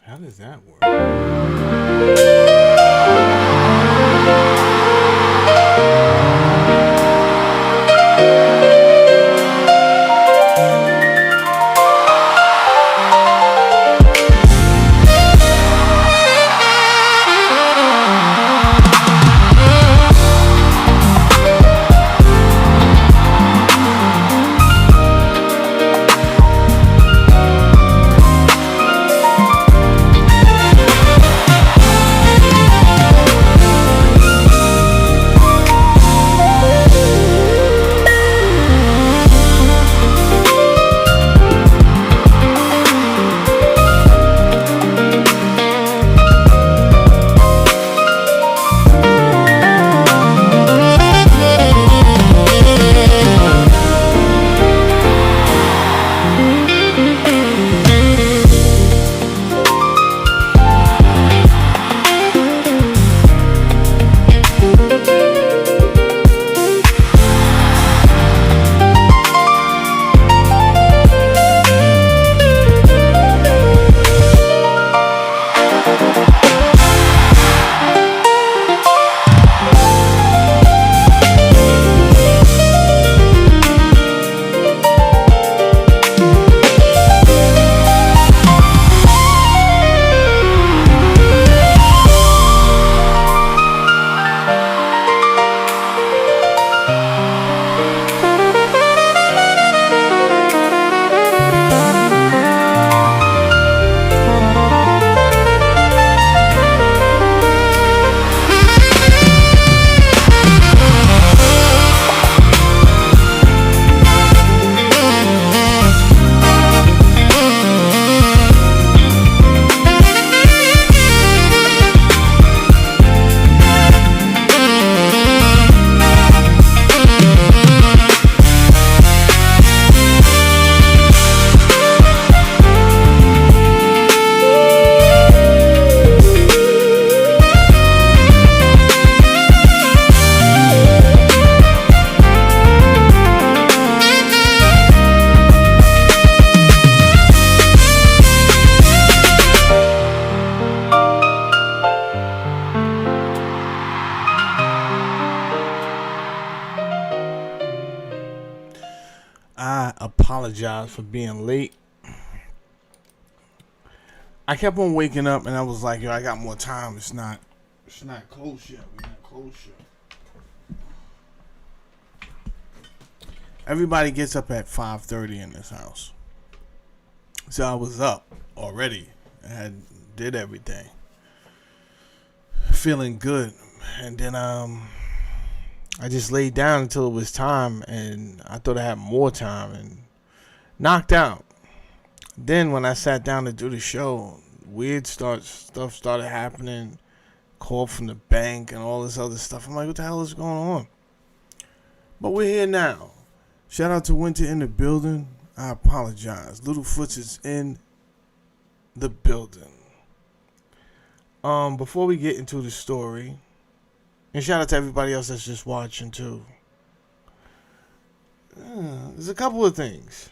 How does that work? I apologize for being late. I kept on waking up and I was like, yo, I got more time. It's not close yet. We're not close yet. Everybody gets up at 5:30 in this house. So I was up already. I did everything. Feeling good. And then I just laid down until it was time, and I thought I had more time and knocked out. Then when I sat down to do the show, weird stuff started happening. Call from the bank and all this other stuff. I'm like, what the hell is going on? But we're here now. Shout out to Winter in the building. I apologize. Littlefoots is in the building. Before we get into the story, and shout out to everybody else that's just watching too. There's a couple of things.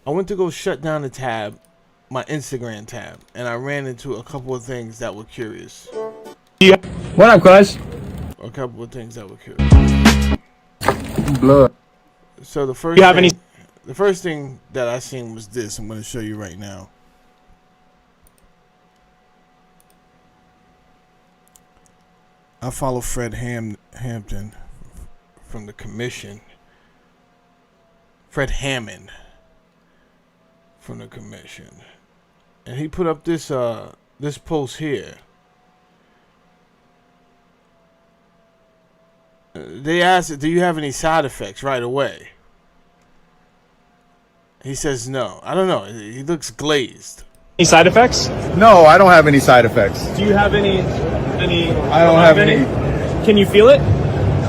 I went to go shut down the tab, my Instagram tab, and I ran into a couple of things that were curious. Yeah. What up, cuz? A couple of things that were curious. Blood. So the first thing that I seen was this. I'm going to show you right now. I follow Fred Hampton from the commission. Fred Hammond from the commission. And he put up this post here. They asked, do you have any side effects right away? He says no. I don't know. He looks glazed. Any side effects? No, I don't have any side effects. Do you have any? I don't have any. Can you feel it?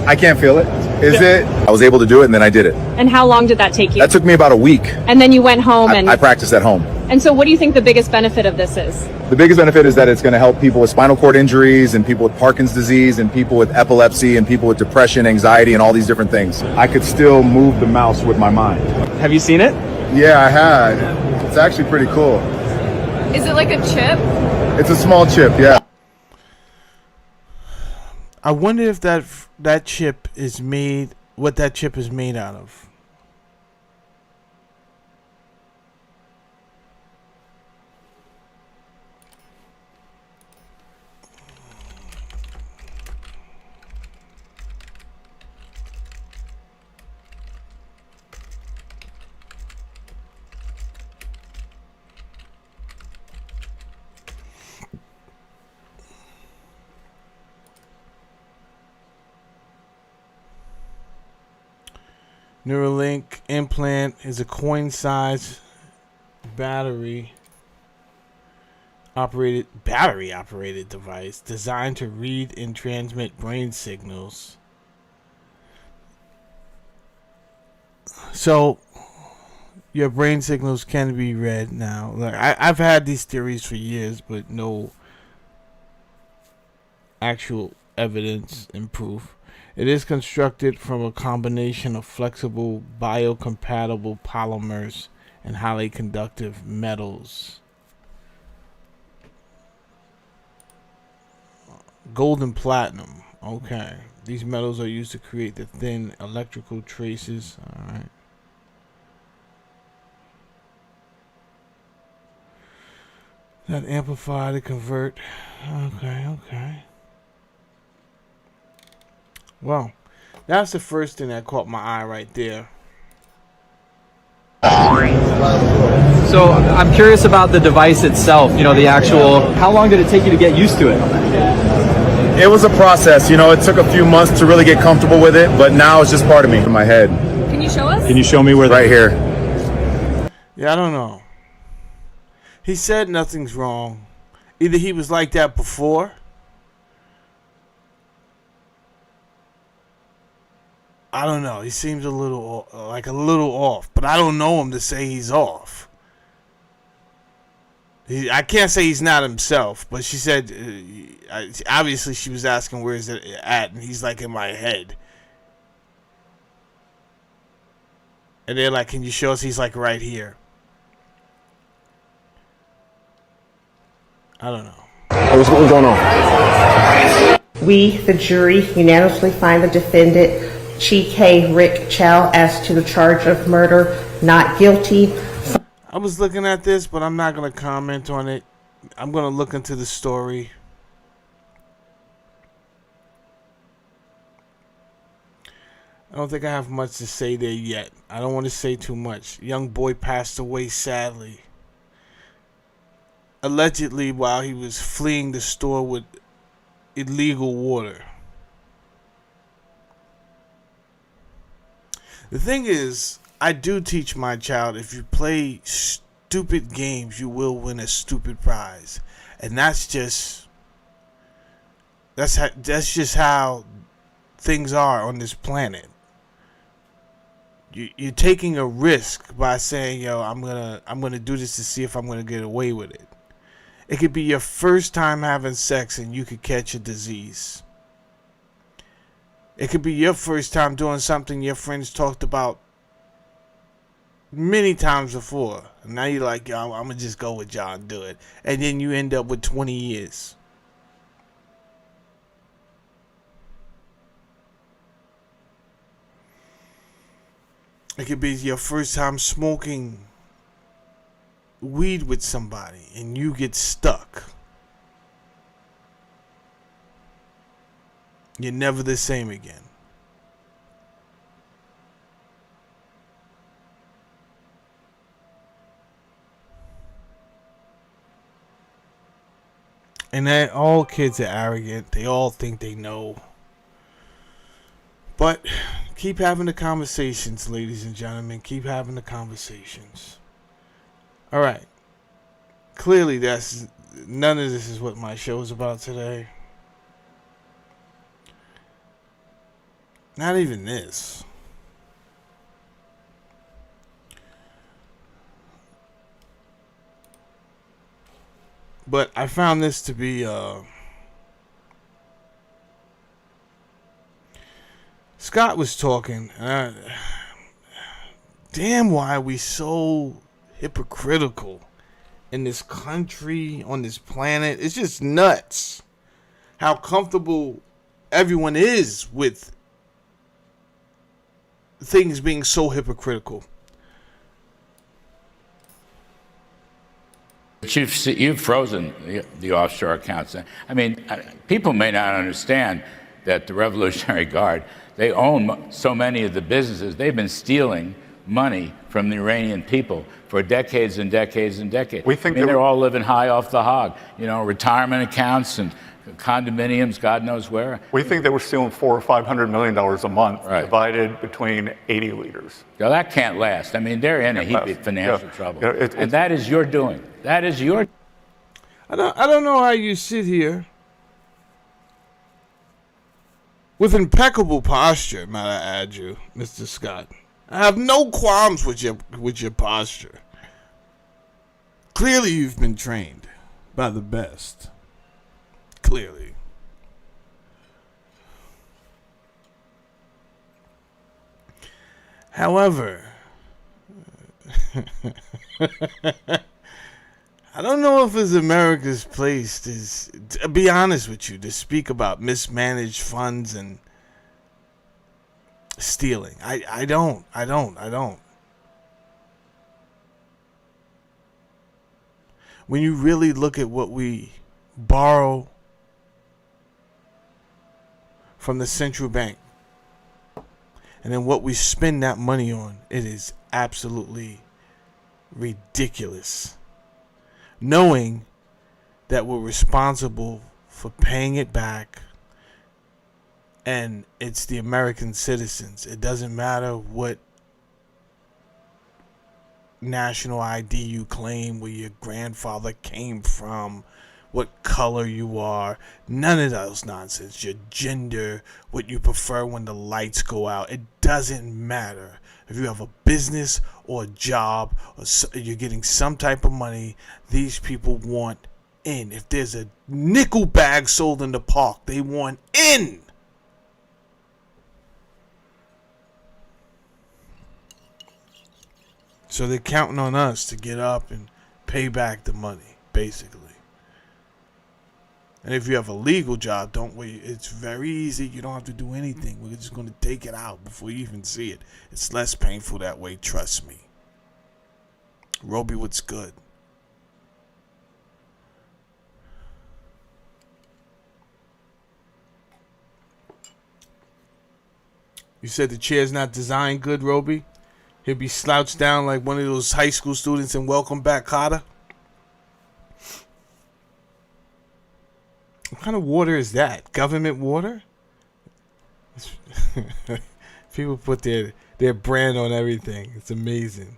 I can't feel it. Is it? I was able to do it, and then I did it. And how long did that take you? That took me about a week. And then you went home and... I practiced at home. And so what do you think the biggest benefit of this is? The biggest benefit is that it's going to help people with spinal cord injuries and people with Parkinson's disease and people with epilepsy and people with depression, anxiety, and all these different things. I could still move the mouse with my mind. Have you seen it? Yeah, I had. It's actually pretty cool. Is it like a chip? It's a small chip, yeah. I wonder if that chip is made, what that chip is made out of. Neuralink implant is a coin-sized battery operated device designed to read and transmit brain signals. So your brain signals can be read now. Like I've had these theories for years, but no actual evidence and proof. It is constructed from a combination of flexible, biocompatible polymers and highly conductive metals. Gold and platinum. Okay. These metals are used to create the thin electrical traces. Alright. That amplify to convert. Okay. Well, that's the first thing that caught my eye right there. So I'm curious about the device itself, you know, the actual, how long did it take you to get used to it? It was a process, you know, it took a few months to really get comfortable with it, but now it's just part of me, in my head. Can you show us? Can you show me where? Right here. Yeah, I don't know. He said nothing's wrong. Either he was like that before, I don't know. He seems a little off, but I don't know him to say he's off. I can't say he's not himself, but she said, obviously she was asking where is it at, and he's like, in my head. And they're like, can you show us? He's like, right here. I don't know. What's going on? We, the jury, unanimously find the defendant, Chi K. Rick Chow, as to the charge of murder, not guilty. I was looking at this, but I'm not going to comment on it. I'm going to look into the story. I don't think I have much to say there yet. I don't want to say too much. Young boy passed away sadly. Allegedly while he was fleeing the store with illegal water. The thing is, I do teach my child, if you play stupid games, you will win a stupid prize. And that's just how things are on this planet. You're taking a risk by saying, yo, I'm gonna do this to see if I'm gonna get away with it. It could be your first time having sex and you could catch a disease. It could be your first time doing something your friends talked about many times before. And now you're like, yo, I'm going to just go with y'all and do it. And then you end up with 20 years. It could be your first time smoking weed with somebody and you get stuck. You're never the same again. And that all kids are arrogant. They all think they know. But keep having the conversations, ladies and gentlemen. Keep having the conversations. All right. Clearly, none of this is what my show is about today. Not even this. But I found this to be Scott was talking. Damn, why are we so hypocritical in this country, on this planet. It's just nuts how comfortable everyone is with things being so hypocritical. But you've frozen the offshore accounts. I mean, people may not understand that the Revolutionary Guard, they own so many of the businesses. They've been stealing money from the Iranian people for decades and decades and decades. We think they're all living high off the hog. You know, retirement accounts and condominiums, God knows where. We think they were stealing $400 or $500 million a month, Right. divided between 80 leaders. Now, that can't last. I mean, they're in a heap of financial trouble. Yeah, and that is your doing. That is your. I don't know how you sit here with impeccable posture, might I add you, Mr. Scott. I have no qualms with your posture. Clearly you've been trained by the best. Clearly. However, I don't know if it's America's place to be honest with you, to speak about mismanaged funds and stealing. I don't. When you really look at what we borrow from the central bank and then what we spend that money on, it is absolutely ridiculous. Knowing that we're responsible for paying it back, and it's the American citizens. It doesn't matter what national ID you claim, where your grandfather came from, what color you are, none of those nonsense. Your gender, what you prefer when the lights go out, it doesn't matter. If you have a business or a job, or you're getting some type of money, these people want in. If there's a nickel bag sold in the park, they want in. So they're counting on us to get up and pay back the money, basically. And if you have a legal job, don't wait. It's very easy. You don't have to do anything. We're just going to take it out before you even see it. It's less painful that way, trust me. Roby, what's good? You said the chair's not designed good, Roby? He'll be slouched down like one of those high school students in Welcome Back, Kotter. What kind of water is that? Government water? People put their brand on everything. It's amazing.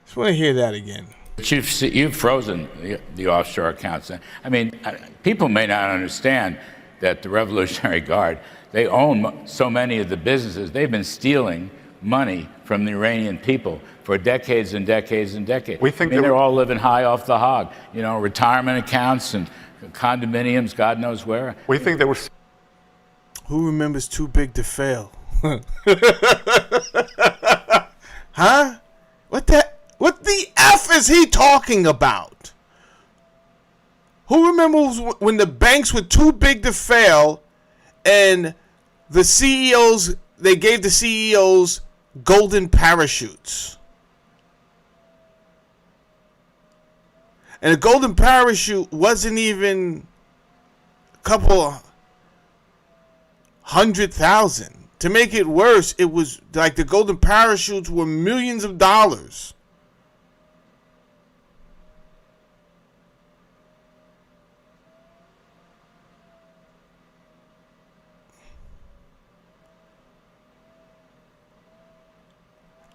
Just want to hear that again. But you've frozen the offshore accounts. I mean, people may not understand that the Revolutionary Guard, they own so many of the businesses. They've been stealing money from the Iranian people for decades and decades and decades. We think they're all living high off the hog. You know, retirement accounts and condominiums, God knows where. We think they were. Who remembers Too Big to Fail? Huh? What the F is he talking about? Who remembers when the banks were too big to fail and the CEOs, they gave the CEOs golden parachutes? And a golden parachute wasn't even a couple 100,000. To make it worse, it was like the golden parachutes were millions of dollars.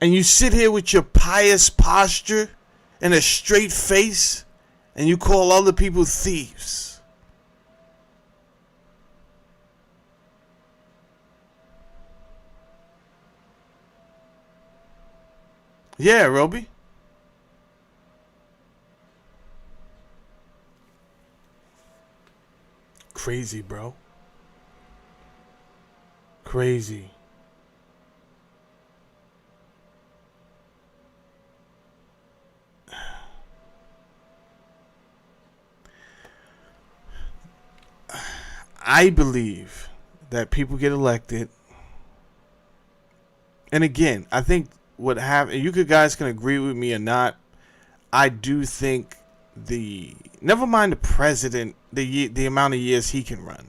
And you sit here with your pious posture and a straight face, and you call other people thieves. Yeah, Roby. Crazy, bro. Crazy. I believe that people get elected. And again, I think what happened, you guys can agree with me or not, I do think never mind the president, the amount of years he can run.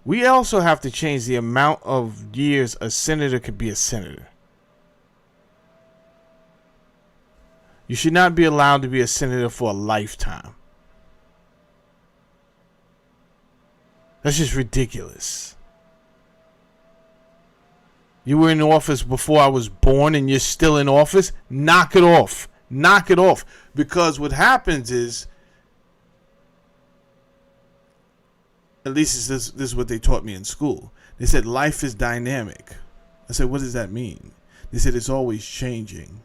We also have to change the amount of years a senator could be a senator. You should not be allowed to be a senator for a lifetime. That's just ridiculous. You were in office before I was born and you're still in office? Knock it off. Knock it off. Because what happens is, at least this is what they taught me in school. They said life is dynamic. I said, what does that mean? They said it's always changing.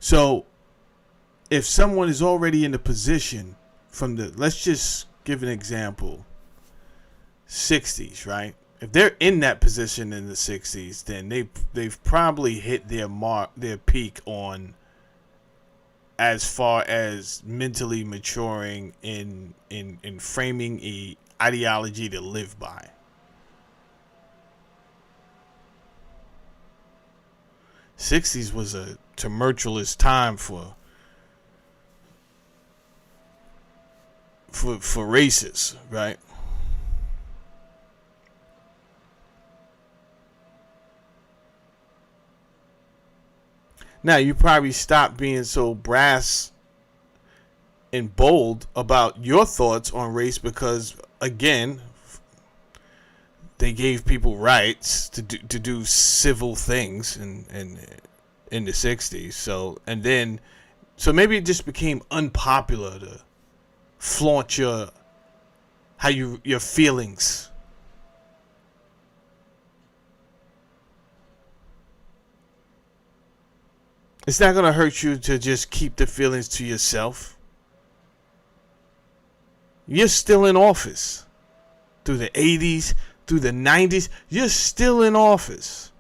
So if someone is already in the position from let's just give an example, 60s, right? If they're in that position in the 60s, then they've probably hit their peak on as far as mentally maturing in framing a ideology to live by. '60s was a tumultuous time for races, right? Now, you probably stop being so brass and bold about your thoughts on race because, again, they gave people rights to do civil things in the 60s. So maybe it just became unpopular to flaunt your feelings. It's not going to hurt you to just keep the feelings to yourself. You're still in office. Through the 80s, through the 90s, you're still in office.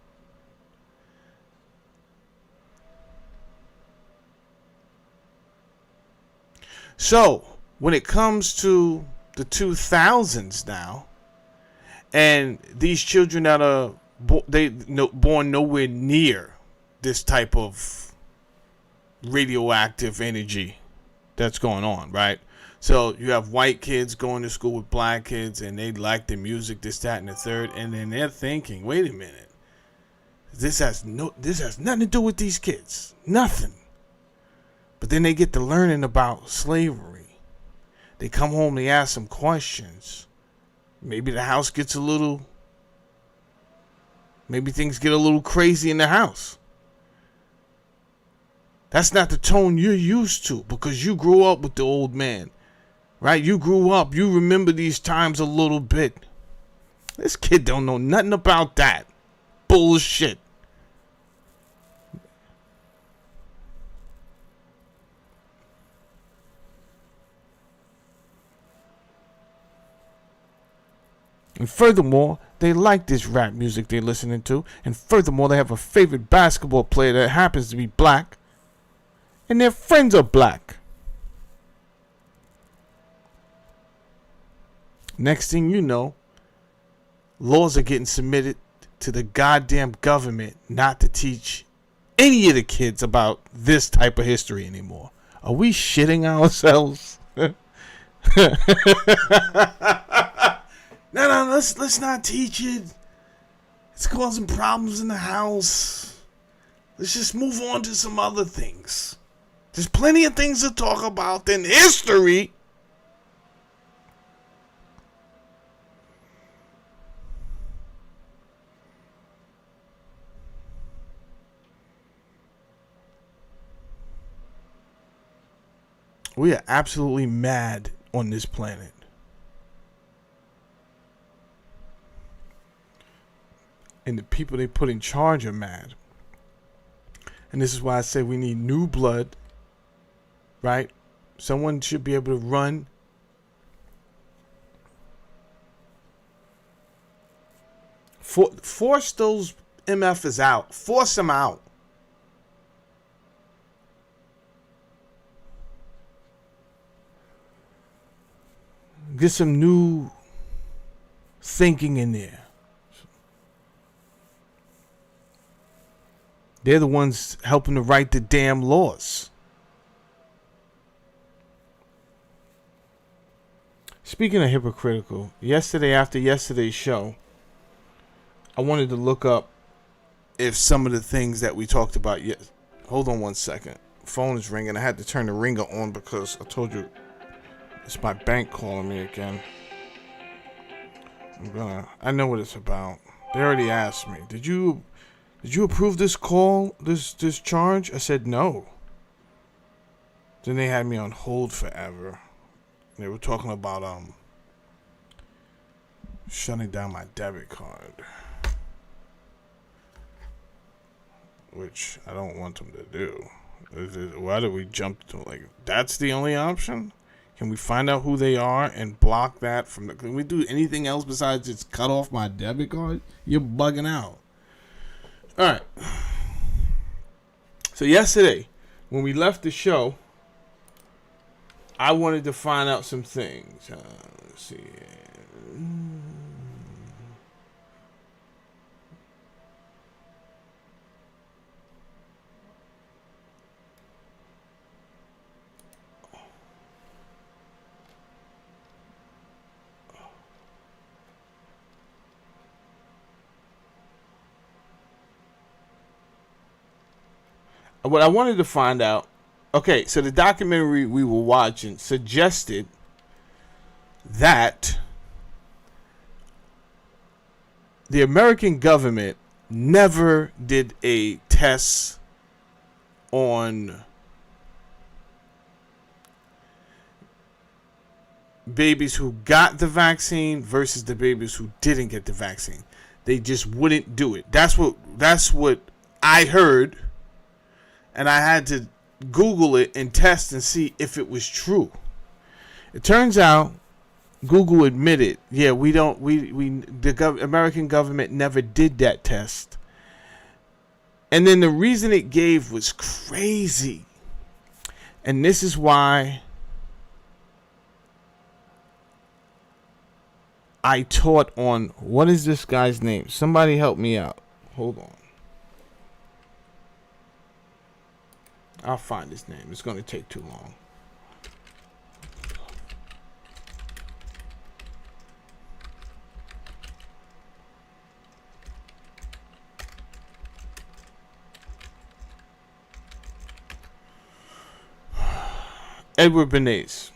So, when it comes to the 2000s now, and these children that are born nowhere near this type of radioactive energy that's going on, right? So you have white kids going to school with black kids and they like the music, this, that, and the third, and then they're thinking, wait a minute, this has nothing to do with these kids. Nothing. But then they get to learning about slavery. They come home, they ask some questions. Maybe the house gets maybe things get a little crazy in the house. That's not the tone you're used to because you grew up with the old man, right? You grew up. You remember these times a little bit. This kid don't know nothing about that. Bullshit. And furthermore, they like this rap music they're listening to. And furthermore, they have a favorite basketball player that happens to be black. And their friends are black. Next thing you know, laws are getting submitted to the goddamn government not to teach any of the kids about this type of history anymore. Are we shitting ourselves? No, let's not teach it. It's causing problems in the house. Let's just move on to some other things. There's plenty of things to talk about in history. We are absolutely mad on this planet. And the people they put in charge are mad. And this is why I say we need new blood. Right? Someone should be able to run. Force those MFs out. Force them out. Get some new thinking in there. They're the ones helping to write the damn laws. Speaking of hypocritical, yesterday after yesterday's show, I wanted to look up if some of the things that we talked about yet. Hold on one second. Phone is ringing. I had to turn the ringer on because I told you it's my bank calling me again. I know what it's about. They already asked me. Did you approve this call, this charge? I said no. Then they had me on hold forever. They were talking about shutting down my debit card, which I don't want them to do. Why did we jump to, like, that's the only option? Can we find out who they are and block that from the... Can we do anything else besides just cut off my debit card? You're bugging out. All right. So yesterday, when we left the show, I wanted to find out some things. Let's see. What I wanted to find out, okay, so the documentary we were watching suggested that the American government never did a test on babies who got the vaccine versus the babies who didn't get the vaccine. They just wouldn't do it. That's what I heard. And I had to Google it and test and see if it was true. It turns out Google admitted, yeah, the American government never did that test. And then the reason it gave was crazy. And this is why I taught on, what is this guy's name? Somebody help me out. Hold on. I'll find his name. It's going to take too long. Edward Bernays.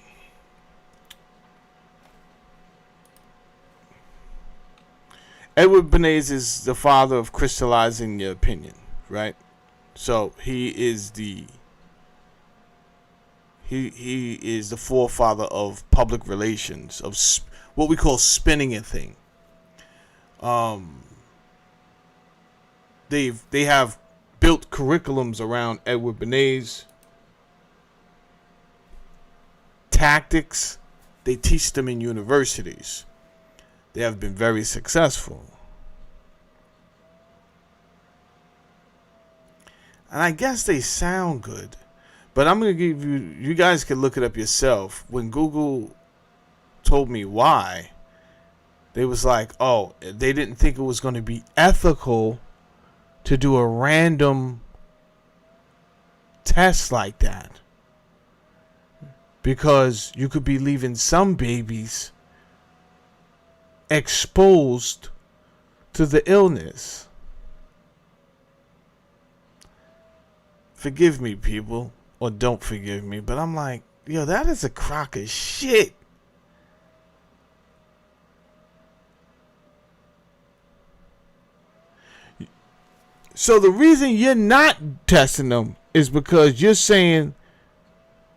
Edward Bernays is the father of crystallizing your opinion, right? So he is the forefather of public relations, of what we call spinning a thing. They have built curriculums around Edward Bernays tactics. They teach them in universities. They have been very successful. And I guess they sound good. But I'm going to give you guys can look it up yourself. When Google told me why, they was like, oh, they didn't think it was going to be ethical to do a random test like that. Because you could be leaving some babies exposed to the illness. Forgive me, people, or don't forgive me, but I'm like, yo, that is a crock of shit. So the reason you're not testing them is because you're saying,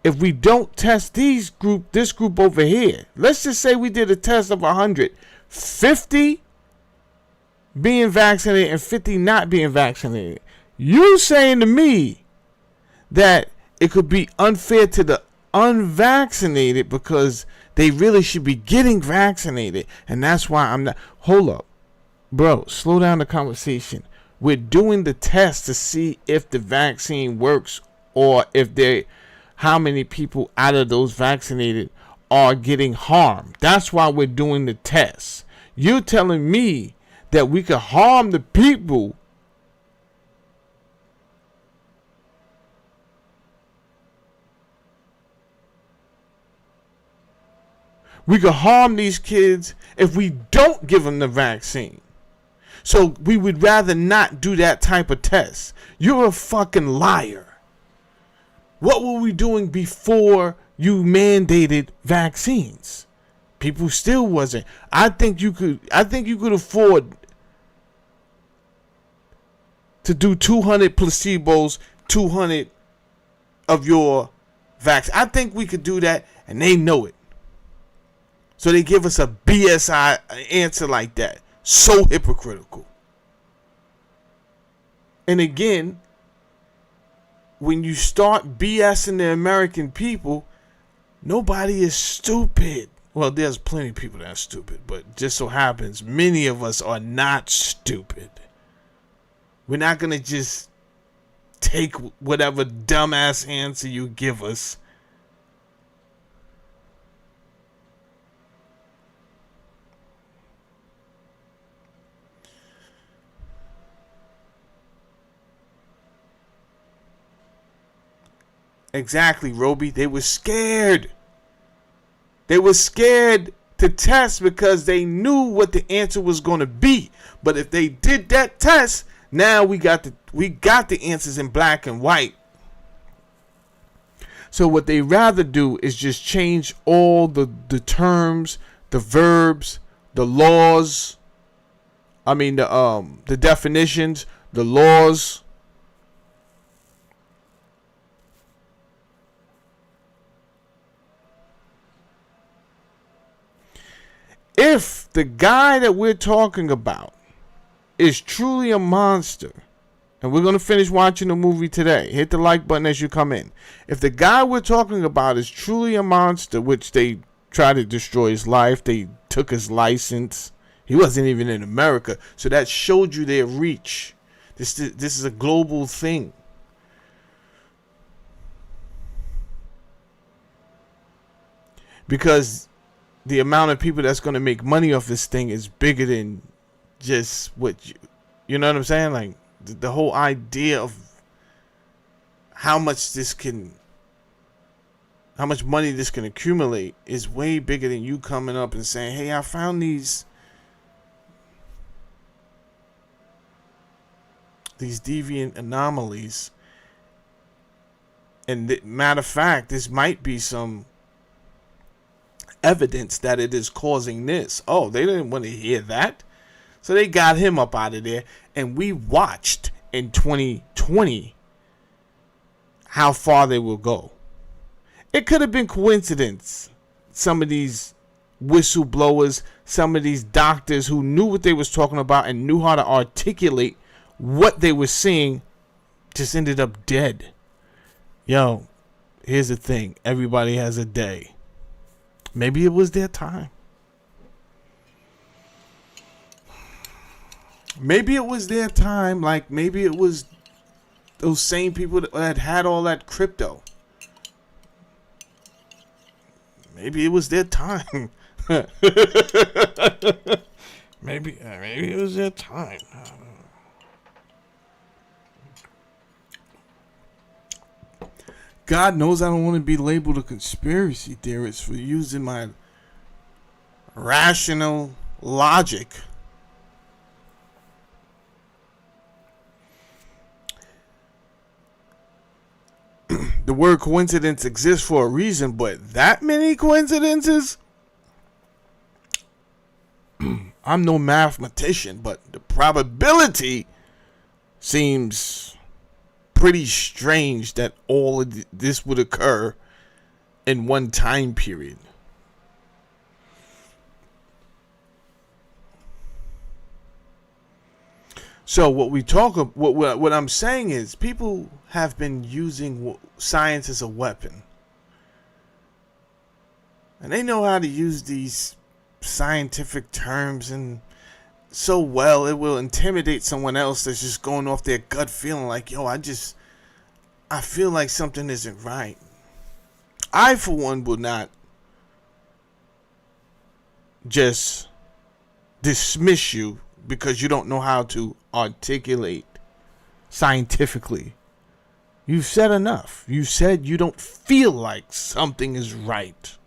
if we don't test this group over here, let's just say we did a test of 100, 50 being vaccinated and 50 not being vaccinated. You saying to me that it could be unfair to the unvaccinated because they really should be getting vaccinated, and that's why I'm not. Hold up, bro, slow down the conversation. We're doing the test to see if the vaccine works, or if how many people out of those vaccinated are getting harmed. That's why we're doing the tests. You're telling me that we could harm the people we could harm these kids if we don't give them the vaccine. So we would rather not do that type of test. You're a fucking liar. What were we doing before you mandated vaccines? People still wasn't. I think you could afford to do 200 placebos, 200 of your vaccine. I think we could do that, and they know it. So they give us a BSI answer like that. So hypocritical. And again, when you start BSing the American people, nobody is stupid. Well, there's plenty of people that are stupid, but just so happens many of us are not stupid. We're not going to just take whatever dumbass answer you give us. Exactly, Roby. They were scared. They were scared to test because they knew what the answer was going to be. But if they did that test, now we got the answers in black and white. So what they rather do is just change all the terms, the verbs, the laws. I mean the definitions, the laws. If the guy that we're talking about is truly a monster, and we're going to finish watching the movie today, hit the like button as you come in. If the guy we're talking about is truly a monster, which they tried to destroy his life, they took his license, he wasn't even in America, so that showed you their reach. This is a global thing. Because the amount of people that's going to make money off this thing is bigger than just what you know what I'm saying? Like the whole idea of how much money this can accumulate is way bigger than you coming up and saying, hey, I found these deviant anomalies. And matter of fact, this might be some evidence that it is causing this. Oh, they didn't want to hear that. So they got him up out of there. And we watched in 2020 how far they will go. It could have been coincidence. Some of these whistleblowers, some of these doctors who knew what they was talking about and knew how to articulate what they were seeing just ended up dead. Yo, here's the thing. Everybody has a day. Maybe it was their time. Maybe it was their time. Like maybe it was those same people that had all that crypto. Maybe it was their time. maybe it was their time. God knows I don't want to be labeled a conspiracy theorist for using my rational logic. The word coincidence exists for a reason, but that many coincidences? I'm no mathematician, but the probability seems pretty strange that all of this would occur in one time period. So what I'm saying is people have been using science as a weapon. And they know how to use these scientific terms and so well it will intimidate someone else that's just going off their gut feeling like, yo, I feel like something isn't right. I, for one, will not just dismiss you because you don't know how to articulate scientifically. You've said enough. You said you don't feel like something is right.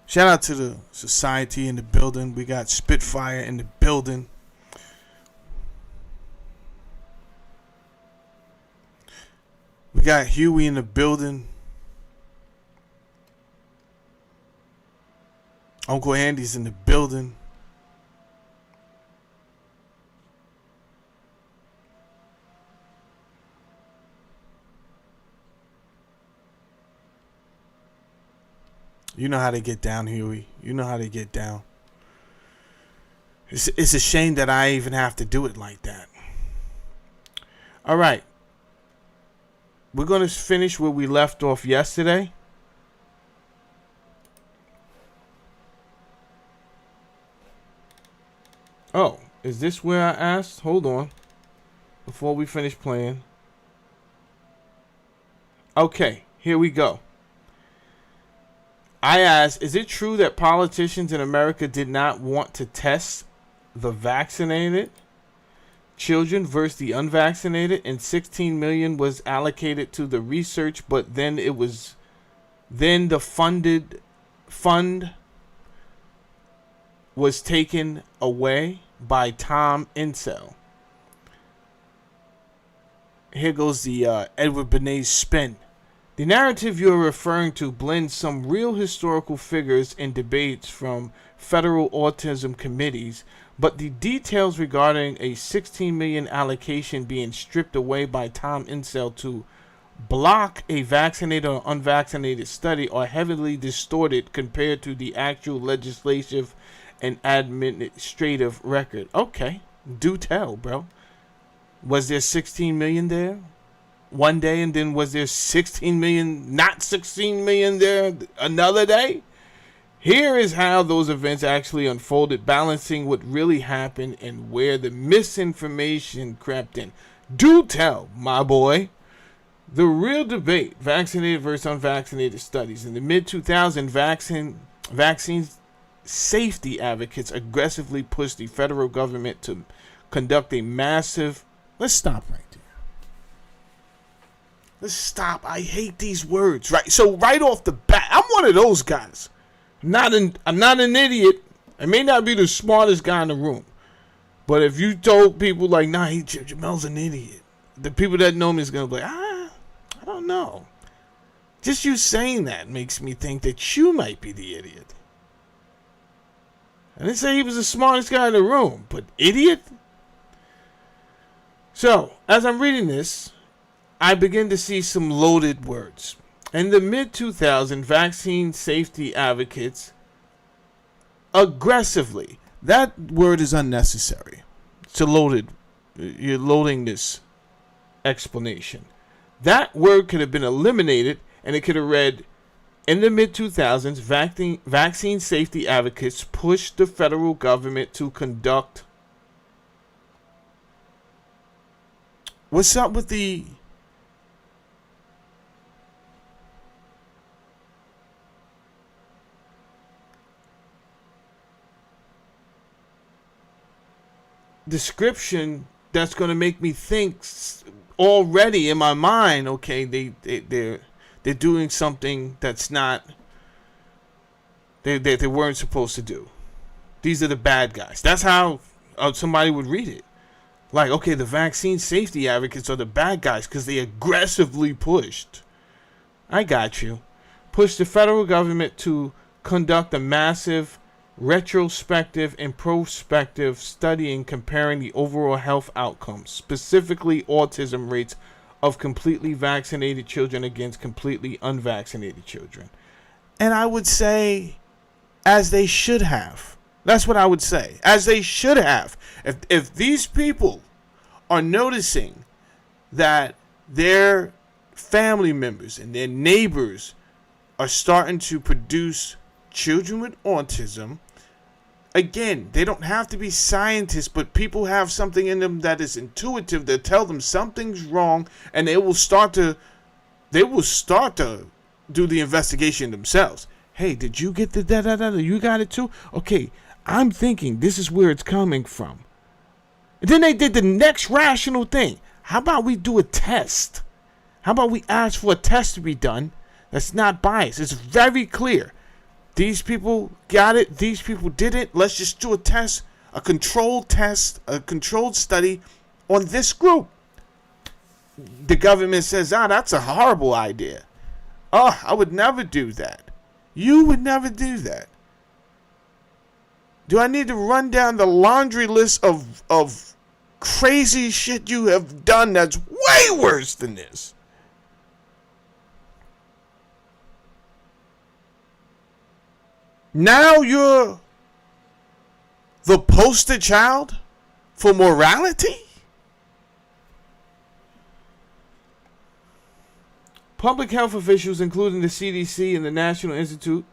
Shout out to the society in the building. We got Spitfire in the building. We got Huey in the building. Uncle Andy's in the building. You know how they get down, Huey. You know how they get down. It's a shame that I even have to do it like that. All right. We're going to finish where we left off yesterday. Oh, is this where I asked? Hold on. Before we finish playing. Okay, here we go. I asked, is it true that politicians in America did not want to test the vaccinated children versus the unvaccinated, and 16 million was allocated to the research, but then the fund was taken away by Tom Insel. Here goes the Edward Bernays spin. The narrative you're referring to blends some real historical figures and debates from federal autism committees, but the details regarding a 16 million allocation being stripped away by Tom Insel to block a vaccinated or unvaccinated study are heavily distorted compared to the actual legislative and administrative record. Okay, do tell, bro. Was there 16 million there one day, and then was there 16 million, not 16 million there another day? Here is how those events actually unfolded, balancing what really happened and where the misinformation crept in. Do tell, my boy. The real debate, vaccinated versus unvaccinated studies. In the mid-2000s, vaccine safety advocates aggressively pushed the federal government to conduct a massive... Let's stop right there. Let's stop. I hate these words. Right. So right off the bat, I'm one of those guys. I'm not an idiot. I may not be the smartest guy in the room, but if you told people like, nah, Jamel's an idiot, the people that know me is gonna be like, I don't know. Just you saying that makes me think that you might be the idiot. I didn't say he was the smartest guy in the room, but idiot? So, as I'm reading this, I begin to see some loaded words. In the mid-2000s, vaccine safety advocates aggressively, that word is unnecessary. It's a loaded, you're loading this explanation. That word could have been eliminated, and it could have read, in the mid-2000s, vaccine safety advocates pushed the federal government to conduct... What's up with the... description that's going to make me think already in my mind, okay, they're doing something that's not, they weren't supposed to do. These are the bad guys. That's how somebody would read it. Like, okay, the vaccine safety advocates are the bad guys because they aggressively pushed. I got you. Pushed the federal government to conduct a massive retrospective and prospective studying comparing the overall health outcomes, specifically autism rates of completely vaccinated children against completely unvaccinated children. And I would say, as they should have. That's what I would say. As they should have. If these people are noticing that their family members and their neighbors are starting to produce children with autism, again, they don't have to be scientists, but people have something in them that is intuitive that tell them something's wrong, and they will start to they will start to do the investigation themselves. Hey, did you get the da-da-da? You got it too? Okay, I'm thinking this is where it's coming from. And then they did the next rational thing. How about we do a test? How about we ask for a test to be done that's not biased? It's very clear. These people got it. These people didn't. Let's just do a test, a controlled test, a controlled study on this group. The government says, that's a horrible idea. Oh, I would never do that. You would never do that. Do I need to run down the laundry list of crazy shit you have done that's way worse than this? Now you're the poster child for morality? Public health officials, including the CDC and the National Institute,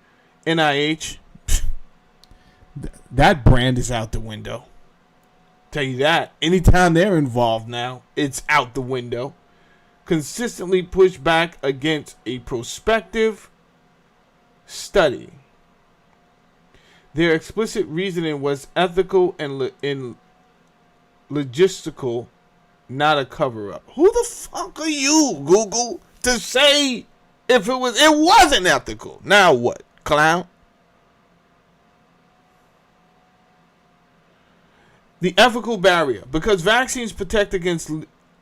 NIH, that brand is out the window. Tell you that. Anytime they're involved now, it's out the window. Consistently push back against a prospective study. Their explicit reasoning was ethical and logistical, not a cover-up. Who the fuck are you, Google, to say if it wasn't ethical? Now what, clown? The ethical barrier. Because vaccines protect against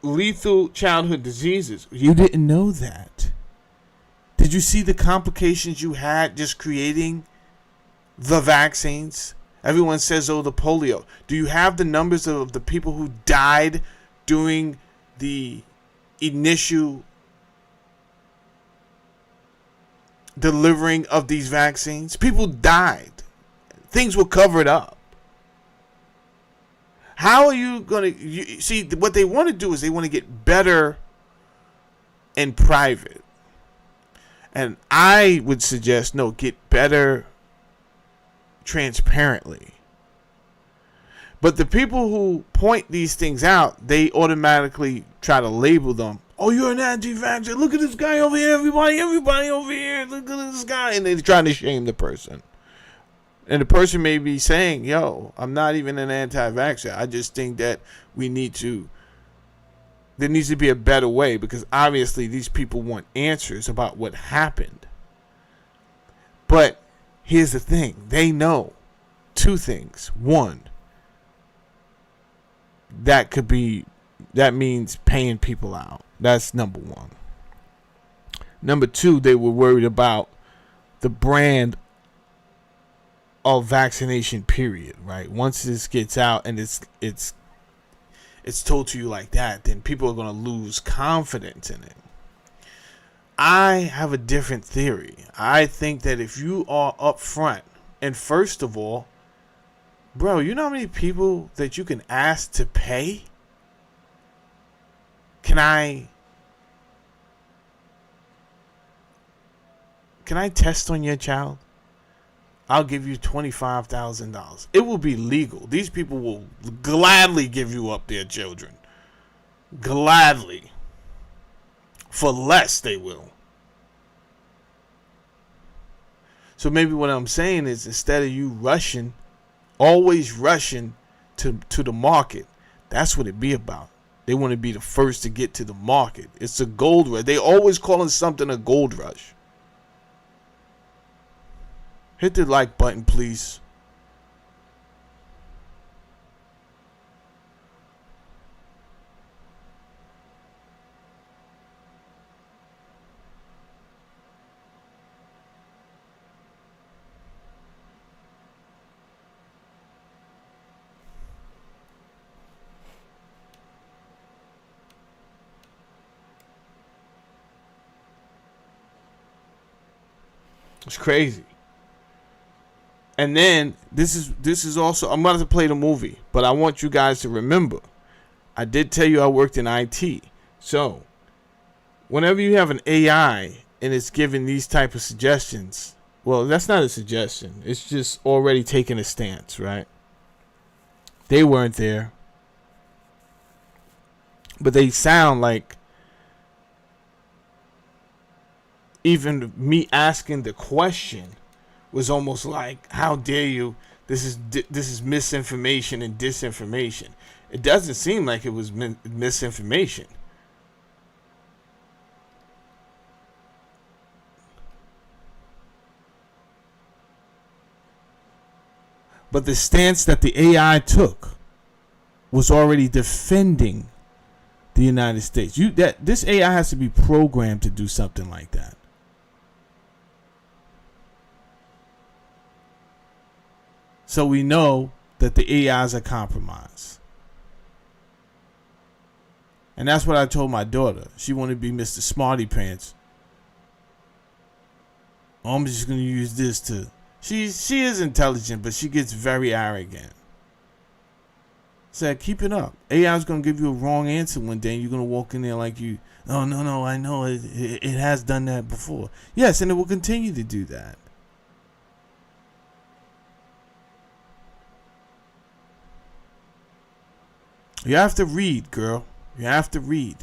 lethal childhood diseases. You didn't know that. Did you see the complications you had just creating the vaccines? Everyone says, the polio. Do you have the numbers of the people who died during the initial delivering of these vaccines? People died. Things were covered up. How are you going to... See, what they want to do is they want to get better in private. And I would suggest, no, get better transparently. But the people who point these things out, they automatically try to label them. Oh, you're an anti-vaxxer. Look at this guy over here. Everybody over here. Look at this guy. And they're trying to shame the person. And the person may be saying, yo, I'm not even an anti-vaxxer. I just think that there needs to be a better way, because obviously these people want answers about what happened. But here's the thing. They know two things. One, that means paying people out. That's number one. Number two, they were worried about the brand of vaccination, period, right? Once this gets out and it's told to you like that, then people are going to lose confidence in it. I have a different theory. I think that if you are upfront, and first of all, bro, you know how many people that you can ask to pay? Can I test on your child? I'll give you $25,000. It will be legal. These people will gladly give you up their children. Gladly. For less, they will. So maybe what I'm saying is, instead of you rushing, always rushing to the market, that's what it be about. They want to be the first to get to the market. It's a gold rush. They always calling something a gold rush. Hit the like button, please. It's crazy. And then this is also, I'm about to play the movie, but I want you guys to remember, I did tell you I worked in IT. So whenever you have an AI and it's giving these type of suggestions, well, that's not a suggestion. It's just already taking a stance, right? They weren't there, but they sound like even me asking the question was almost like, how dare you? This is misinformation and disinformation. It doesn't seem like it was misinformation. But the stance that the AI took was already defending the United States. This AI has to be programmed to do something like that. So we know that the AIs are compromised. And that's what I told my daughter. She wanted to be Mr. Smarty Pants. I'm just going to use this to... She is intelligent, but she gets very arrogant. Said, keep it up. AI's going to give you a wrong answer one day, and you're going to walk in there like you... Oh, no, I know. It has done that before. Yes, and it will continue to do that. You have to read, girl. You have to read.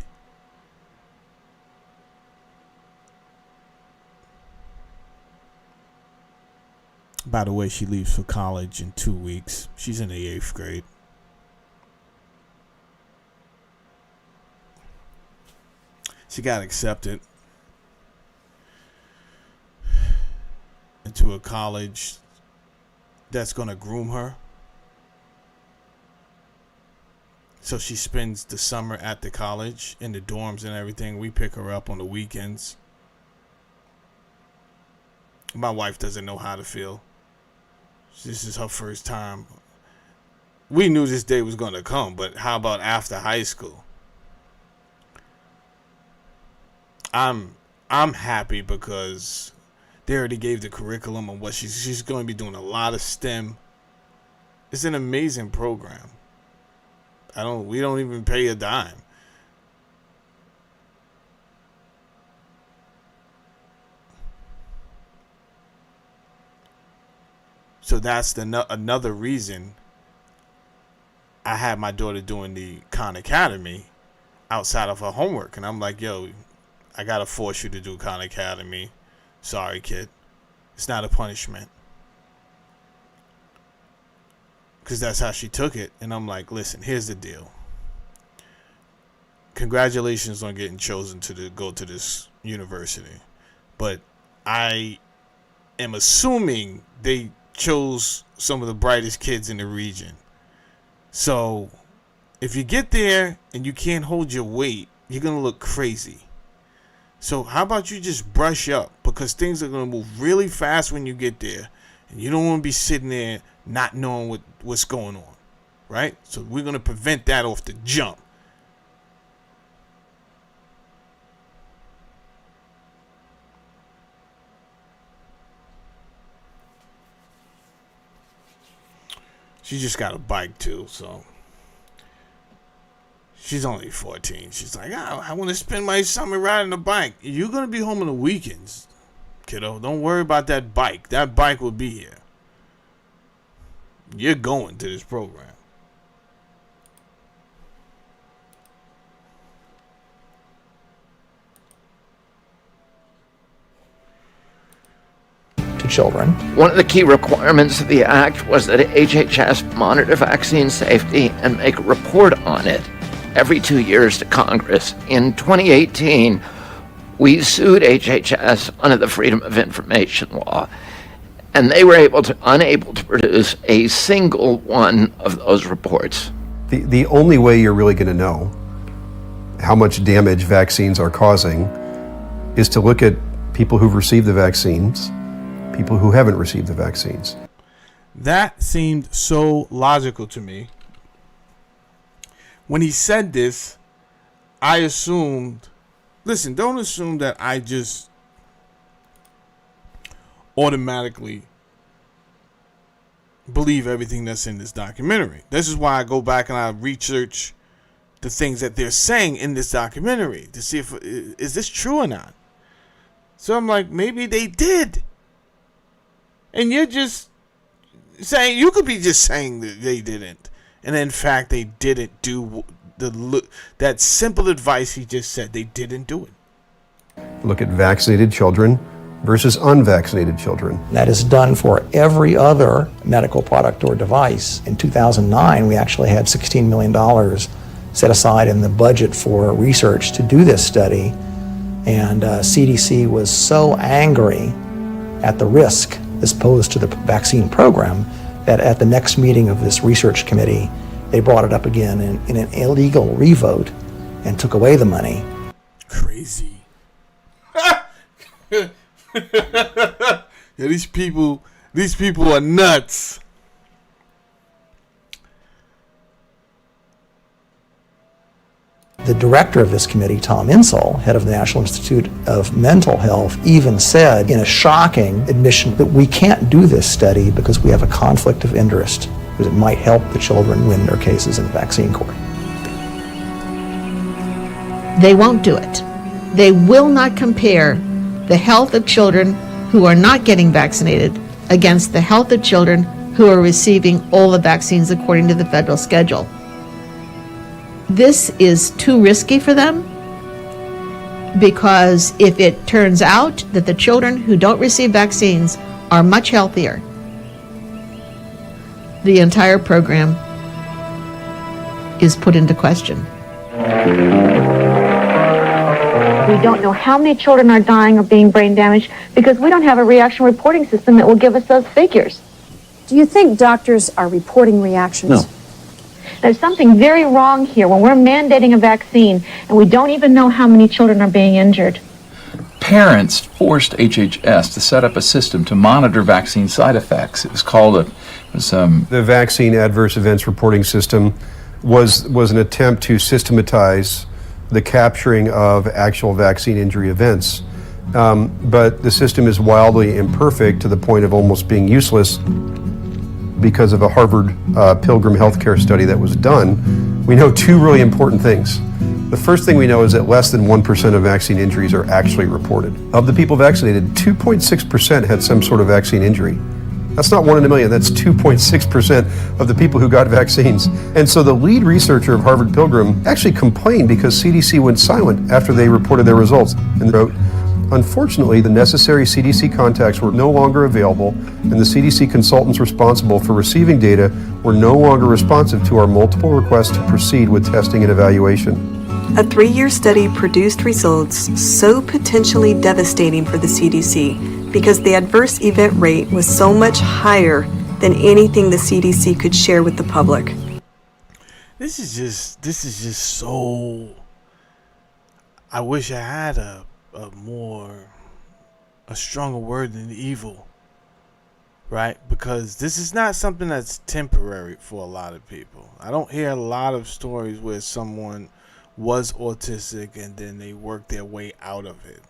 By the way, she leaves for college in 2 weeks. She's in the 8th grade. She got accepted into a college that's going to groom her. So she spends the summer at the college in the dorms and everything. We pick her up on the weekends. My wife doesn't know how to feel. This is her first time. We knew this day was going to come, but how about after high school? I'm happy because they already gave the curriculum on what she's going to be doing a lot of STEM. It's an amazing program. We don't even pay a dime. So that's another reason I had my daughter doing the Khan Academy outside of her homework. And I'm like, yo, I got to force you to do Khan Academy. Sorry, kid. It's not a punishment. Because that's how she took it. And I'm like, listen, here's the deal. Congratulations on getting chosen to go to this university. But I am assuming they chose some of the brightest kids in the region. So if you get there and you can't hold your weight, you're going to look crazy. So how about you just brush up? Because things are going to move really fast when you get there. And you don't want to be sitting there not knowing what's going on, right? So we're going to prevent that off the jump. She just got a bike too, so she's only 14. She's like, I want to spend my summer riding a bike. You're going to be home on the weekends, kiddo. Don't worry about that bike. That bike will be here. You're going to this program. To children. One of the key requirements of the act was that HHS monitor vaccine safety and make a report on it every 2 years to Congress. In 2018, we sued HHS under the Freedom of Information Law, and they were unable to produce a single one of those reports. The only way you're really going to know how much damage vaccines are causing is to look at people who've received the vaccines, people who haven't received the vaccines. That seemed so logical to me. When he said this, I assumed, listen, don't assume that I just automatically believe everything that's in this documentary. This is why I go back and I research the things that they're saying in this documentary to see if is this true or not. So I'm like, maybe they did. And you're just saying, you could be just saying that they didn't. And in fact, they didn't do that simple advice he just said. They didn't do it. look at vaccinated children versus unvaccinated children. That is done for every other medical product or device. In 2009, we actually had $16 million set aside in the budget for research to do this study. And CDC was so angry at the risk this posed to the vaccine program that at the next meeting of this research committee, they brought it up again in an illegal revote and took away the money. Crazy. Yeah, these people are nuts. The director of this committee, Tom Insall, head of the National Institute of Mental Health, even said in a shocking admission that we can't do this study because we have a conflict of interest, because it might help the children win their cases in vaccine court. They won't do it. They will not compare the health of children who are not getting vaccinated against the health of children who are receiving all the vaccines according to the federal schedule. This is too risky for them, because if it turns out that the children who don't receive vaccines are much healthier, the entire program is put into question. We don't know how many children are dying or being brain damaged because we don't have a reaction reporting system that will give us those figures. Do you think doctors are reporting reactions? No. There's something very wrong here when we're mandating a vaccine and we don't even know how many children are being injured. Parents forced HHS to set up a system to monitor vaccine side effects. It was called the Vaccine Adverse Events Reporting System was an attempt to systematize the capturing of actual vaccine injury events. But the system is wildly imperfect to the point of almost being useless because of a Harvard Pilgrim healthcare study that was done. We know two really important things. The first thing we know is that less than 1% of vaccine injuries are actually reported. Of the people vaccinated, 2.6% had some sort of vaccine injury. That's not 1 in a million, that's 2.6% of the people who got vaccines. And so the lead researcher of Harvard Pilgrim actually complained because CDC went silent after they reported their results and wrote, unfortunately, the necessary CDC contacts were no longer available, and the CDC consultants responsible for receiving data were no longer responsive to our multiple requests to proceed with testing and evaluation. A 3-year study produced results so potentially devastating for the CDC because the adverse event rate was so much higher than anything the CDC could share with the public. This is just so. I wish I had a stronger word than evil, right? Because this is not something that's temporary for a lot of people. I don't hear a lot of stories where someone was autistic and then they worked their way out of it.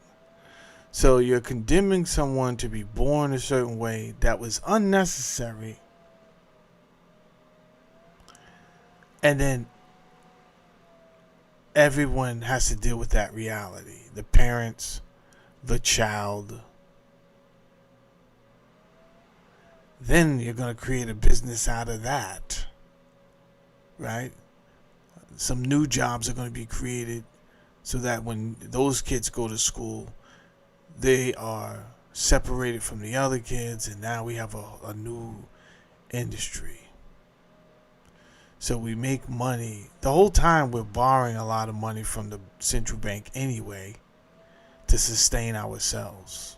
So you're condemning someone to be born a certain way that was unnecessary, and then everyone has to deal with that reality. The parents, the child. Then you're going to create a business out of that, right? Some new jobs are going to be created so that when those kids go to school, they are separated from the other kids, and now we have a new industry. So we make money. The whole time we're borrowing a lot of money from the central bank anyway to sustain ourselves.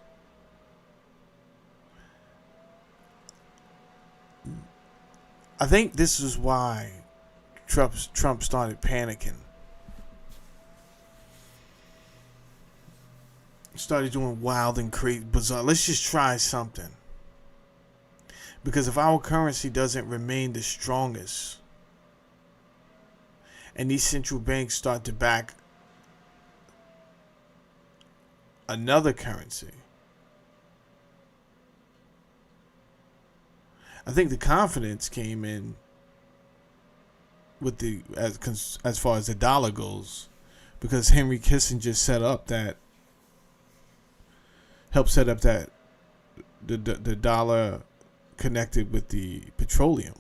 I think this is why Trump started panicking. Started doing wild and crazy, bizarre. Let's just try something. Because if our currency doesn't remain the strongest, and these central banks start to back another currency, I think the confidence came in with the as far as the dollar goes, because Henry Kissinger helped set up that the dollar connected with the petroleum.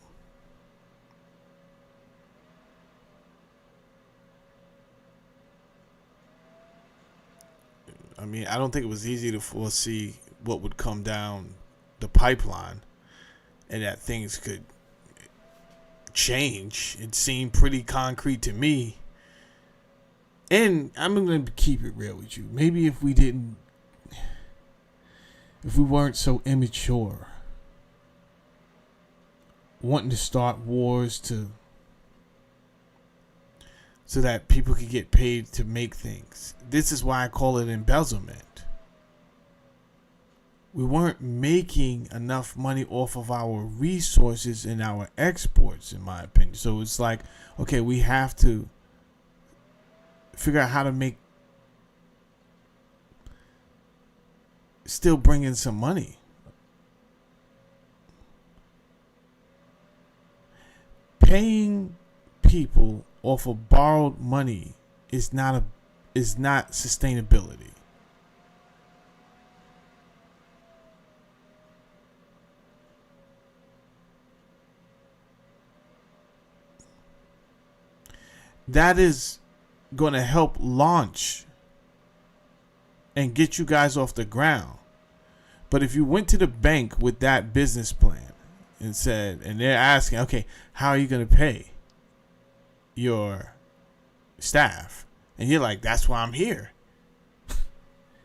I mean, I don't think it was easy to foresee what would come down the pipeline and that things could change. It seemed pretty concrete to me. And I'm going to keep it real with you. Maybe if we weren't so immature, wanting to start wars so that people could get paid to make things. This is why I call it embezzlement. We weren't making enough money off of our resources and our exports, in my opinion. So it's like, okay, we have to figure out how to still bring in some money. Paying people off of borrowed money is not sustainability. That is going to help launch and get you guys off the ground. But if you went to the bank with that business plan and said, and they're asking, okay, how are you going to pay your staff? And you're like, that's why I'm here.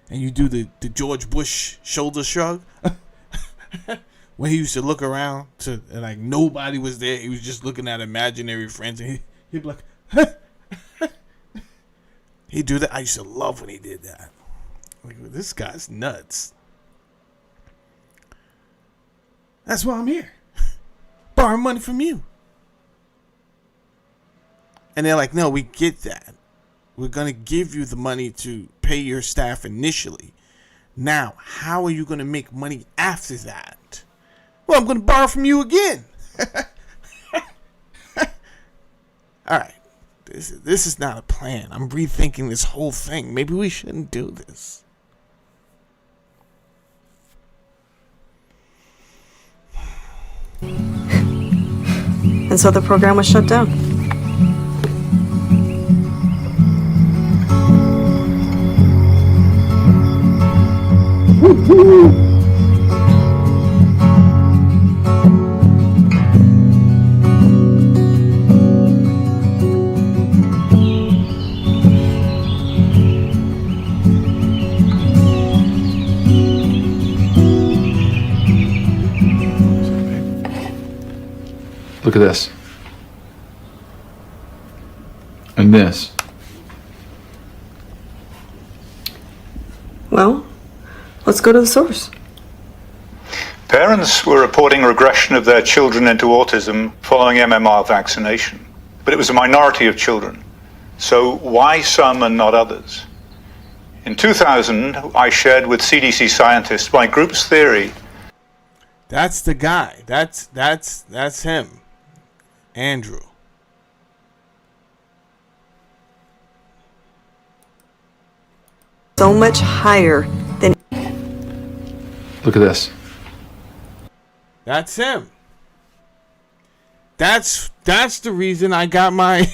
And you do the George Bush shoulder shrug. When he used to look around and like nobody was there. He was just looking at imaginary friends. And he'd be like, he'd do that. I used to love when he did that. Like, this guy's nuts. That's why I'm here. Borrow money from you. And they're like, no, we get that. We're going to give you the money to pay your staff initially. Now, how are you going to make money after that? Well, I'm going to borrow from you again. All right. This is not a plan. I'm rethinking this whole thing. Maybe we shouldn't do this. And so the program was shut down. Look at this. And this. Well, let's go to the source. Parents were reporting regression of their children into autism following MMR vaccination, but it was a minority of children. So why some and not others? In 2000, I shared with CDC scientists my group's theory. That's the guy. That's him. Andrew. So much higher than. Look at this. That's him. That's the reason I got my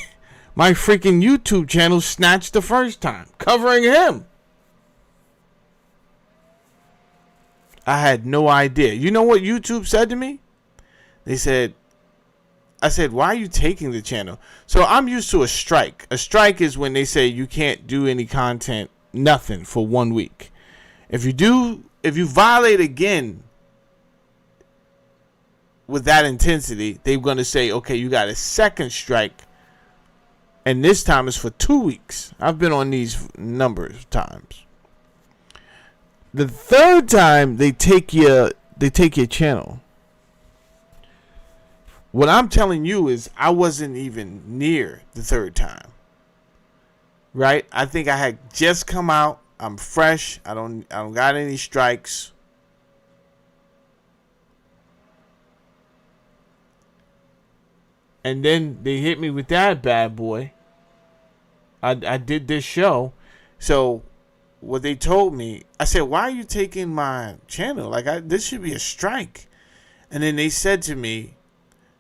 freaking YouTube channel snatched the first time, covering him. I had no idea. You know what YouTube said to me? I said, why are you taking the channel? So I'm used to a strike. A strike is when they say you can't do any content, nothing, for 1 week. If you violate again with that intensity, they're going to say, okay, you got a second strike, and this time it's for 2 weeks. I've been on these numbers of times. The third time they take your channel. What I'm telling you is I wasn't even near the third time. Right? I think I had just come out. I'm fresh. I don't got any strikes. And then they hit me with that bad boy. I did this show. So what they told me, I said, why are you taking my channel? Like, this should be a strike. And then they said to me,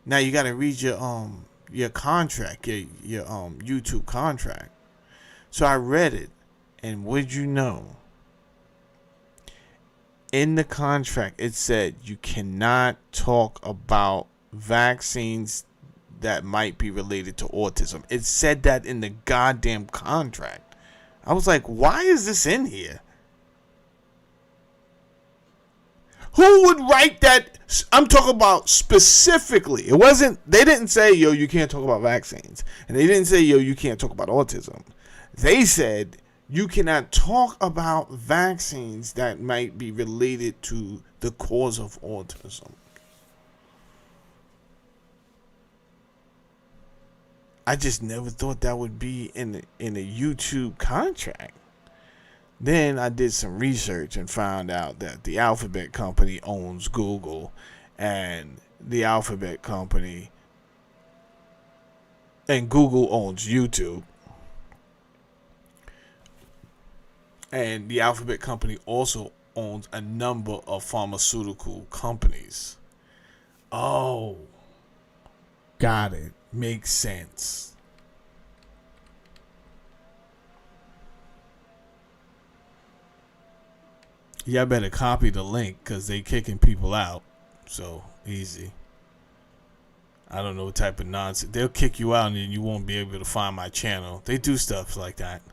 now you got to read your contract, your YouTube contract. So I read it, and what'd you know? in the contract, it said you cannot talk about vaccines that might be related to autism. It said that in the goddamn contract. I was like, why is this in here? Who would write that? I'm talking about specifically. It wasn't, they didn't say, yo, you can't talk about vaccines. And they didn't say, yo, you can't talk about autism. They said, you cannot talk about vaccines that might be related to the cause of autism. I just never thought that would be in a YouTube contract. Then I did some research and found out that the Alphabet Company owns Google, and the Alphabet Company and Google owns YouTube. And the Alphabet Company also owns a number of pharmaceutical companies. Oh, got it. Makes sense. Yeah, I better copy the link because they kicking people out. So, easy. I don't know what type of nonsense. They'll kick you out and then you won't be able to find my channel. They do stuff like that.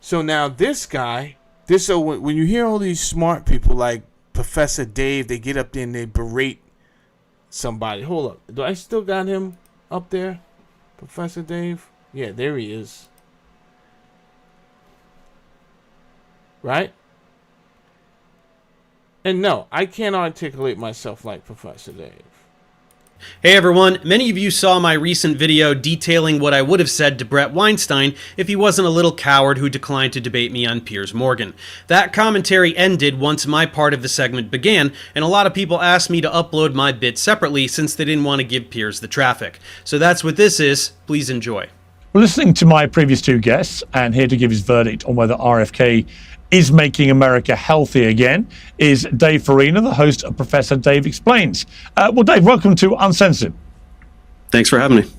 So now this guy, so when you hear all these smart people like Professor Dave, they get up there and they berate somebody. Hold up. Do I still got him up there? Professor Dave? Yeah, there he is. Right? And no, I can't articulate myself like Professor Dave. Hey everyone, many of you saw my recent video detailing what I would have said to Bret Weinstein if he wasn't a little coward who declined to debate me on Piers Morgan. That commentary ended once my part of the segment began, and a lot of people asked me to upload my bit separately since they didn't want to give Piers the traffic. So that's what this is. Please enjoy. Well, listening to my previous two guests and here to give his verdict on whether RFK is making America healthy again is Dave Farina, the host of Professor Dave Explains. Well, Dave, welcome to Uncensored. Thanks for having me.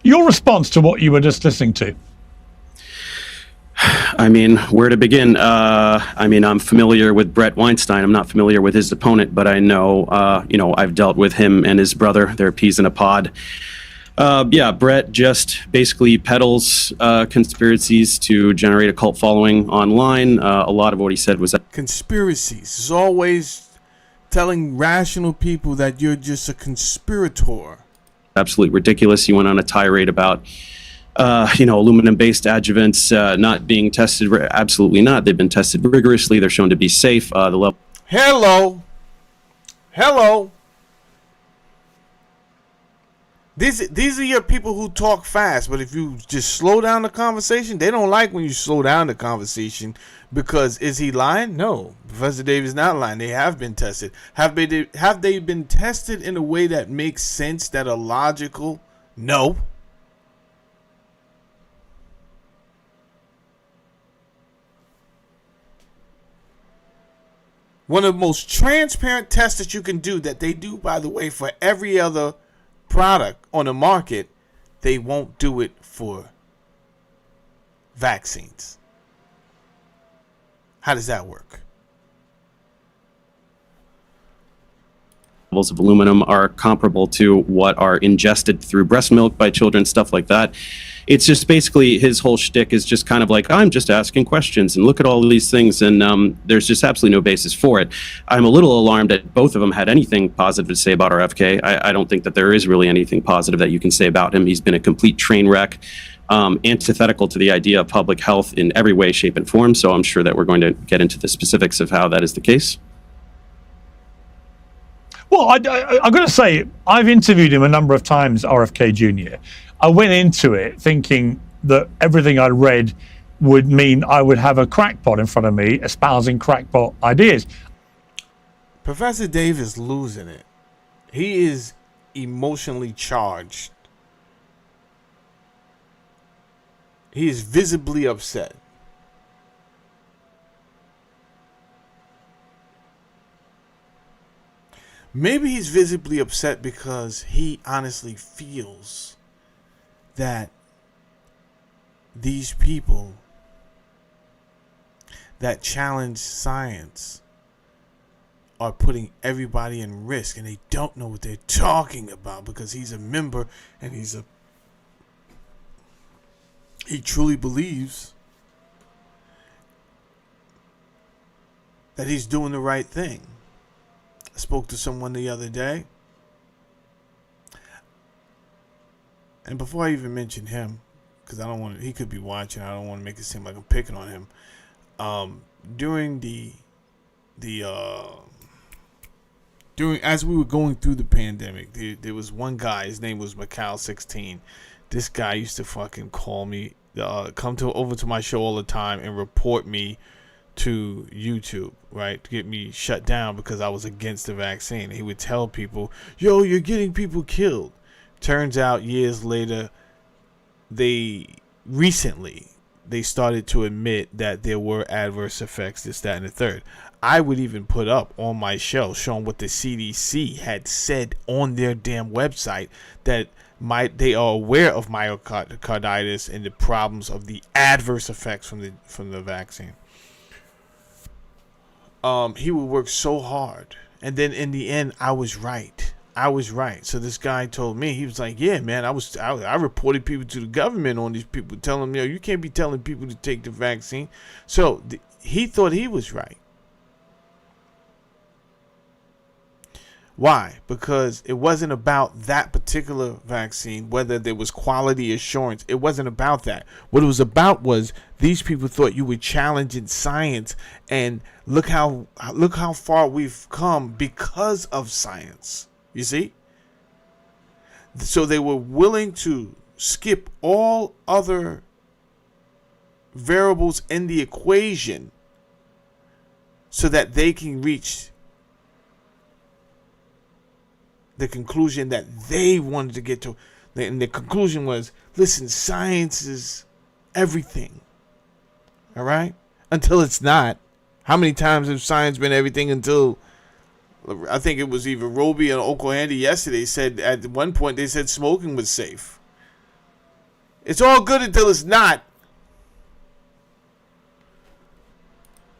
Your response to what you were just listening to? I mean, where to begin? I'm familiar with Bret Weinstein. I'm not familiar with his opponent, but I know, I've dealt with him and his brother. They're peas in a pod. Bret just basically peddles conspiracies to generate a cult following online. A lot of what he said was that conspiracies. Is always telling rational people that you're just a conspirator. Absolutely ridiculous. He went on a tirade about, aluminum-based adjuvants not being tested. Absolutely not. They've been tested rigorously. They're shown to be safe. The level. Hello. These are your people who talk fast, but if you just slow down the conversation, they don't like when you slow down the conversation because is he lying? No, Professor Dave is not lying. They have been tested. Have they been tested in a way that makes sense, that are logical? No. One of the most transparent tests that you can do, that they do, by the way, for every other product on the market, they won't do it for vaccines. How does that work? Levels of aluminum are comparable to what are ingested through breast milk by children, stuff like that. It's just basically his whole shtick is just kind of like, I'm just asking questions and look at all of these things, and there's just absolutely no basis for it. I'm a little alarmed that both of them had anything positive to say about RFK. I don't think that there is really anything positive that you can say about him. He's been a complete train wreck, antithetical to the idea of public health in every way, shape, and form, so I'm sure that we're going to get into the specifics of how that is the case. Well, I've got to say, I've interviewed him a number of times, RFK Jr. I went into it thinking that everything I'd read would mean I would have a crackpot in front of me espousing crackpot ideas. Professor Dave is losing it. He is emotionally charged. He is visibly upset. Maybe he's visibly upset because he honestly feels that these people that challenge science are putting everybody in risk, and they don't know what they're talking about because he's a member and he truly believes that he's doing the right thing. I spoke to someone the other day, and before I even mention him, because I don't want he could be watching, I don't want to make it seem like I'm picking on him. During as we were going through the pandemic, there was one guy, his name was Macau16. This guy used to fucking call me, come over to my show all the time and report me to YouTube, right, to get me shut down because I was against the vaccine. He would tell people, yo, you're getting people killed. Turns out years later, they started to admit that there were adverse effects, this, that, and the third. I would even put up on my show showing what the CDC had said on their damn website, that they are aware of myocarditis and the problems of the adverse effects from the vaccine. He would work so hard, and then in the end, I was right. So this guy told me, he was like, yeah, man, I reported people to the government on these people, telling them, you can't be telling people to take the vaccine. So he thought he was right. Why? Because it wasn't about that particular vaccine, whether there was quality assurance. It wasn't about that. What it was about was these people thought you were challenging science, and look how far we've come because of science. You see? So they were willing to skip all other variables in the equation so that they can reach the conclusion that they wanted to get to. And the conclusion was, listen, science is everything. All right? Until it's not. How many times has science been everything until, I think it was either Roby and Okohandi yesterday said, at one point they said smoking was safe. It's all good until it's not.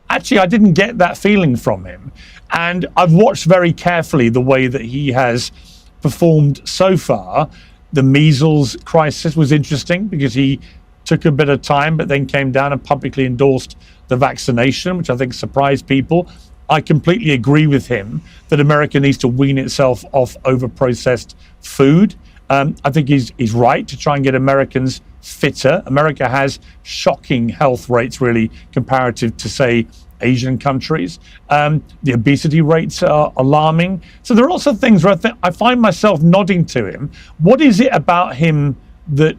Actually, I didn't get that feeling from him. And I've watched very carefully the way that he has performed so far. The measles crisis was interesting because he took a bit of time, but then came down and publicly endorsed the vaccination, which I think surprised people. I completely agree with him that America needs to wean itself off over-processed food. I think he's right to try and get Americans fitter. America has shocking health rates, really, comparative to, say, Asian countries. The obesity rates are alarming. So there are also things where I find myself nodding to him. What is it about him that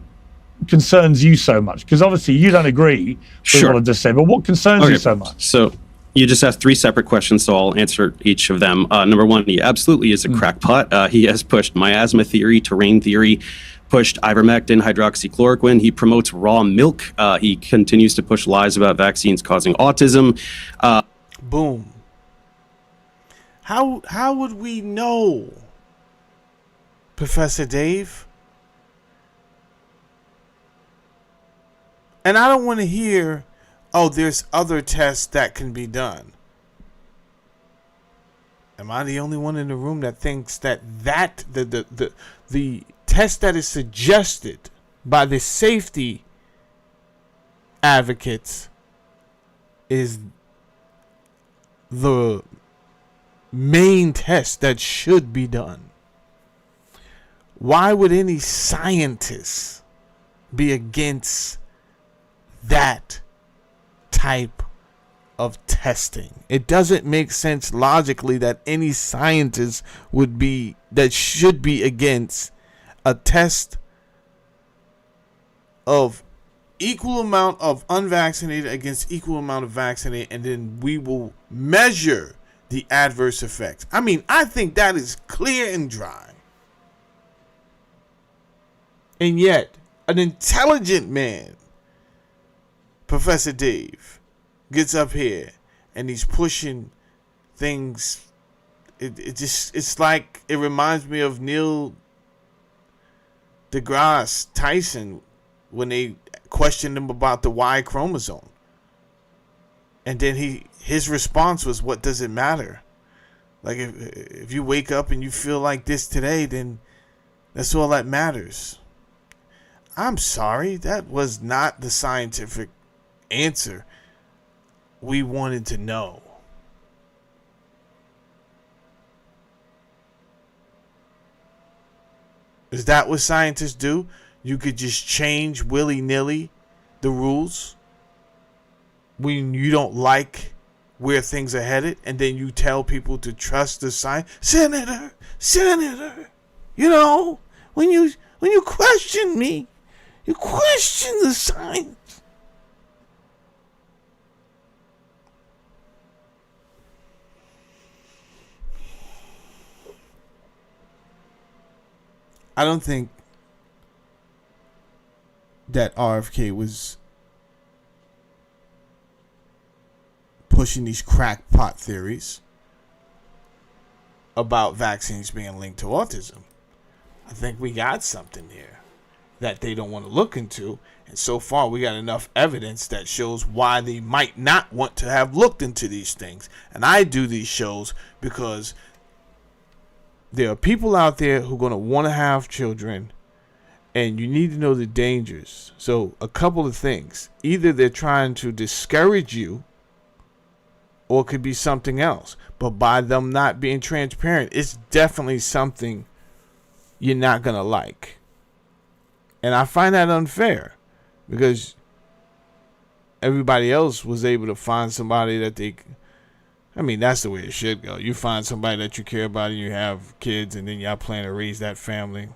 concerns you so much? Because obviously you don't agree with what I just said, but what concerns you so much? So you just asked three separate questions, so I'll answer each of them. Number one, he absolutely is a crackpot. He has pushed miasma theory, terrain theory, pushed ivermectin, hydroxychloroquine. He promotes raw milk. He continues to push lies about vaccines causing autism. Boom. How would we know, Professor Dave? And I don't want to hear, oh, there's other tests that can be done. Am I the only one in the room that thinks that the test that is suggested by the safety advocates is the main test that should be done? Why would any scientist be against that type of testing? It doesn't make sense logically that any scientist should be against a test of equal amount of unvaccinated against equal amount of vaccinated, and then we will measure the adverse effects. I mean, I think that is clear and dry. And yet, an intelligent man, Professor Dave, gets up here and he's pushing things. It's like, it reminds me of Neil deGrasse Tyson when they questioned him about the Y chromosome. And then his response was, what does it matter? Like, if you wake up and you feel like this today, then that's all that matters. I'm sorry, that was not the scientific answer we wanted to know. Is that what scientists do? You could just change willy-nilly the rules when you don't like where things are headed, and then you tell people to trust the science? Senator, you know, when you question me, you question the science. I don't think that RFK was pushing these crackpot theories about vaccines being linked to autism. I think we got something here that they don't want to look into, and so far we got enough evidence that shows why they might not want to have looked into these things. And I do these shows because there are people out there who are going to want to have children, and you need to know the dangers. So a couple of things: either they're trying to discourage you, or it could be something else. But by them not being transparent, it's definitely something you're not going to like. And I find that unfair, because everybody else was able to find somebody that they... I mean, that's the way it should go. You find somebody that you care about and you have kids, and then y'all plan to raise that family.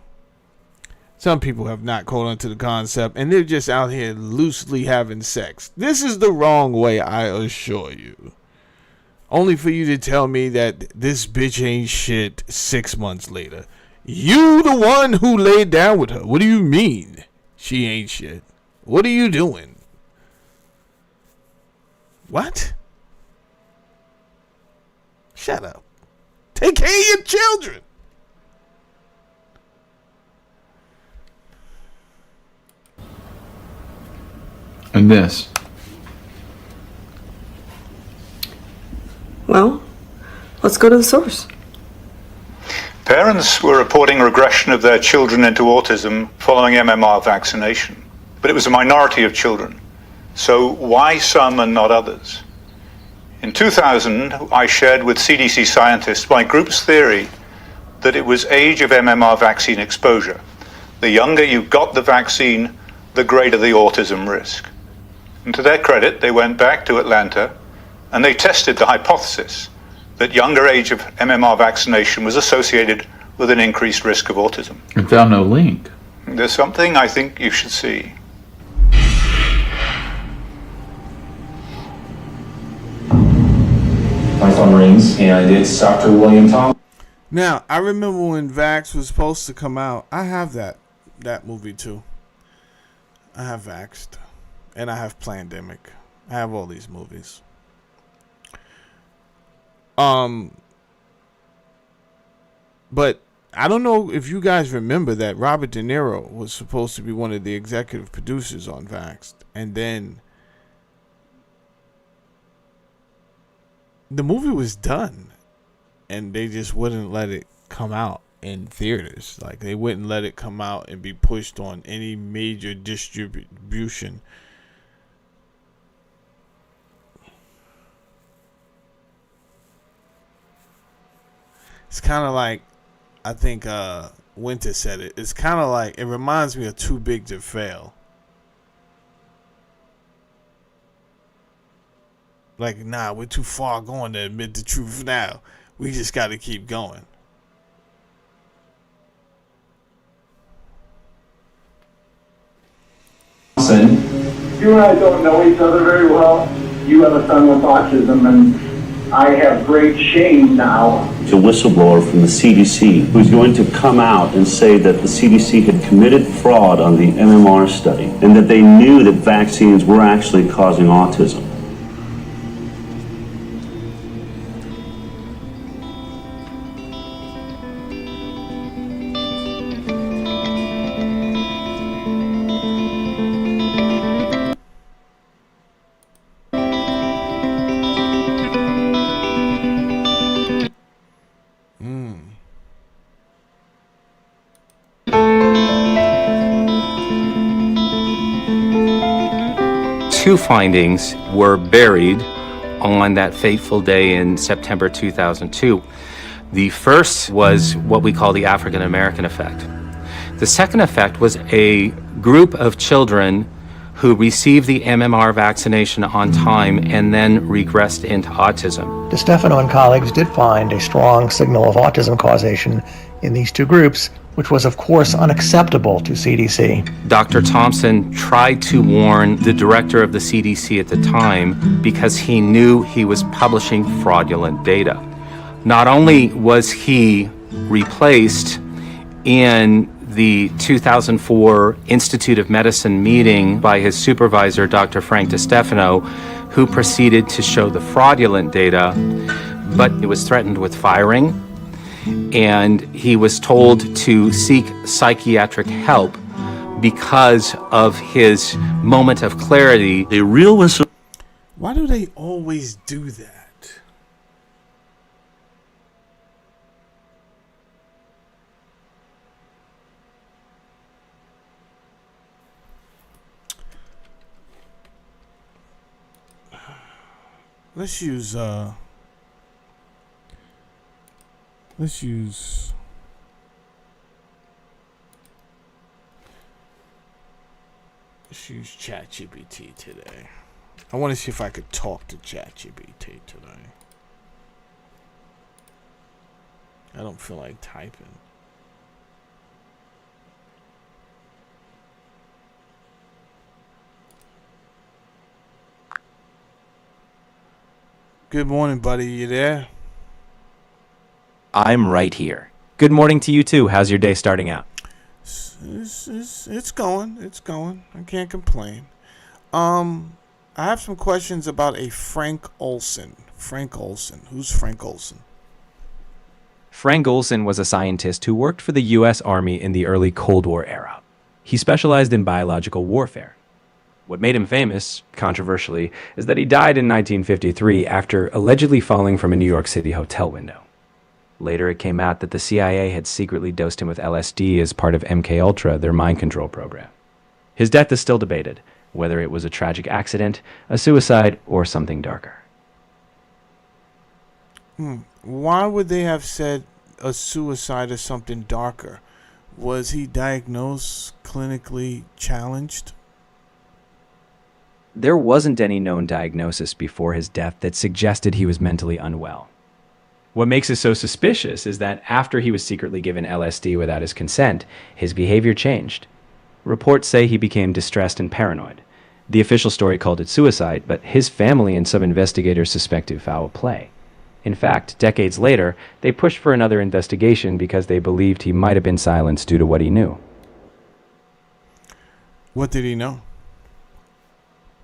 Some people have not caught on to the concept, and they're just out here loosely having sex. This is the wrong way, I assure you. Only for you to tell me that this bitch ain't shit 6 months later. You the one who laid down with her. What do you mean she ain't shit? What are you doing? What? Shut up. Take care of your children. And this. Well, let's go to the source. Parents were reporting regression of their children into autism following MMR vaccination, but it was a minority of children. So why some and not others? In 2000, I shared with CDC scientists my group's theory that it was age of MMR vaccine exposure. The younger you got the vaccine, the greater the autism risk. And to their credit, they went back to Atlanta and they tested the hypothesis that younger age of MMR vaccination was associated with an increased risk of autism. And found no link. There's something I think you should see. My phone rings, and it's Dr. William Thomas. Now, I remember when Vax was supposed to come out. I have that movie too. I have Vaxxed, and I have Plandemic. I have all these movies. But I don't know if you guys remember that Robert De Niro was supposed to be one of the executive producers on Vaxxed, and then the movie was done, and they just wouldn't let it come out in theaters. Like, they wouldn't let it come out and be pushed on any major distribution. It's kind of like, I think Winter said it. It's kind of like, it reminds me of Too Big to Fail. Like, nah, we're too far gone to admit the truth now. We just got to keep going. You and I don't know each other very well. You have a son with autism, and I have great shame now. A whistleblower from the CDC who's going to come out and say that the CDC had committed fraud on the MMR study and that they knew that vaccines were actually causing autism. two findings were buried on that fateful day in September 2002. The first was what we call the African American effect. The second effect was a group of children who received the MMR vaccination on time and then regressed into autism. DeStefano and colleagues did find a strong signal of autism causation in these two groups, which was of course unacceptable to CDC. Dr. Thompson tried to warn the director of the CDC at the time because he knew he was publishing fraudulent data. Not only was he replaced in the 2004 Institute of Medicine meeting by his supervisor, Dr. Frank DeStefano, who proceeded to show the fraudulent data, but he was threatened with firing, and he was told to seek psychiatric help because of his moment of clarity. A real whistle. Why do they always do that? Let's use ChatGPT today. I want to see if I could talk to ChatGPT today. I don't feel like typing. Good morning, buddy. You there? I'm right here. Good morning to you too. How's your day starting out? It's going. It's going. I can't complain. I have some questions about a Frank Olson. Frank Olson. Who's Frank Olson? Frank Olson was a scientist who worked for the U.S. Army in the early Cold War era. He specialized in biological warfare. What made him famous, controversially, is that he died in 1953 after allegedly falling from a New York City hotel window. Later, it came out that the CIA had secretly dosed him with LSD as part of MKUltra, their mind control program. His death is still debated, whether it was a tragic accident, a suicide, or something darker. Why would they have said a suicide or something darker? Was he diagnosed clinically challenged? There wasn't any known diagnosis before his death that suggested he was mentally unwell. What makes it so suspicious is that after he was secretly given LSD without his consent, his behavior changed. Reports say he became distressed and paranoid. The official story called it suicide, but his family and some investigators suspected foul play. In fact, decades later, they pushed for another investigation because they believed he might have been silenced due to what he knew. What did he know?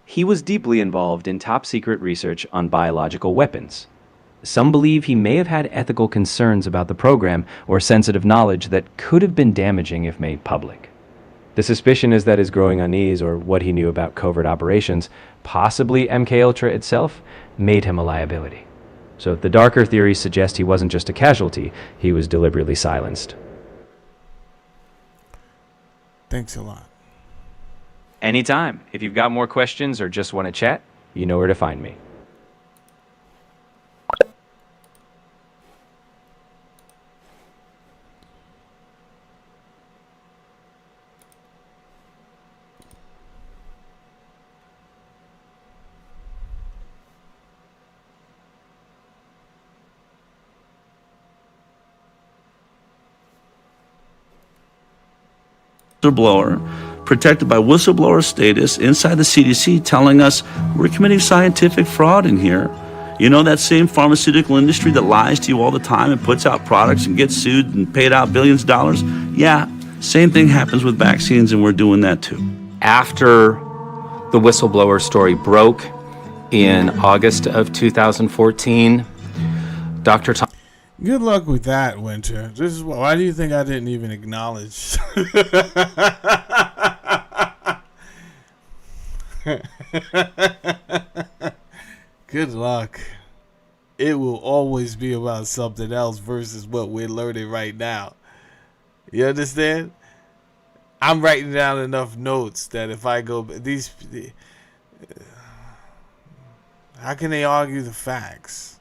He was deeply involved in top-secret research on biological weapons. Some believe he may have had ethical concerns about the program or sensitive knowledge that could have been damaging if made public. The suspicion is that his growing unease or what he knew about covert operations, possibly MKUltra itself, made him a liability. So the darker theories suggest he wasn't just a casualty, he was deliberately silenced. Thanks a lot. Anytime. If you've got more questions or just want to chat, you know where to find me. Whistleblower, protected by whistleblower status inside the CDC, telling us we're committing scientific fraud in here. You know, that same pharmaceutical industry that lies to you all the time and puts out products and gets sued and paid out billions of dollars? Yeah, same thing happens with vaccines, and we're doing that too. After the whistleblower story broke in August of 2014, Dr. Thompson. Good luck with that, Winter. This is why do you think I didn't even acknowledge? Good luck. It will always be about something else versus what we're learning right now. You understand? I'm writing down enough notes that if I go How can they argue the facts?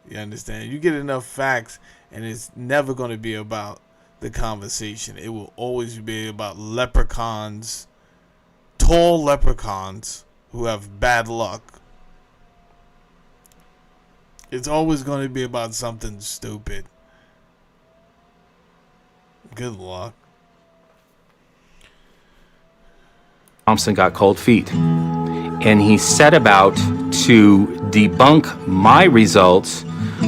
You understand? You get enough facts, and it's never going to be about the conversation. It will always be about leprechauns, tall leprechauns who have bad luck. It's always going to be about something stupid. Good luck. Thompson got cold feet, and he set about to debunk my results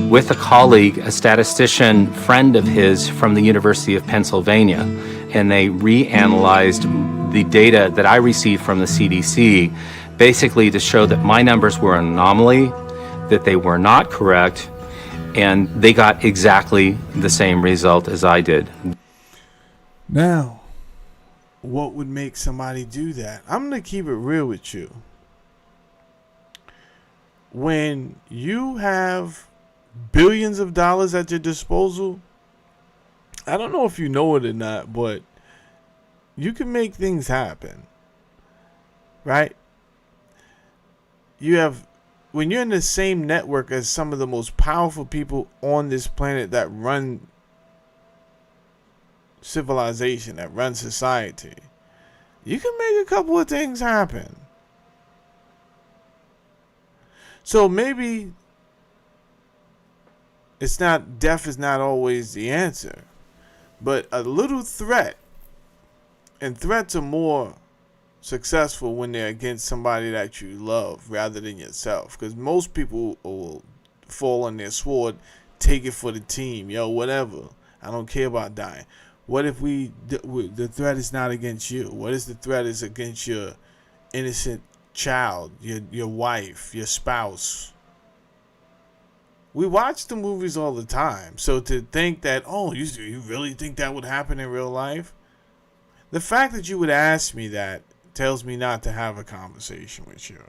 with a colleague, a statistician friend of his from the University of Pennsylvania, and they reanalyzed the data that I received from the CDC, basically to show that my numbers were an anomaly, that they were not correct, and they got exactly the same result as I did. Now, what would make somebody do that? I'm going to keep it real with you. When you have billions of dollars at your disposal, I don't know if you know it or not, but you can make things happen. Right? When you're in the same network as some of the most powerful people on this planet that run civilization, that run society, you can make a couple of things happen. So maybe death is not always the answer, but a little threat, and threats are more successful when they're against somebody that you love rather than yourself, because most people will fall on their sword, take it for the team, whatever, I don't care about dying. What if the threat is not against you? What if the threat is against your innocent child, your wife, your spouse? We watch the movies all the time. So to think that, you really think that would happen in real life? The fact that you would ask me that tells me not to have a conversation with you.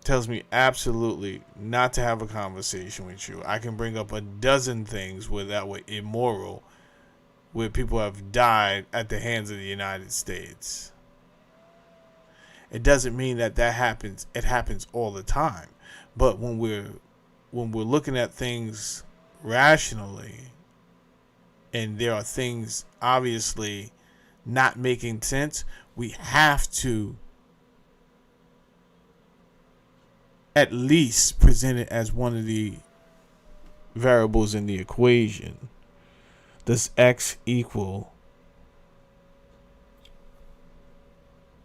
Tells me absolutely not to have a conversation with you. I can bring up a dozen things where that were immoral, where people have died at the hands of the United States. It doesn't mean that happens. It happens all the time. But when we're looking at things rationally, and there are things obviously not making sense, we have to at least present it as one of the variables in the equation. Does X equal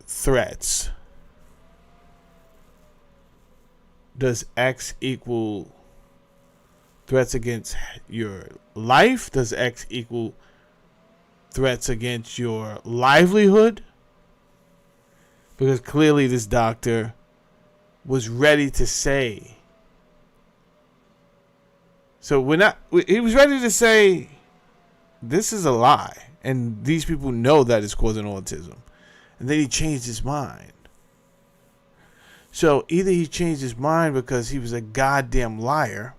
threats? Does X equal threats against your life? Does X equal threats against your livelihood? Because clearly this doctor was ready to say. So he was ready to say, this is a lie, and these people know that it's causing autism. And then he changed his mind. So either he changed his mind because he was a goddamn liar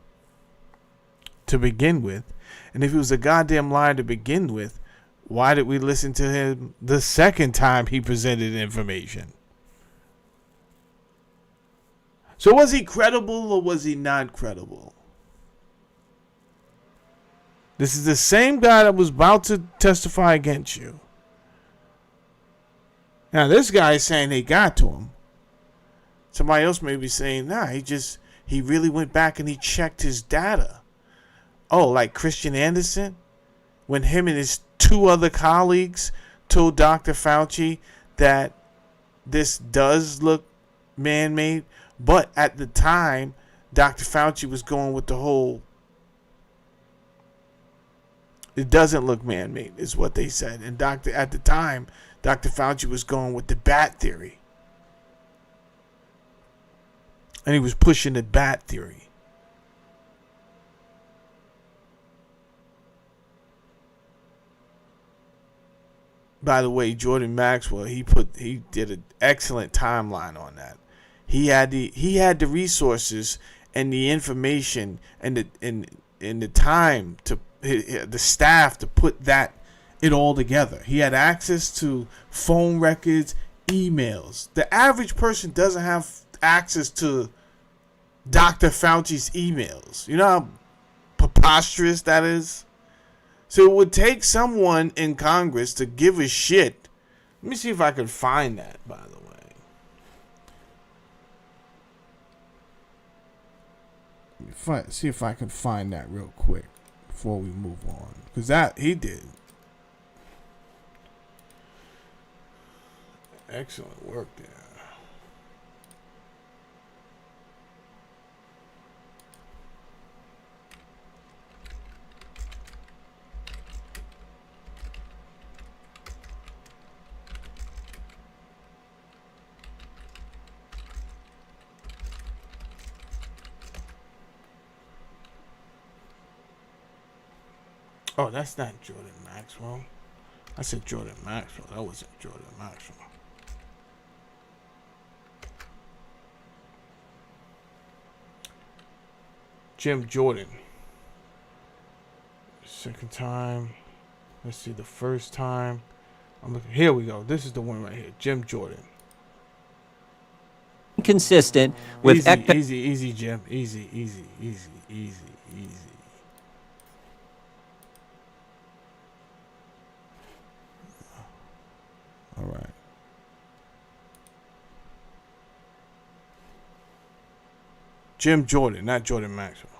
to begin with, and if he was a goddamn liar to begin with, why did we listen to him the second time he presented information? So was he credible or was he not credible? This is the same guy that was about to testify against you. Now this guy is saying they got to him. Somebody else may be saying, nah, he really went back and he checked his data. Oh, like Christian Anderson? When him and his two other colleagues told Dr. Fauci that this does look man-made, but at the time, Dr. Fauci was going with the whole, it doesn't look man-made, is what they said. And at the time, Dr. Fauci was going with the bat theory. And he was pushing the bat theory. By the way, Jordan Maxwell, he did an excellent timeline on that. He had the resources and the information and the time to the staff to put it all together. He had access to phone records, emails. The average person doesn't have access to Dr. Fauci's emails. You know how preposterous that is? So it would take someone in Congress to give a shit. Let me see if I can find that, by the way. See if I can find that real quick before we move on. Because that, he did. Excellent work there. Oh, that's not Jordan Maxwell. I said Jordan Maxwell. That wasn't Jordan Maxwell. Jim Jordan. Second time. Let's see, the first time. I'm looking. Here we go. This is the one right here. Jim Jordan. Consistent with easy, Jim. Easy. All right. Jim Jordan, not Jordan Maxwell.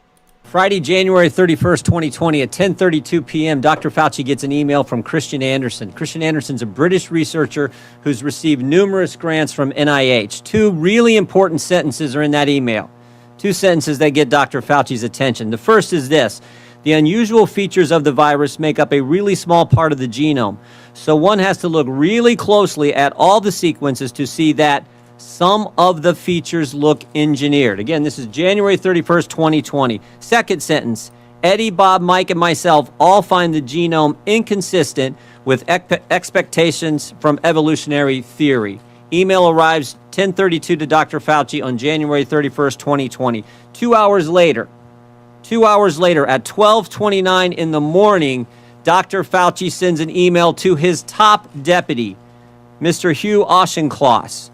Friday, January 31st, 2020 at 10:32 p.m., Dr. Fauci gets an email from Christian Anderson. Christian Anderson's a British researcher who's received numerous grants from NIH. Two really important sentences are in that email. Two sentences that get Dr. Fauci's attention. The first is this: the unusual features of the virus make up a really small part of the genome. So one has to look really closely at all the sequences to see that some of the features look engineered. Again, this is January 31st, 2020. Second sentence: Eddie, Bob, Mike, and myself all find the genome inconsistent with expectations from evolutionary theory. Email arrives 10:32 to Dr. Fauci on January 31st, 2020. 2 hours later at 12:29 in the morning, Dr. Fauci sends an email to his top deputy, Mr. Hugh Auchincloss.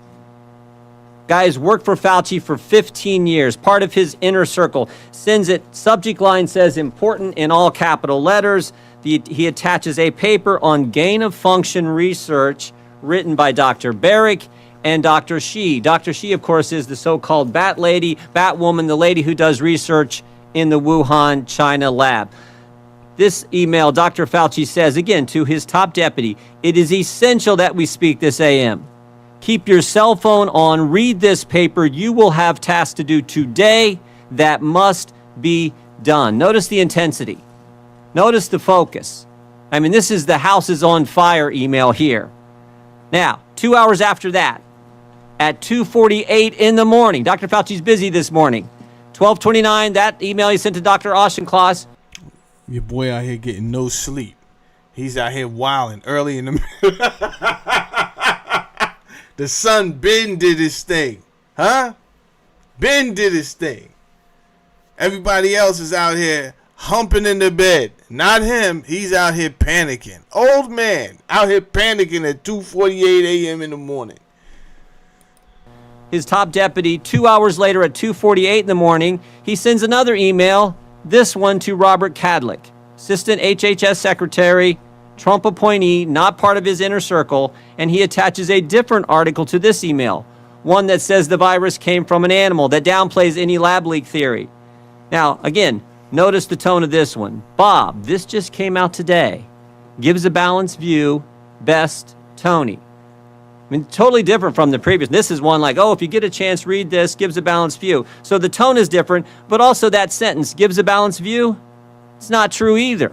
Guys worked for Fauci for 15 years, part of his inner circle. Sends it, subject line says important in all capital letters. He attaches a paper on gain of function research written by Dr. Barrick and Dr. Shi. Dr. Shi, of course, is the so-called Bat Lady, Batwoman, the lady who does research in the Wuhan, China lab. This email, Dr. Fauci says, again, to his top deputy, it is essential that we speak this AM. Keep your cell phone on, read this paper. You will have tasks to do today that must be done. Notice the intensity. Notice the focus. I mean, this is the house is on fire email here. Now, 2 hours after that, at 2:48 in the morning, Dr. Fauci's busy this morning. 12:29, that email he sent to Dr. Auchincloss. Your boy out here getting no sleep. He's out here wilding early in the The son Ben did his thing. Huh? Ben did his thing. Everybody else is out here humping in the bed. Not him. He's out here panicking. Old man out here panicking at 2:48 a.m. in the morning. His top deputy, 2 hours later at 2:48 in the morning, he sends another email, this one to Robert Kadlec, Assistant HHS Secretary, Trump appointee, not part of his inner circle, and he attaches a different article to this email, one that says the virus came from an animal, that downplays any lab leak theory. Now, again, notice the tone of this one. Bob, this just came out today. Gives a balanced view, best, Tony. I mean, totally different from the previous. This is one like, oh, if you get a chance, read this, gives a balanced view. So the tone is different, but also that sentence, gives a balanced view, it's not true either.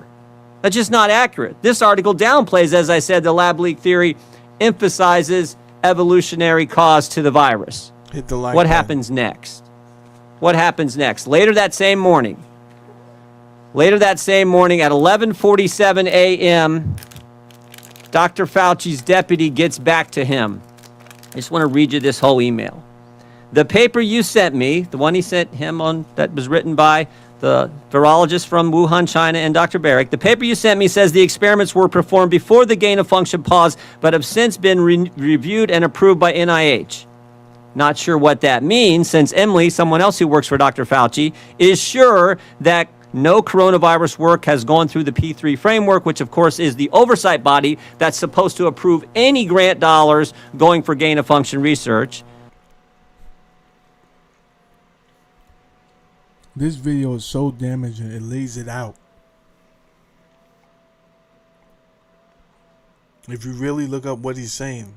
That's just not accurate. This article downplays, as I said, the lab leak theory, emphasizes evolutionary cause to the virus. Hit the like What button. happens next? What happens next? Later that same morning at 11:47 a.m., Dr. Fauci's deputy gets back to him. I just want to read you this whole email. The paper you sent me, the one he sent him on that was written by the virologist from Wuhan, China, and Dr. Barrick. The paper you sent me says the experiments were performed before the gain-of-function pause, but have since been reviewed and approved by NIH. Not sure what that means, since Emily, someone else who works for Dr. Fauci, is sure that no coronavirus work has gone through the P3 framework, which of course is the oversight body that's supposed to approve any grant dollars going for gain-of-function research. This video is so damaging, it lays it out. If you really look up what he's saying,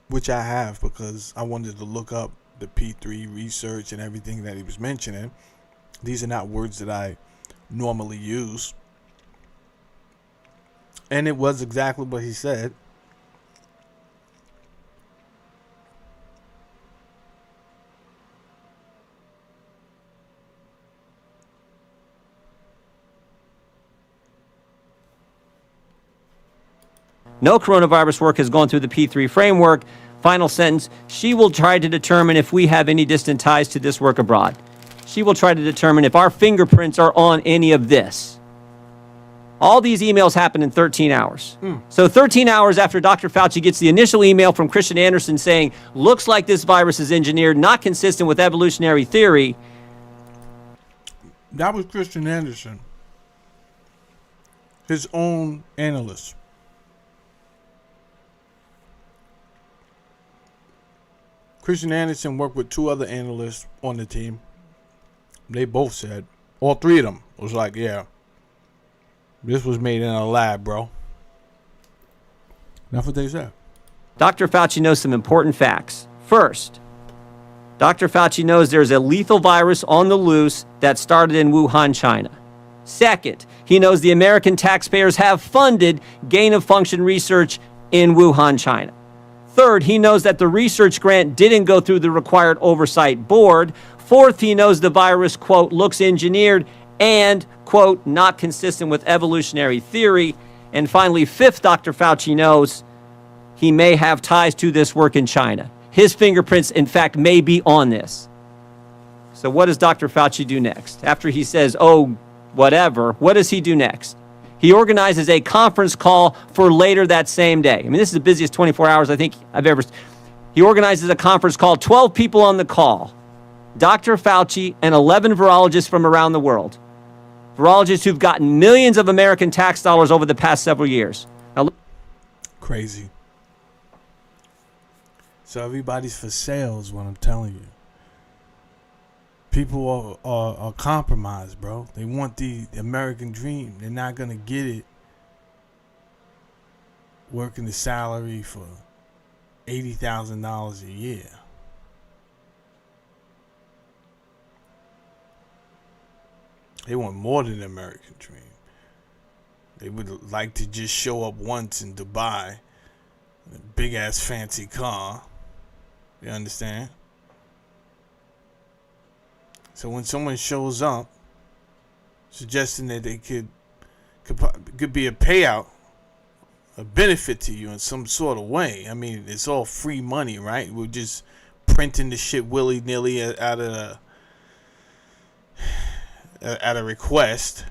which I have because I wanted to look up the P3 research and everything that he was mentioning. These are not words that I normally use. And it was exactly what he said. No coronavirus work has gone through the P3 framework. Final sentence, she will try to determine if we have any distant ties to this work abroad. She will try to determine if our fingerprints are on any of this. All these emails happen in 13 hours. So 13 hours after Dr. Fauci gets the initial email from Christian Anderson saying, looks like this virus is engineered, not consistent with evolutionary theory. That was Christian Anderson, his own analyst. Christian Anderson worked with two other analysts on the team. They both said, all three of them was like, yeah, this was made in a lab, bro. That's what they said. Dr. Fauci knows some important facts. First, Dr. Fauci knows there's a lethal virus on the loose that started in Wuhan, China. Second, he knows the American taxpayers have funded gain-of-function research in Wuhan, China. Third, he knows that the research grant didn't go through the required oversight board. Fourth, he knows the virus, quote, looks engineered and, quote, not consistent with evolutionary theory. And finally, fifth, Dr. Fauci knows he may have ties to this work in China. His fingerprints, in fact, may be on this. So what does Dr. Fauci do next? After he says, oh, whatever, what does he do next? He organizes a conference call for later that same day. I mean, this is the busiest 24 hours I think I've ever. He organizes a conference call, 12 people on the call. Dr. Fauci and 11 virologists from around the world. Virologists who've gotten millions of American tax dollars over the past several years. Now, crazy. So everybody's for sale is what I'm telling you. People are compromised, bro. They want the American dream. They're not going to get it working the salary for $80,000 a year. They want more than the American dream. They would like to just show up once in Dubai in a big-ass fancy car. You understand? So when someone shows up suggesting that they could be a payout, a benefit to you in some sort of way, I mean, it's all free money, right? We're just printing the shit willy-nilly out of at a request.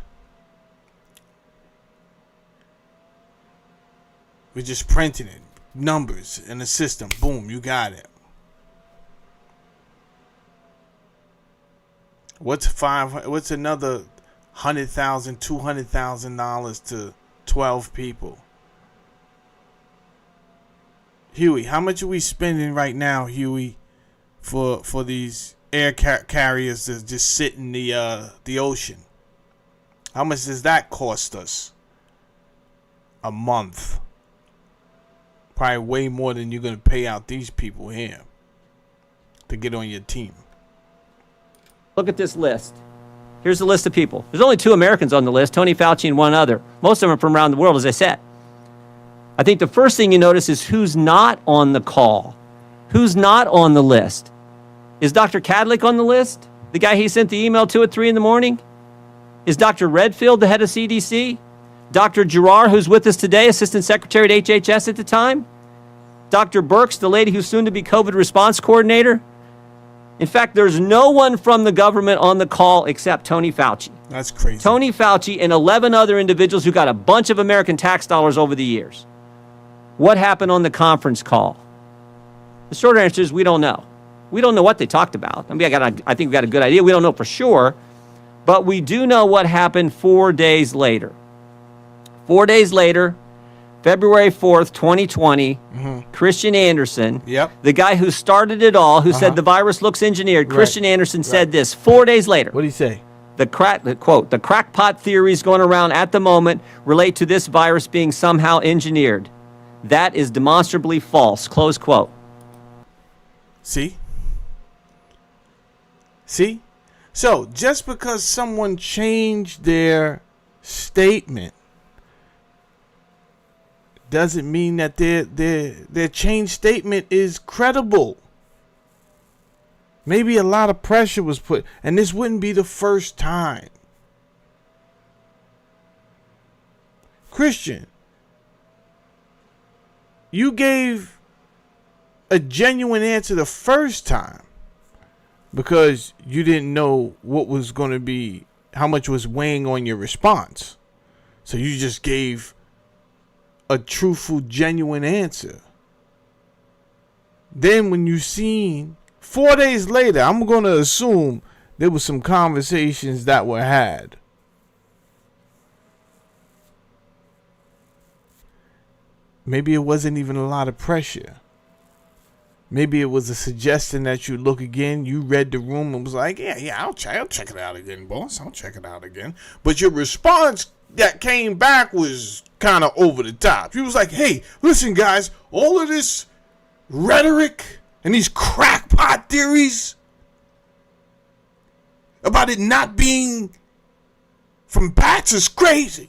We're just printing it, numbers in the system. Boom, you got it. What's another $100,000, $200,000 to 12 people? Huey, how much are we spending right now, Huey, for these air carriers that just sit in the ocean? How much does that cost us a month? Probably way more than you're gonna pay out these people here to get on your team. look at this list. Here's the list of people. There's only 2 Americans on the list, Tony Fauci and one other. Most of them are from around the world, as I said. I think the first thing you notice is who's not on the call. Who's not on the list? Is Dr. Kadlec on the list? The guy he sent the email to at 3 in the morning? Is Dr. Redfield the head of CDC? Dr. Girard, who's with us today, Assistant Secretary at HHS at the time? Dr. Birx, the lady who's soon to be COVID response coordinator? In fact, there's no one from the government on the call except Tony Fauci. That's crazy. Tony Fauci and 11 other individuals who got a bunch of American tax dollars over the years. What happened on the conference call? The short answer is we don't know. We don't know what they talked about. I mean, I think we got a good idea. We don't know for sure, but we do know what happened 4 days later. 4 days later, February 4th, 2020, Christian Anderson, the guy who started it all, who said the virus looks engineered, Christian Anderson said this 4 days later. What did he say? The crackpot theories going around at the moment relate to this virus being somehow engineered. That is demonstrably false, close quote. See? See? So, just because someone changed their statement doesn't mean that their changed statement is credible. Maybe a lot of pressure was put, and this wouldn't be the first time. Christian, you gave a genuine answer the first time because you didn't know what was going to be, how much was weighing on your response. So you just gave a truthful, genuine answer. Then when you seen 4 days later, I'm going to assume there was some conversations that were had. Maybe it wasn't even a lot of pressure. Maybe it was a suggestion that you look again. You read the room and was like, yeah, I'll check it out again, boss. I'll check it out again. But your response that came back was kind of over the top. You was like, hey, listen, guys, all of this rhetoric and these crackpot theories about it not being from bats is crazy.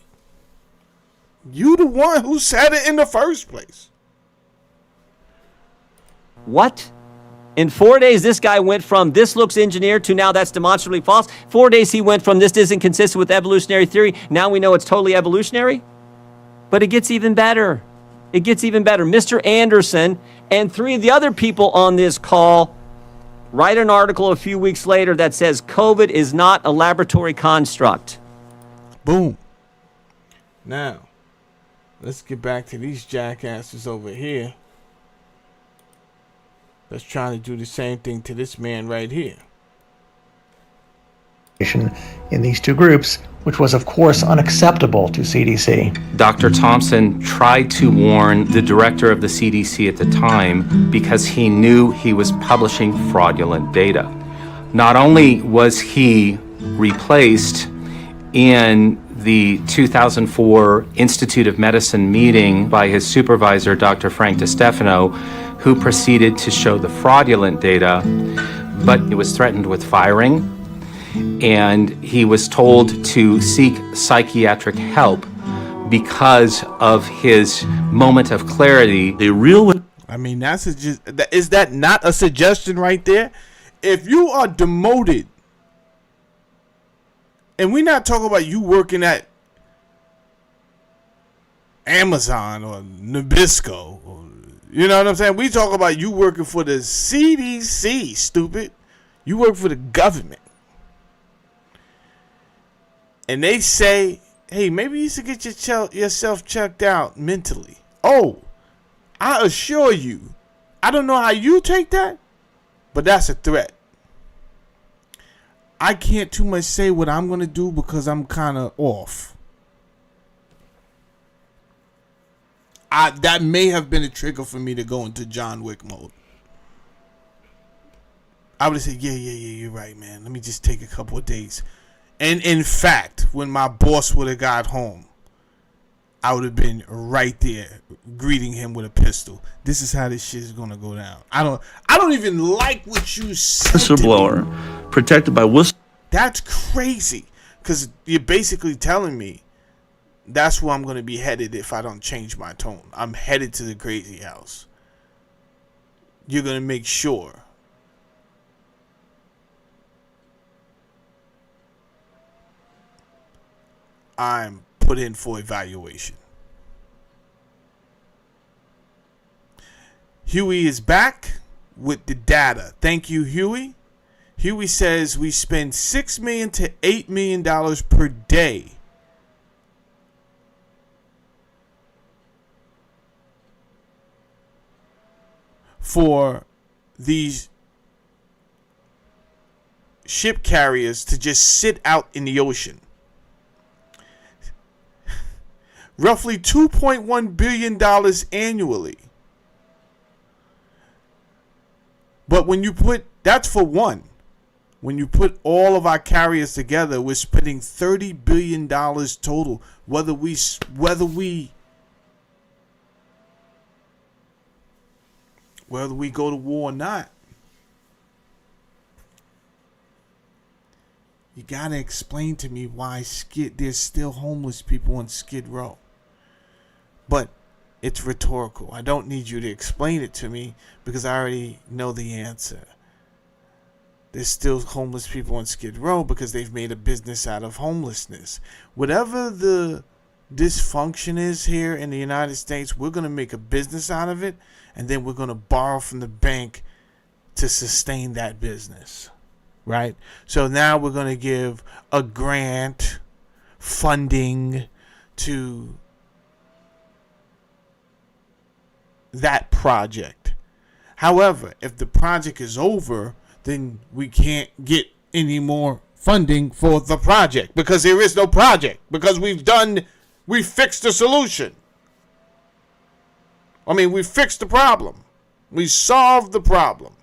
You the one who said it in the first place. What? In 4 days, this guy went from this looks engineered to now that's demonstrably false. 4 days, he went from this isn't consistent with evolutionary theory. Now we know it's totally evolutionary. But it gets even better. It gets even better. Mr. Anderson and 3 of the other people on this call write an article a few weeks later that says COVID is not a laboratory construct. Boom. Now, let's get back to these jackasses over here. Let's try to do the same thing to this man right here. In these two groups, which was, of course, unacceptable to CDC. Dr. Thompson tried to warn the director of the CDC at the time because he knew he was publishing fraudulent data. Not only was he replaced in the 2004 Institute of Medicine meeting by his supervisor, Dr. Frank DiStefano, who proceeded to show the fraudulent data, but he was threatened with firing, and he was told to seek psychiatric help because of his moment of clarity. I mean, is that not a suggestion right there? If you are demoted, and we're not talking about you working at Amazon or Nabisco, you know what I'm saying? We talk about you working for the CDC, stupid. You work for the government. And they say, hey, maybe you should get yourself checked out mentally. Oh, I assure you, I don't know how you take that, but that's a threat. I can't too much say what I'm going to do because I'm kind of off. That may have been a trigger for me to go into John Wick mode. I would have said, yeah, you're right, man. Let me just take a couple of days. And in fact, when my boss would have got home, I would have been right there greeting him with a pistol. This is how this shit is gonna go down. I don't even like what you said. Whistleblower, protected by whistle. That's crazy, because you're basically telling me that's where I'm gonna be headed if I don't change my tone. I'm headed to the crazy house. You're gonna make sure I'm put in for evaluation. Huey is back with the data. Thank you, Huey. Huey says we spend $6 million to $8 million per day for these ship carriers to just sit out in the ocean. Roughly $2.1 billion annually. But when you put, that's for one. When you put all of our carriers together, we're spending $30 billion total, whether we go to war or not. You gotta explain to me why there's still homeless people on Skid Row. But it's rhetorical. I don't need you to explain it to me because I already know the answer. There's still homeless people on Skid Row because they've made a business out of homelessness. Whatever the dysfunction is here in the United States, we're going to make a business out of it, and then we're going to borrow from the bank to sustain that business. Right? So now we're going to give a grant funding to that project. However, if the project is over, then we can't get any more funding for the project because there is no project, because we fixed the solution. I mean, we fixed the problem. We solved the problem.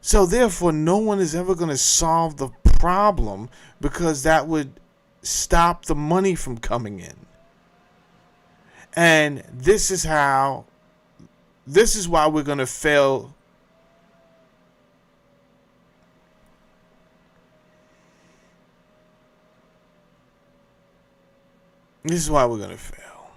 So therefore, no one is ever going to solve the problem because that would stop the money from coming in. And this is why we're going to fail. This is why we're going to fail.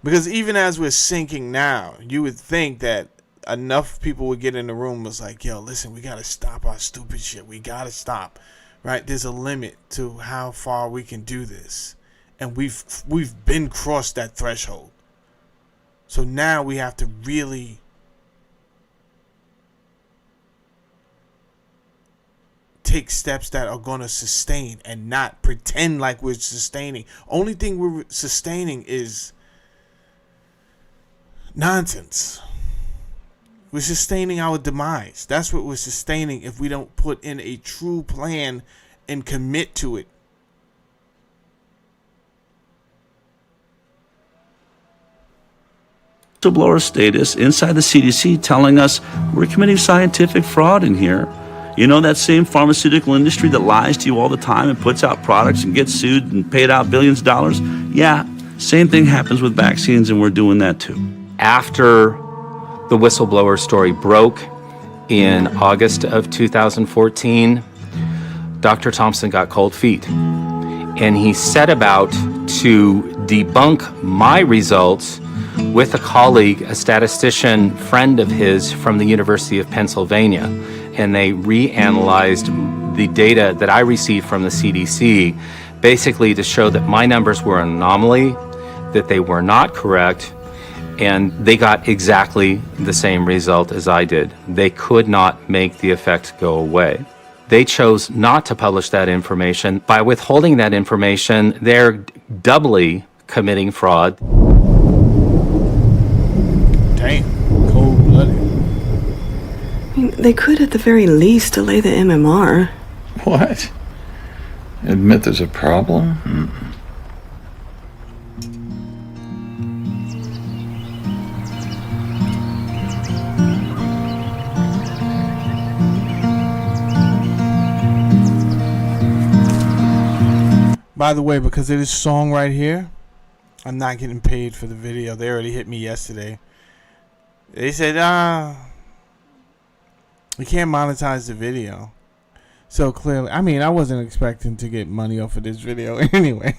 Because even as we're sinking now, you would think that enough people would get in the room was like, yo, listen, we got to stop our stupid shit. We got to stop, right? There's a limit to how far we can do this. And we've been crossed that threshold. So now we have to really take steps that are going to sustain and not pretend like we're sustaining. Only thing we're sustaining is nonsense. We're sustaining our demise. That's what we're sustaining if we don't put in a true plan and commit to it. Whistleblower status inside the CDC telling us we're committing scientific fraud in here. You know, that same pharmaceutical industry that lies to you all the time and puts out products and gets sued and paid out billions of dollars? Yeah, same thing happens with vaccines, and we're doing that too. After the whistleblower story broke in August of 2014, Dr. Thompson got cold feet. And he set about to debunk my results with a colleague, a statistician friend of his from the University of Pennsylvania. And they reanalyzed the data that I received from the CDC, basically to show that my numbers were an anomaly, that they were not correct, and they got exactly the same result as I did. They could not make the effect go away. They chose not to publish that information. By withholding that information, they're doubly committing fraud. Damn, cold-blooded. I mean, they could at the very least delay the MMR. What? Admit there's a problem? By the way, because of this song right here, I'm not getting paid for the video. They already hit me yesterday. They said, we can't monetize the video. So clearly, I mean, I wasn't expecting to get money off of this video anyway.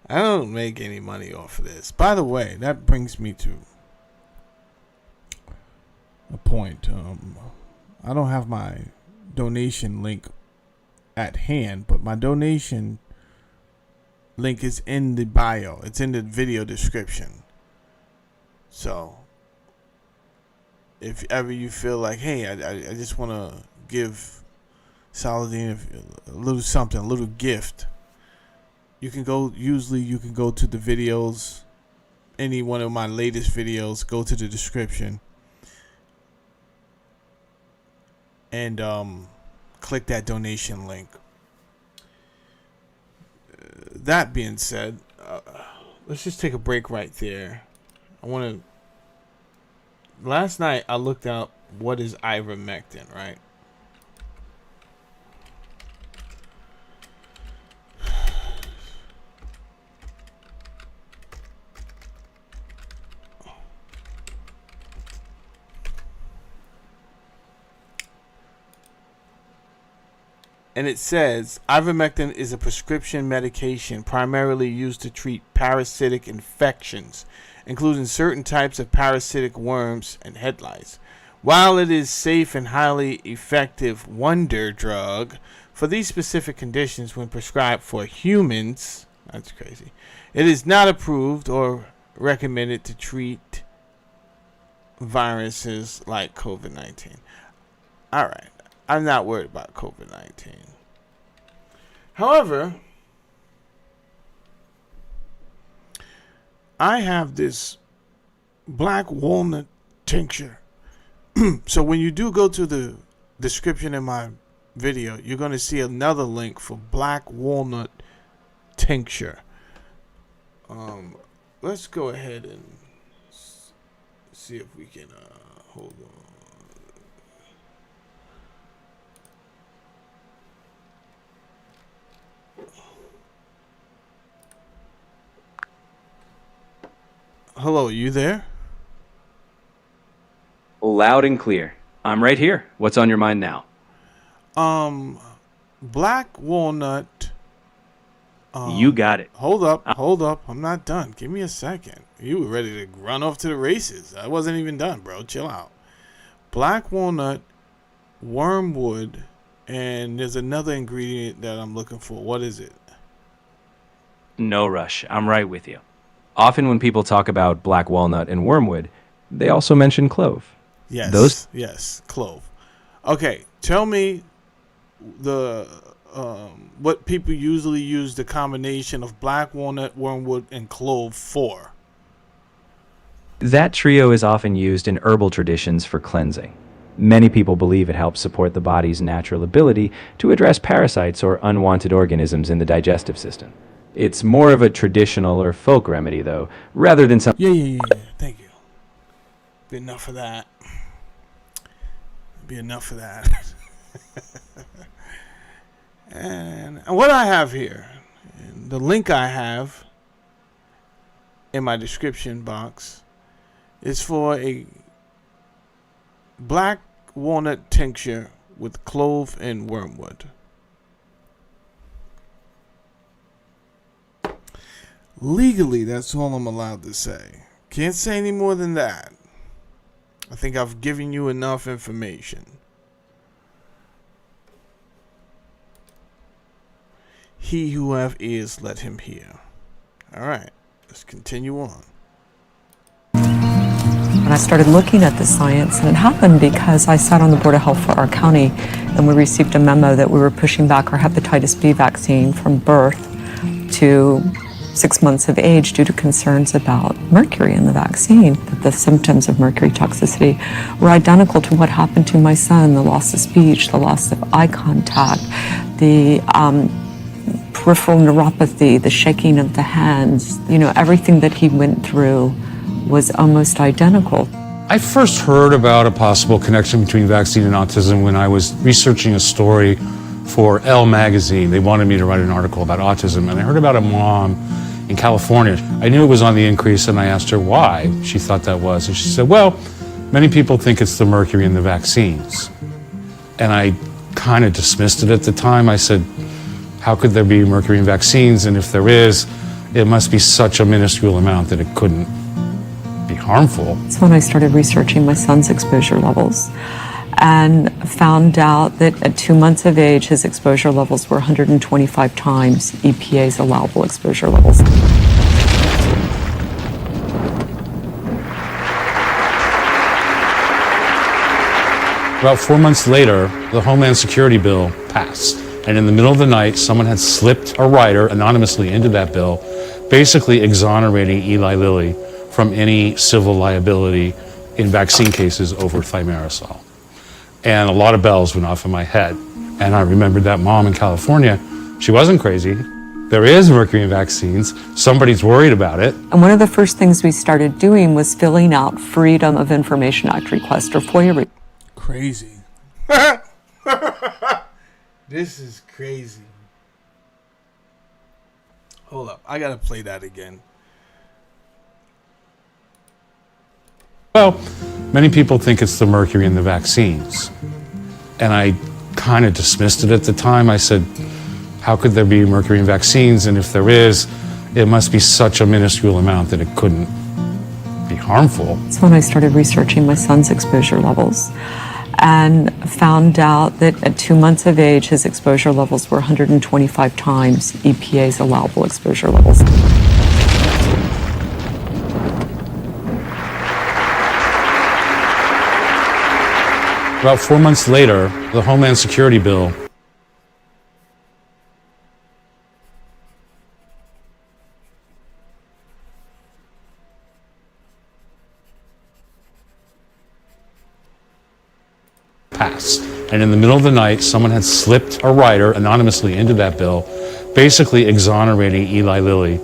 I don't make any money off of this. By the way, that brings me to a point. I don't have my donation link at hand, but my donation link is in the bio. It's in the video description. So if ever you feel like, hey, I just want to give Saladin a little something, a little gift, you can go to the videos, any one of my latest videos, go to the description and click that donation link. That being said, let's just take a break right there. Last night I looked up what is ivermectin, right? And it says, ivermectin is a prescription medication primarily used to treat parasitic infections, including certain types of parasitic worms and head lice. While it is safe and highly effective wonder drug for these specific conditions when prescribed for humans, that's crazy, it is not approved or recommended to treat viruses like COVID-19. All right. I'm not worried about COVID-19. However, I have this black walnut tincture. So when you do go to the description in my video, you're going to see another link for black walnut tincture. Let's go ahead and see if we can hold on. Hello, you there? Loud and clear. I'm right here. What's on your mind now? Black walnut. You got it. Hold up. I'm not done. Give me a second. You were ready to run off to the races. I wasn't even done, bro. Chill out. Black walnut, wormwood, and there's another ingredient that I'm looking for. What is it? No rush. I'm right with you. Often when people talk about black walnut and wormwood, they also mention clove. Yes. Yes, clove. Okay, tell me what people usually use the combination of black walnut, wormwood, and clove for. That trio is often used in herbal traditions for cleansing. Many people believe it helps support the body's natural ability to address parasites or unwanted organisms in the digestive system. It's more of a traditional or folk remedy, though, rather than some... Yeah. Thank you. Be enough of that. And what I have here, the link I have in my description box, is for a black walnut tincture with clove and wormwood. Legally, that's all I'm allowed to say. Can't say any more than that. I think I've given you enough information. He who have ears, let him hear. All right, let's continue on. And I started looking at the science, and it happened because I sat on the Board of Health for our county, and we received a memo that we were pushing back our hepatitis B vaccine from birth to 6 months of age due to concerns about mercury in the vaccine, that the symptoms of mercury toxicity were identical to what happened to my son, the loss of speech, the loss of eye contact, the peripheral neuropathy, the shaking of the hands, everything that he went through was almost identical. I first heard about a possible connection between vaccine and autism when I was researching a story for Elle magazine. They wanted me to write an article about autism, and I heard about a mom in California. I knew it was on the increase, and I asked her why she thought that was, and she said, well, many people think it's the mercury in the vaccines. And I kind of dismissed it at the time. I said, how could there be mercury in vaccines? And if there is, it must be such a minuscule amount that it couldn't be harmful. That's when I started researching my son's exposure levels and found out that at 2 months of age, his exposure levels were 125 times EPA's allowable exposure levels. About 4 months later, the Homeland Security bill passed. And in the middle of the night, someone had slipped a writer anonymously into that bill, basically exonerating Eli Lilly from any civil liability in vaccine cases over thimerosal. And a lot of bells went off in my head. And I remembered that mom in California, she wasn't crazy. There is mercury in vaccines. Somebody's worried about it. And one of the first things we started doing was filling out Freedom of Information Act requests or FOIA. Crazy. This is crazy. Hold up. I gotta play that again. Well, many people think it's the mercury in the vaccines. And I kind of dismissed it at the time. I said, how could there be mercury in vaccines? And if there is, it must be such a minuscule amount that it couldn't be harmful. That's when I started researching my son's exposure levels and found out that at 2 months of age, his exposure levels were 125 times EPA's allowable exposure levels. About 4 months later, the Homeland Security bill passed. And in the middle of the night, someone had slipped a writer anonymously into that bill, basically exonerating Eli Lilly.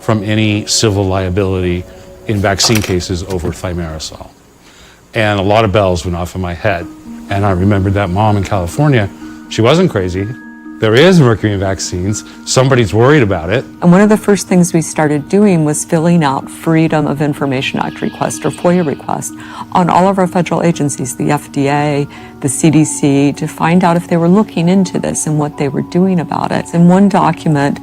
From any civil liability in vaccine cases over thimerosal. And a lot of bells went off in my head. And I remembered that mom in California, she wasn't crazy. There is mercury in vaccines. Somebody's worried about it. And one of the first things we started doing was filling out Freedom of Information Act requests or FOIA requests on all of our federal agencies, the FDA, the CDC, to find out if they were looking into this and what they were doing about it. And one document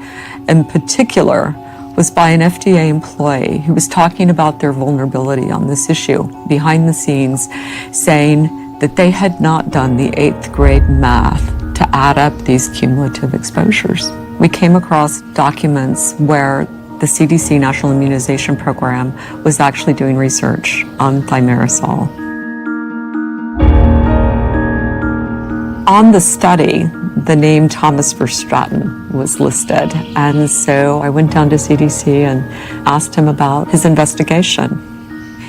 in particular was by an FDA employee who was talking about their vulnerability on this issue behind the scenes, saying that they had not done the 8th grade math to add up these cumulative exposures. We came across documents where the CDC National Immunization Program was actually doing research on thimerosal. On the study, the name Thomas Verstraeten was listed. And so I went down to CDC and asked him about his investigation.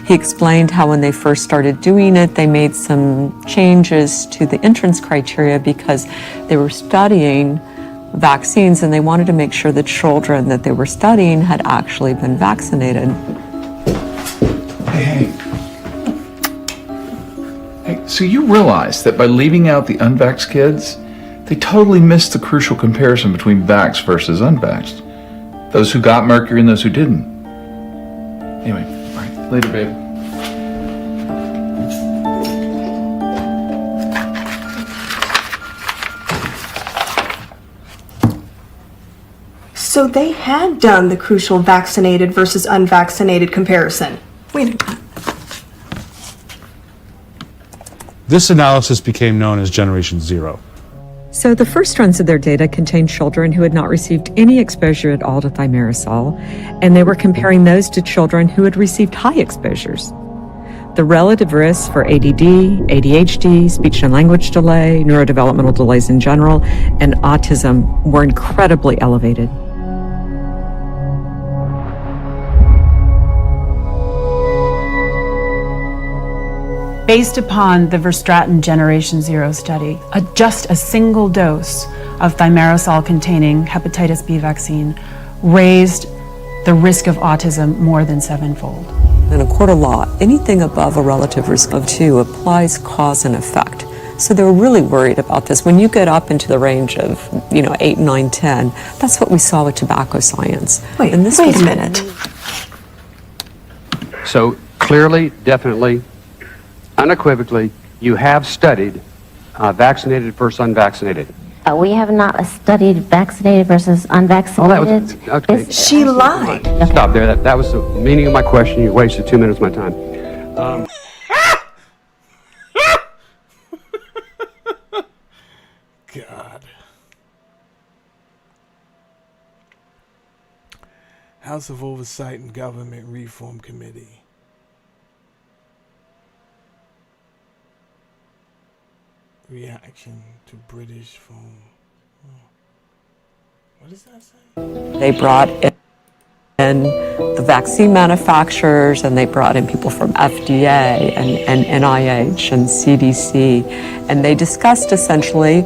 He explained how when they first started doing it, they made some changes to the entrance criteria because they were studying vaccines and they wanted to make sure the children that they were studying had actually been vaccinated. Hey, so you realize that by leaving out the unvaxxed kids, they totally missed the crucial comparison between vaxxed versus unvaxxed. Those who got mercury and those who didn't. Anyway, all right, later, babe. So they had done the crucial vaccinated versus unvaccinated comparison. Wait a minute. This analysis became known as Generation Zero. So the first runs of their data contained children who had not received any exposure at all to thimerosal, and they were comparing those to children who had received high exposures. The relative risks for ADD, ADHD, speech and language delay, neurodevelopmental delays in general, and autism were incredibly elevated. Based upon the Verstraeten Generation Zero study, just a single dose of thimerosal-containing hepatitis B vaccine raised the risk of autism more than 7-fold. In a court of law, anything above a relative risk of 2 applies cause and effect. So they were really worried about this. When you get up into the range of, 8, 9, 10, that's what we saw with tobacco science. Wait a minute. So clearly, definitely, unequivocally, you have studied vaccinated versus unvaccinated. We have not studied vaccinated versus unvaccinated. Oh, that was, okay. She lied. Stop there. That was the meaning of my question. You wasted 2 minutes of my time. House of Oversight and Government Reform Committee. Reaction to British phone. What does that say? They brought in the vaccine manufacturers, and they brought in people from FDA and NIH and CDC, and they discussed essentially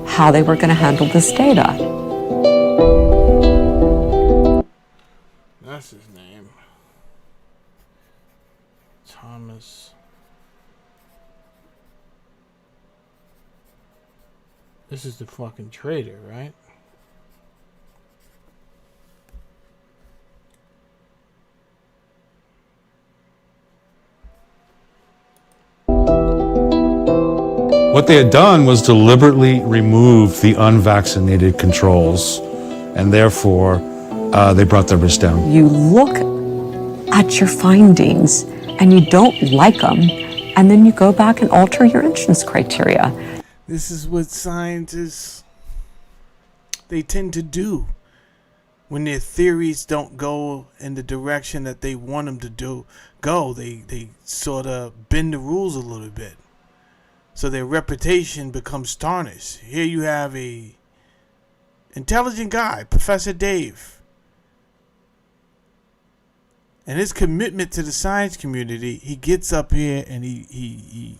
how they were going to handle this data. That's his name. Thomas. This is the fucking traitor, right? What they had done was deliberately remove the unvaccinated controls, and therefore they brought their risk down. You look at your findings and you don't like them, and then you go back and alter your entrance criteria. This is what scientists, they tend to do when their theories don't go in the direction that they want them to go. They sort of bend the rules a little bit, so their reputation becomes tarnished. Here you have a intelligent guy, Professor Dave, and his commitment to the science community. He gets up here and he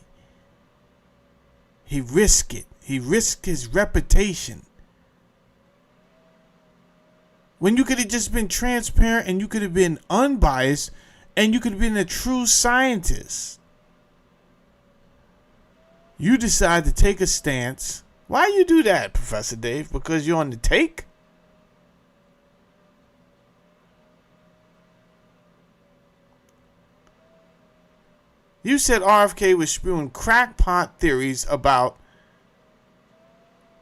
risks it. He risks his reputation. When you could have just been transparent, and you could have been unbiased, and you could have been a true scientist. You decide to take a stance. Why you do that, Professor Dave? Because you're on the take? You said RFK was spewing crackpot theories about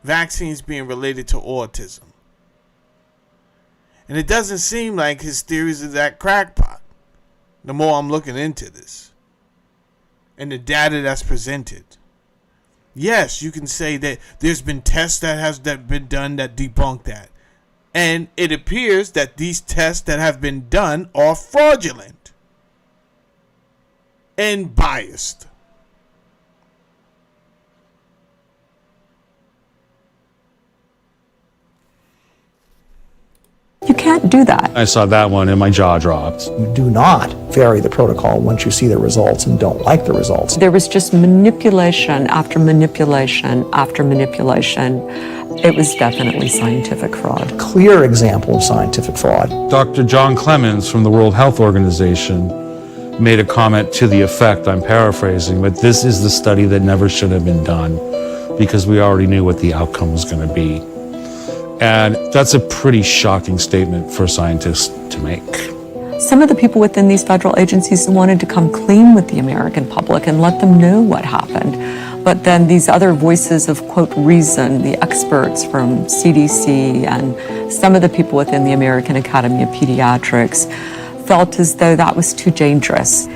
vaccines being related to autism. And it doesn't seem like his theories are that crackpot, the more I'm looking into this and the data that's presented. Yes, you can say that there's been tests that been done that debunk that. And it appears that these tests that have been done are fraudulent and biased. You can't do that. I saw that one and my jaw dropped. You do not vary the protocol once you see the results and don't like the results. There was just manipulation after manipulation after manipulation. It was definitely scientific fraud. Clear example of scientific fraud. Dr. John Clemens from the World Health Organization made a comment to the effect, I'm paraphrasing, but this is the study that never should have been done because we already knew what the outcome was going to be. And that's a pretty shocking statement for scientists to make. Some of the people within these federal agencies wanted to come clean with the American public and let them know what happened. But then these other voices of, quote, reason, the experts from CDC and some of the people within the American Academy of Pediatrics felt as though that was too dangerous.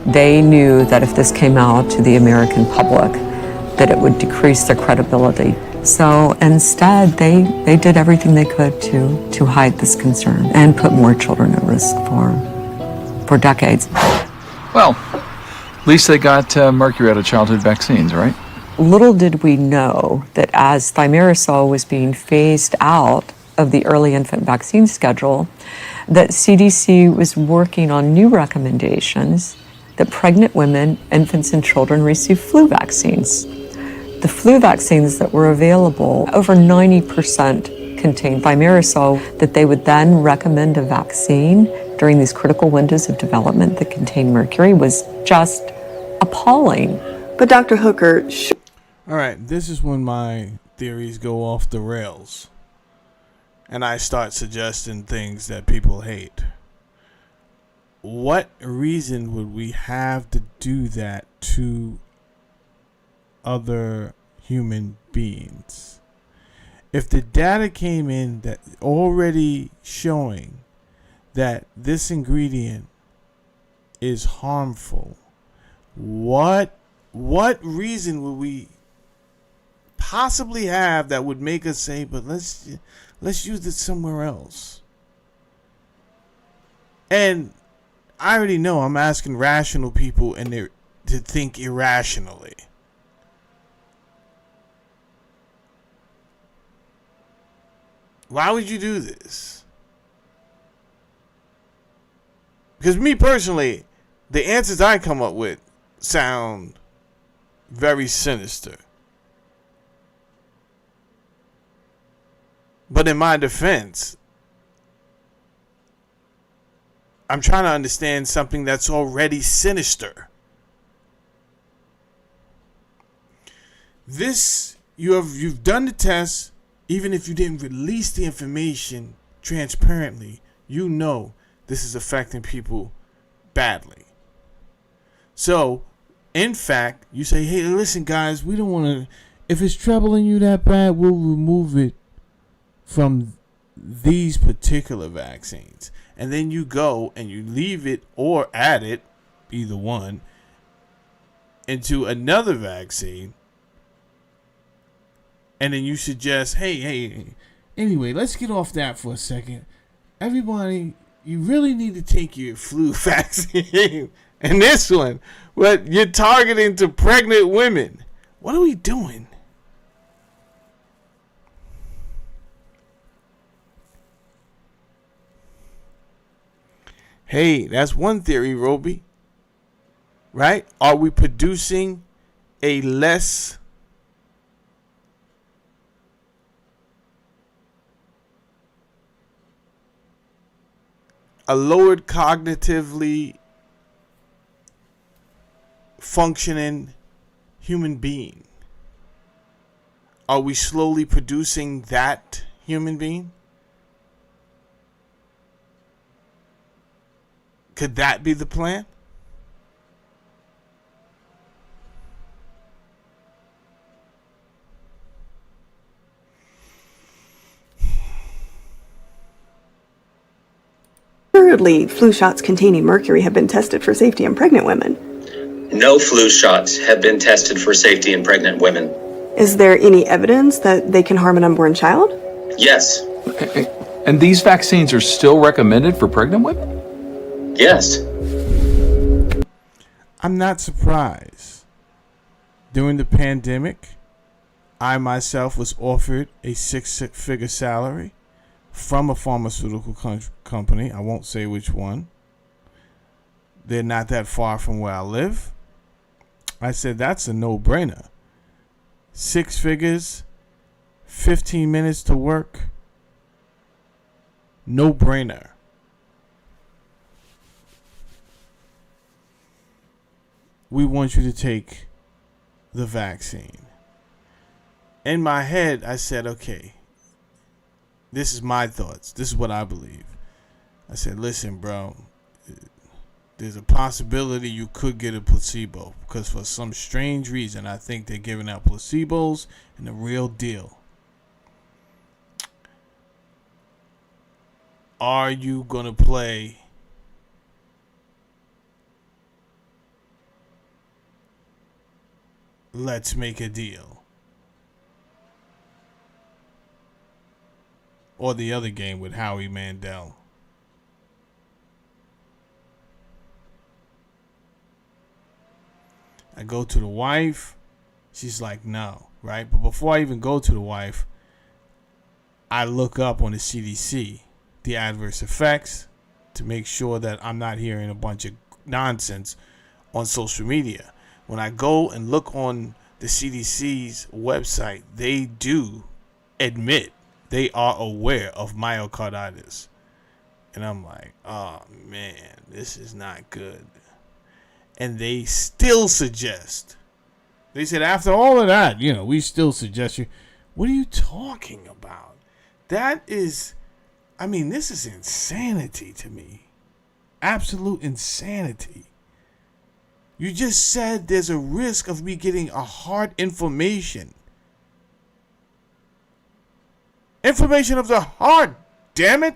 They knew that if this came out to the American public, that it would decrease their credibility. So instead, they did everything they could to hide this concern and put more children at risk for decades. Well, at least they got mercury out of childhood vaccines, right? Little did we know that as thimerosal was being phased out of the early infant vaccine schedule, that CDC was working on new recommendations that pregnant women, infants, and children receive flu vaccines. The flu vaccines that were available, over 90% contained thimerosal, that they would then recommend a vaccine during these critical windows of development that contained mercury was just appalling. But Dr. Hooker... All right, this is when my theories go off the rails and I start suggesting things that people hate. What reason would we have to do that to other human beings? If the data came in that already showing that this ingredient is harmful, what reason would we possibly have that would make us say, but let's use it somewhere else? And I already know I'm asking rational people and they're to think irrationally. Why would you do this? Because me personally, the answers I come up with sound very sinister. But in my defense, I'm trying to understand something that's already sinister. This, you've done the test, even if you didn't release the information transparently, you know this is affecting people badly. So, in fact, you say, hey, listen, guys, we don't want to, if it's troubling you that bad, we'll remove it from these particular vaccines. And then you go and you leave it or add it, either one, into another vaccine. And then you suggest, hey, anyway, let's get off that for a second. Everybody, you really need to take your flu vaccine. And this one, what you're targeting to pregnant women. What are we doing? Hey, that's one theory, Roby. Right? Are we producing a lowered cognitively functioning human being? Are we slowly producing that human being? Could that be the plan? Thirdly, flu shots containing mercury have been tested for safety in pregnant women. No flu shots have been tested for safety in pregnant women. Is there any evidence that they can harm an unborn child? Yes. And these vaccines are still recommended for pregnant women? Yes. I'm not surprised. During the pandemic, I myself was offered a six-figure salary from a pharmaceutical company. I won't say which one. They're not that far from where I live. I said, that's a no-brainer. 6 figures, 15 minutes to work. No-brainer. We want you to take the vaccine. In my head, I said, okay, this is my thoughts. This is what I believe. I said, listen, bro, there's a possibility you could get a placebo because for some strange reason, I think they're giving out placebos and the real deal. Are you going to play let's make a deal? Or the other game with Howie Mandel? I go to the wife. She's like, no, right? But before I even go to the wife, I look up on the CDC the adverse effects to make sure that I'm not hearing a bunch of nonsense on social media. When I go and look on the CDC's website, they do admit they are aware of myocarditis. And I'm like, oh man, this is not good. And they still suggest. They said, after all of that, we still suggest you. What are you talking about? That is, this is insanity to me. Absolute insanity. You just said there's a risk of me getting a heart information. Information of the heart, damn it.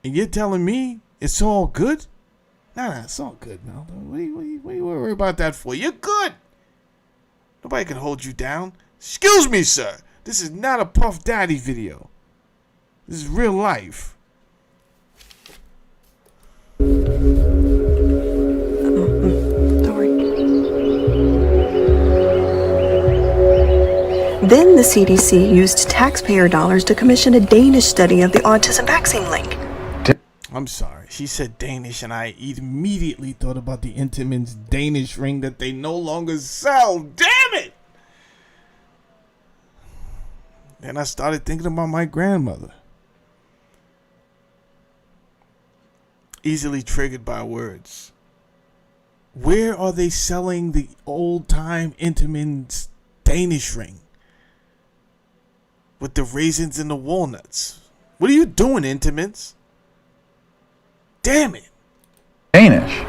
And you're telling me it's all good? Nah, it's all good, Mel. What do you worry about that for? You're good. Nobody can hold you down. Excuse me, sir. This is not a Puff Daddy video. This is real life. Then the CDC used taxpayer dollars to commission a Danish study of the autism vaccine link. I'm sorry. She said Danish, and I immediately thought about the Intamin's Danish ring that they no longer sell. Damn it! Then I started thinking about my grandmother. Easily triggered by words. Where are they selling the old-time Intamin's Danish ring? With the raisins and the walnuts. What are you doing, Intamins? Damn it. Danish?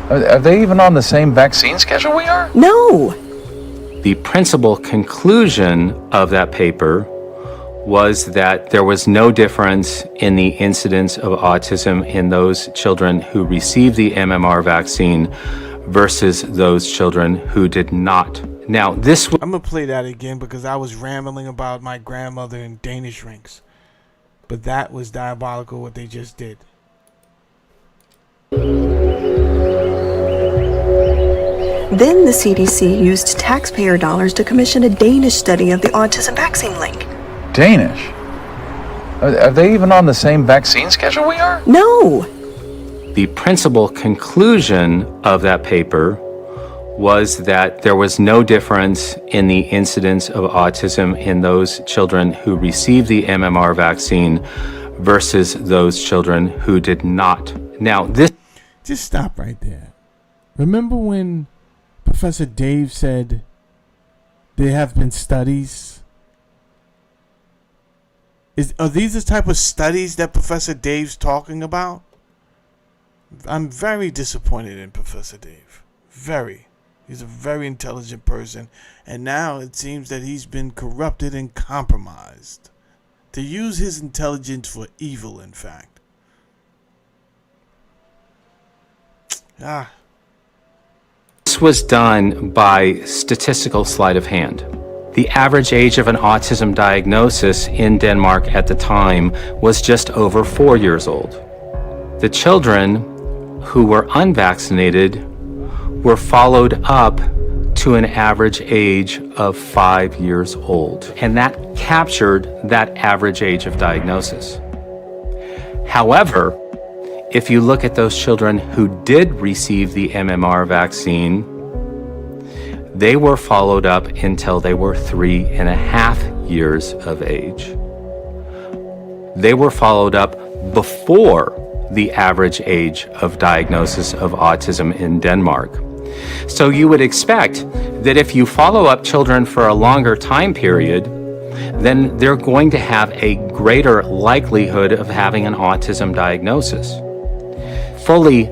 Are they even on the same vaccine schedule we are? No. The principal conclusion of that paper was that there was no difference in the incidence of autism in those children who received the MMR vaccine versus those children who did not. Now, this I'm going to play that again because I was rambling about my grandmother and Danish rings. But that was diabolical what they just did. Then the CDC used taxpayer dollars to commission a Danish study of the autism vaccine link. Danish? Are they even on the same vaccine schedule we are? No. The principal conclusion of that paper was that there was no difference in the incidence of autism in those children who received the MMR vaccine versus those children who did not. Now, this... Just stop right there. Remember when Professor Dave said there have been studies? Are these the type of studies that Professor Dave's talking about? I'm very disappointed in Professor Dave. Very. He's a very intelligent person, and now it seems that he's been corrupted and compromised to use his intelligence for evil, in fact. This was done by statistical sleight of hand. The average age of an autism diagnosis in Denmark at the time was just over 4 years old. The children who were unvaccinated were followed up to an average age of 5 years old, and that captured that average age of diagnosis. However, if you look at those children who did receive the MMR vaccine, they were followed up until they were 3.5 years of age. They were followed up before the average age of diagnosis of autism in Denmark. So you would expect that if you follow up children for a longer time period, then they're going to have a greater likelihood of having an autism diagnosis. Fully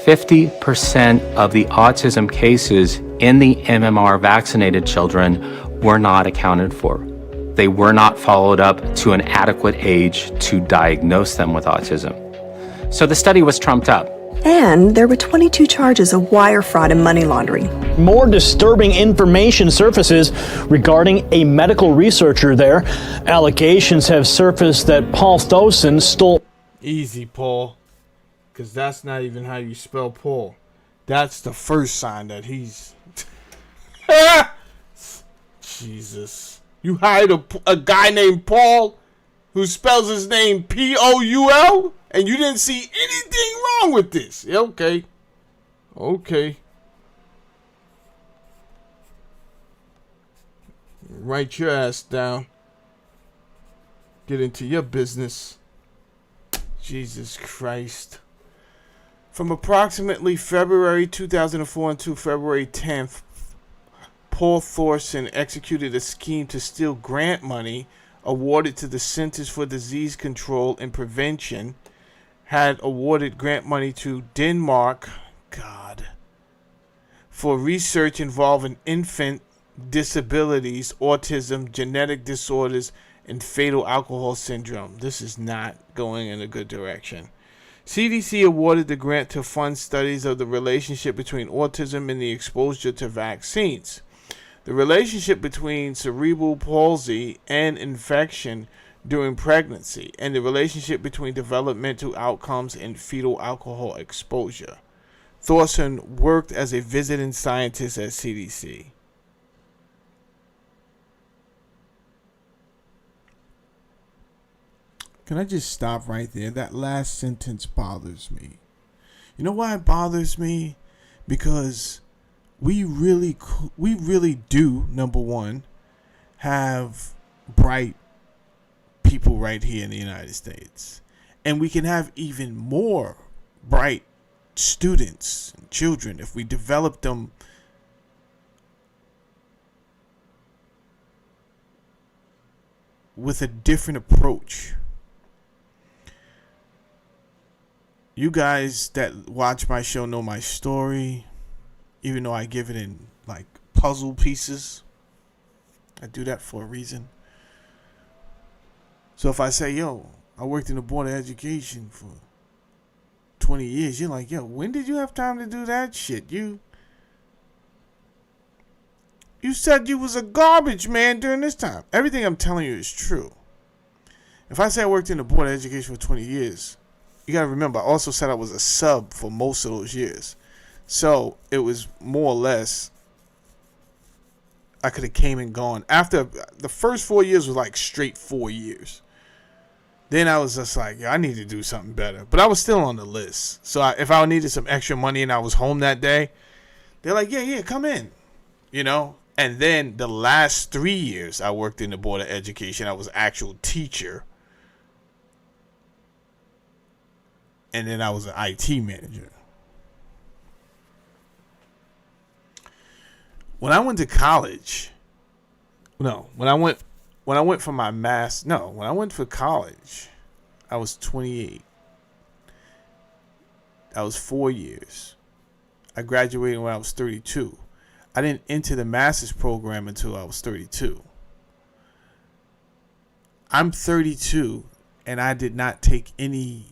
50% of the autism cases in the MMR vaccinated children were not accounted for. They were not followed up to an adequate age to diagnose them with autism. So the study was trumped up. And there were 22 charges of wire fraud and money laundering. More disturbing information surfaces regarding a medical researcher there. Allegations have surfaced that Paul Thosen stole... Easy, Paul. Because that's not even how you spell Paul. That's the first sign that he's... Jesus. You hired a guy named Paul who spells his name P-O-U-L? And you didn't see anything wrong with this. Yeah, okay. Okay. Write your ass down. Get into your business. Jesus Christ. From approximately February 2004 until February 10th, Paul Thorson executed a scheme to steal grant money awarded to the Centers for Disease Control and Prevention, had awarded grant money to Denmark, for research involving infant disabilities, autism, genetic disorders, and fatal alcohol syndrome. This is not going in a good direction. CDC awarded the grant to fund studies of the relationship between autism and the exposure to vaccines. The relationship between cerebral palsy and infection during pregnancy and the relationship between developmental outcomes and fetal alcohol exposure. Thorson worked as a visiting scientist at CDC. Can I just stop right there? That last sentence bothers me. You know why it bothers me? Because we really do, number one, have bright people right here in the United States. And we can have even more bright students and children if we develop them with a different approach. You guys that watch my show know my story, even though I give it in like puzzle pieces. I do that for a reason. So if I say, yo, I worked in the Board of Education for 20 years, you're like, yo, when did you have time to do that shit? You said you was a garbage man during this time. Everything I'm telling you is true. If I say I worked in the Board of Education for 20 years, you gotta remember, I also said I was a sub for most of those years. So it was more or less, I could have came and gone. After the first 4 years was like straight 4 years. Then I was just like, yeah, I need to do something better. But I was still on the list. So if I needed some extra money and I was home that day, they're like, yeah, come in. You know? And then the last 3 years I worked in the Board of Education, I was actual teacher. And then I was an IT manager. When I went to college, when I went for my when I went for college, I was 28. That was 4 years. I graduated when I was 32. I didn't enter the master's program until I was 32. I'm 32, and I did not take any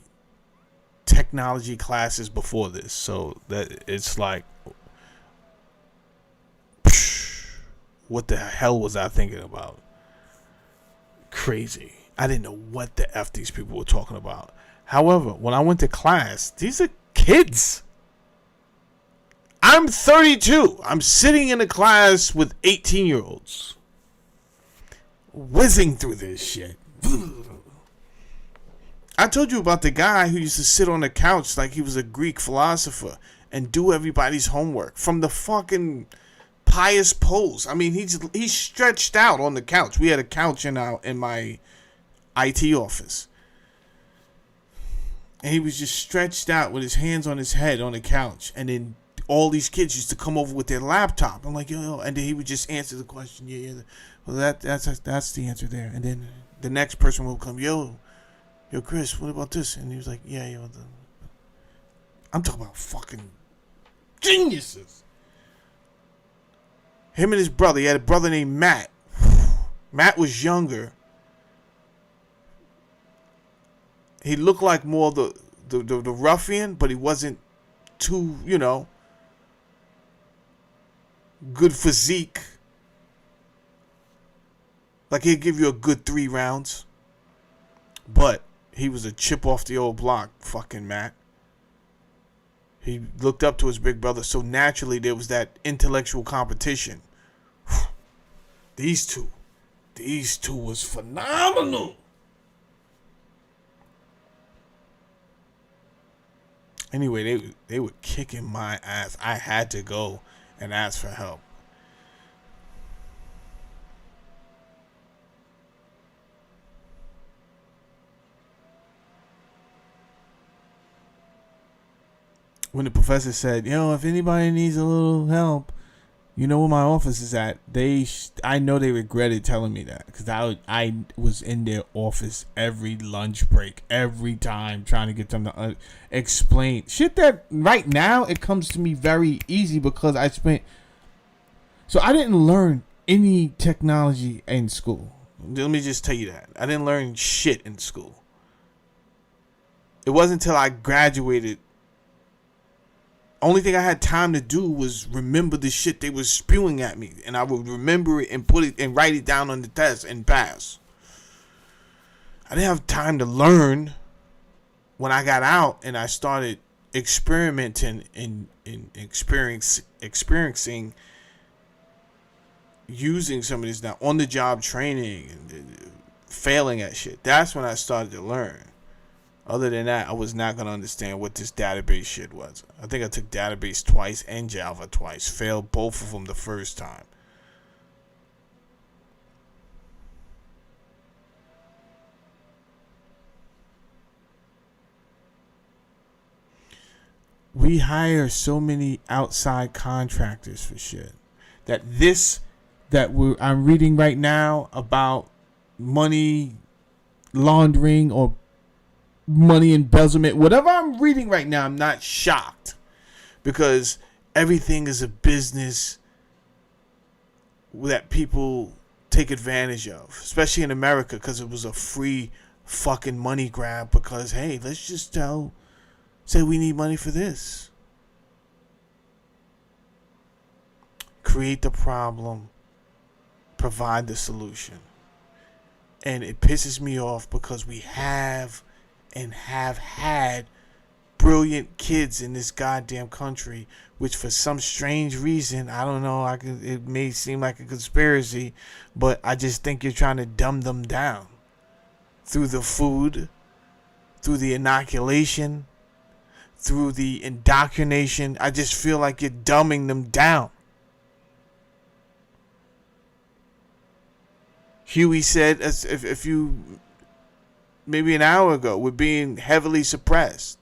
technology classes before this, so that it's like, what the hell was I thinking about? Crazy. I didn't know what the F these people were talking about. However, when I went to class, these are kids. I'm 32. I'm sitting in a class with 18-year-olds, whizzing through this shit. I told you about the guy who used to sit on the couch like he was a Greek philosopher and do everybody's homework from the fucking pious pose. I mean, he's stretched out on the couch. We had a couch in my IT office, and he was just stretched out with his hands on his head on the couch. And then all these kids used to come over with their laptop. I'm like, yo, and then he would just answer the question. Yeah. Well, that's the answer there. And then the next person will come, yo, Chris, what about this? And he was like, yeah. I'm talking about fucking geniuses. Him and his brother. He had a brother named Matt. Matt was younger. He looked like more the ruffian, but he wasn't too, good physique. Like, he'd give you a good 3 rounds. But he was a chip off the old block, fucking Matt. He looked up to his big brother, so naturally there was that intellectual competition. These two was phenomenal. Anyway, they were kicking my ass. I had to go and ask for help. When the professor said, if anybody needs a little help, you know where my office is at. I know they regretted telling me that, because I was in their office every lunch break, every time, trying to get them to explain shit that right now it comes to me very easy because I didn't learn any technology in school. Let me just tell you that. I didn't learn shit in school. It wasn't until I graduated. Only thing I had time to do was remember the shit they was spewing at me, and I would remember it and put it and write it down on the test and pass. I didn't have time to learn when I got out and I started experimenting and experiencing using some of this now on the job training and failing at shit. That's when I started to learn. Other than that, I was not going to understand what this database shit was. I think I took database twice and Java twice. Failed both of them the first time. We hire so many outside contractors for shit that I'm reading right now about money laundering or money embezzlement, whatever I'm reading right now, I'm not shocked, because everything is a business that people take advantage of, especially in America, because it was a free fucking money grab. Because hey, let's just say we need money for this. Create the problem, provide the solution. And it pisses me off because we have and have had brilliant kids in this goddamn country, which for some strange reason, I don't know, it may seem like a conspiracy, but I just think you're trying to dumb them down through the food, through the inoculation, through the indoctrination. I just feel like you're dumbing them down. Huey said, if you maybe an hour ago, we're being heavily suppressed.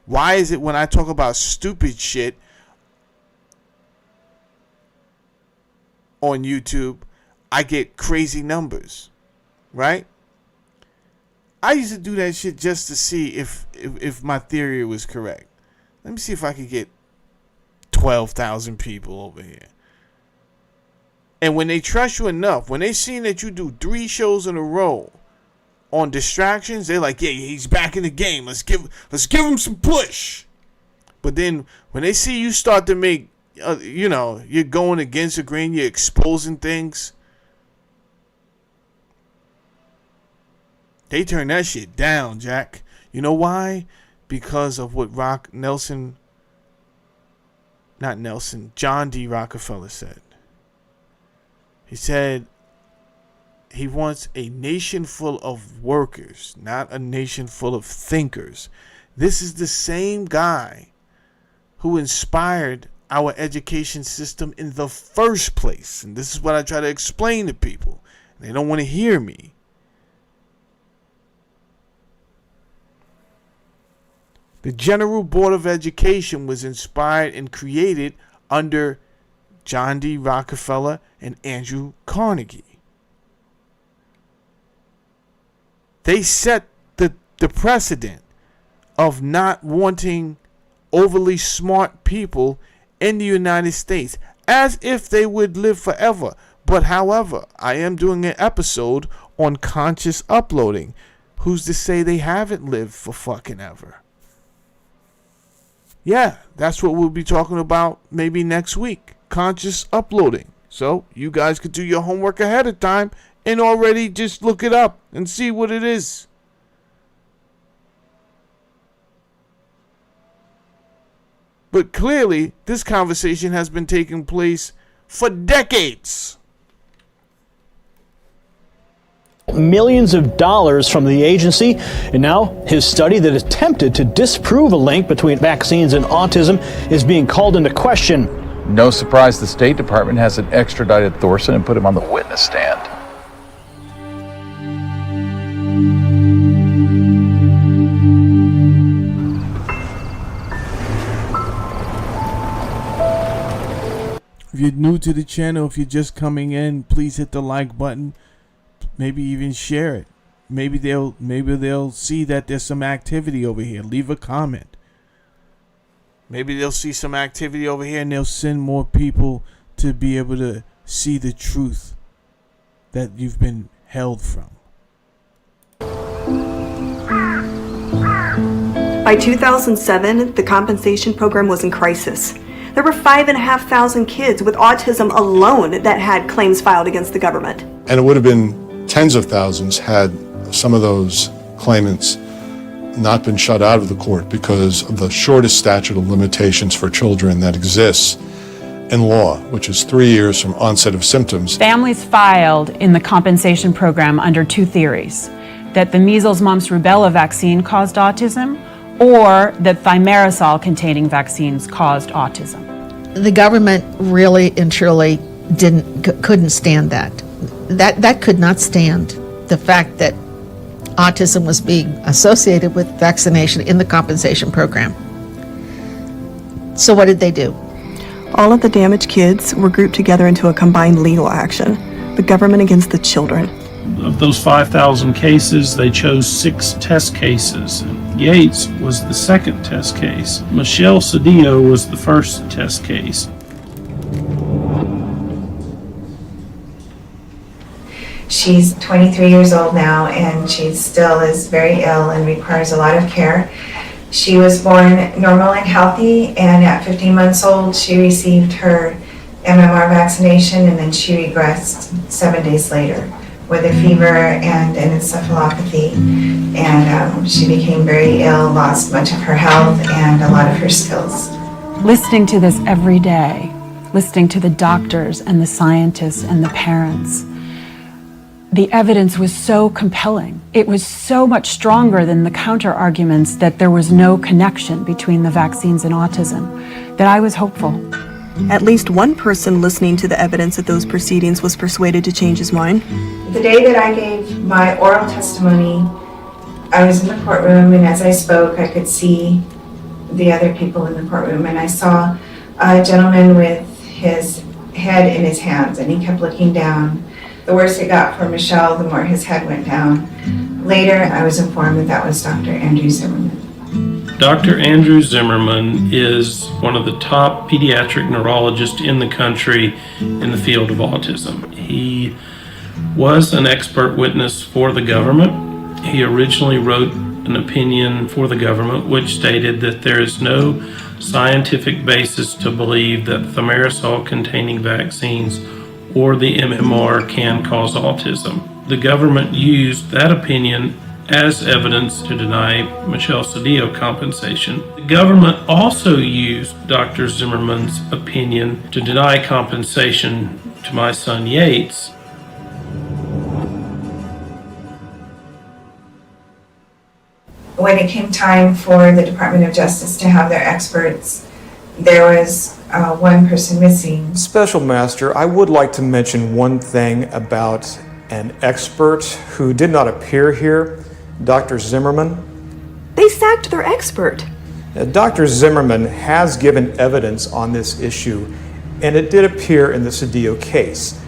Why is it when I talk about stupid shit on YouTube, I get crazy numbers, right? I used to do that shit just to see if my theory was correct. Let me see if I could get 12,000 people over here. And when they trust you enough, when they see that you do 3 shows in a row on distractions, they're like, yeah, he's back in the game. Let's give him some push. But then when they see you start to make, you're going against the grain, you're exposing things, they turn that shit down, Jack. You know why? Because of what John D. Rockefeller said. He said he wants a nation full of workers, not a nation full of thinkers. This is the same guy who inspired our education system in the first place. And this is what I try to explain to people. They don't want to hear me. The General Board of Education was inspired and created under John D. Rockefeller and Andrew Carnegie. They set the precedent of not wanting overly smart people in the United States, as if they would live forever. But however, I am doing an episode on conscious uploading. Who's to say they haven't lived for fucking ever? Yeah, that's what we'll be talking about maybe next week. Conscious uploading. So you guys could do your homework ahead of time and already just look it up and see what it is. But clearly, this conversation has been taking place for decades. Millions of dollars from the agency, and now his study that attempted to disprove a link between vaccines and autism is being called into question. No surprise the State Department hasn't extradited Thorson and put him on the witness stand. If you're new to the channel, if you're just coming in, please hit the like button. Maybe even share it. Maybe they'll see that there's some activity over here. Leave a comment. Maybe they'll see some activity over here and they'll send more people to be able to see the truth that you've been held from. By 2007, the compensation program was in crisis. There were 5,500 kids with autism alone that had claims filed against the government. And it would have been tens of thousands had some of those claimants not been shut out of the court because of the shortest statute of limitations for children that exists in law, which is 3 years from onset of symptoms. Families filed in the compensation program under two theories: that the measles, mumps, rubella vaccine caused autism, or that thimerosal-containing vaccines caused autism. The government really and truly couldn't stand that. That could not stand the fact that autism was being associated with vaccination in the compensation program. So what did they do? All of the damaged kids were grouped together into a combined legal action, the government against the children. Of those 5,000 cases, they chose 6 test cases. Yates was the second test case. Michelle Cedillo was the first test case. She's 23 years old now, and she still is very ill and requires a lot of care. She was born normal and healthy, and at 15 months old, she received her MMR vaccination, and then she regressed 7 days later with a fever and an encephalopathy. And she became very ill, lost much of her health and a lot of her skills. Listening to this every day, listening to the doctors and the scientists and the parents, the evidence was so compelling. It was so much stronger than the counter arguments that there was no connection between the vaccines and autism, that I was hopeful. At least one person listening to the evidence at those proceedings was persuaded to change his mind. The day that I gave my oral testimony, I was in the courtroom, and as I spoke, I could see the other people in the courtroom, and I saw a gentleman with his head in his hands, and he kept looking down. The worse it got for Michelle, the more his head went down. Later, I was informed that that was Dr. Andrew Zimmerman. Dr. Andrew Zimmerman is one of the top pediatric neurologists in the country in the field of autism. He was an expert witness for the government. He originally wrote an opinion for the government which stated that there is no scientific basis to believe that thimerosal-containing vaccines or the MMR can cause autism. The government used that opinion as evidence to deny Michelle Cedillo compensation. The government also used Dr. Zimmerman's opinion to deny compensation to my son Yates. When it came time for the Department of Justice to have their experts, there was one person missing. Special Master, I would like to mention one thing about an expert who did not appear here, Dr. Zimmerman. They sacked their expert. Dr. Zimmerman has given evidence on this issue, and it did appear in the Cedillo case.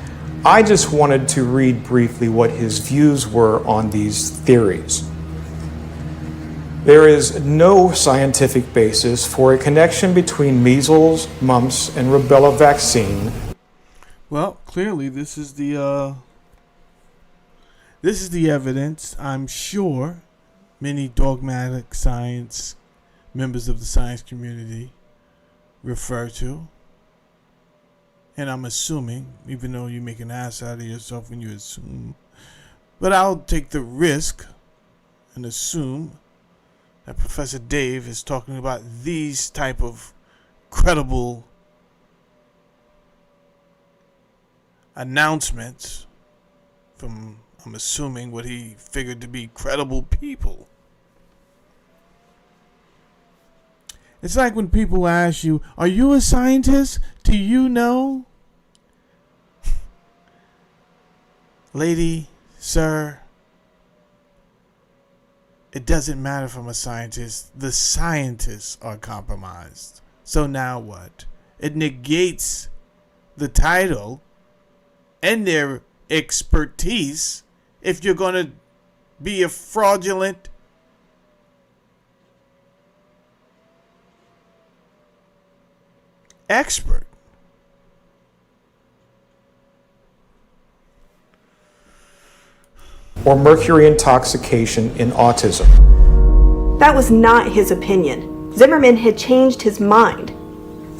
I just wanted to read briefly what his views were on these theories. There is no scientific basis for a connection between measles, mumps, and rubella vaccine. Well, clearly this is the evidence. I'm sure many dogmatic science members of the science community refer to. And I'm assuming, even though you make an ass out of yourself when you assume, but I'll take the risk and assume that Professor Dave is talking about these type of credible announcements from, I'm assuming, what he figured to be credible people. It's like when people ask you, are you a scientist? Do you know? Lady, sir, it doesn't matter if I'm a scientist. The scientists are compromised. So now what? It negates the title and their expertise if you're going to be a fraudulent expert. Or mercury intoxication in autism. That was not his opinion. Zimmerman had changed his mind.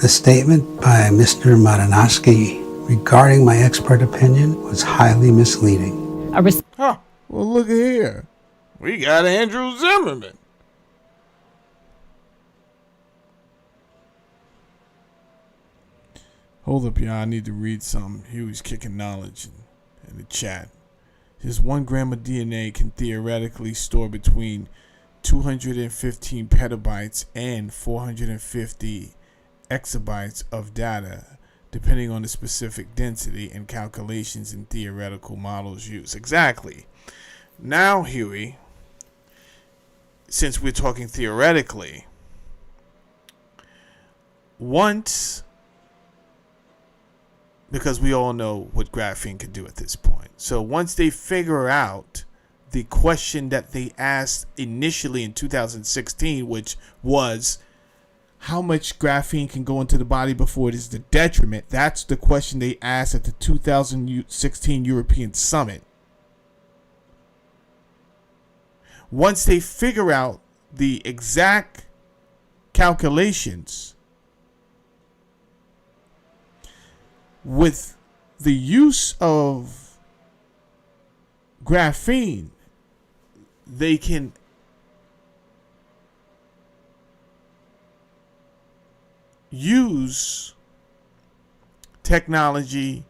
The statement by Mr. Malinowski regarding my expert opinion was highly misleading. Well, look here. We got Andrew Zimmerman. Hold up, y'all. I need to read something. Huey's kicking knowledge in the chat. His 1 gram of DNA can theoretically store between 215 petabytes and 450 exabytes of data, depending on the specific density and calculations and theoretical models used. Exactly. Now, Huey, since we're talking theoretically, because we all know what graphene can do at this point. So once they figure out the question that they asked initially in 2016, which was how much graphene can go into the body before it is the detriment, that's the question they asked at the 2016 European Summit. Once they figure out the exact calculations with the use of graphene, they can use technology,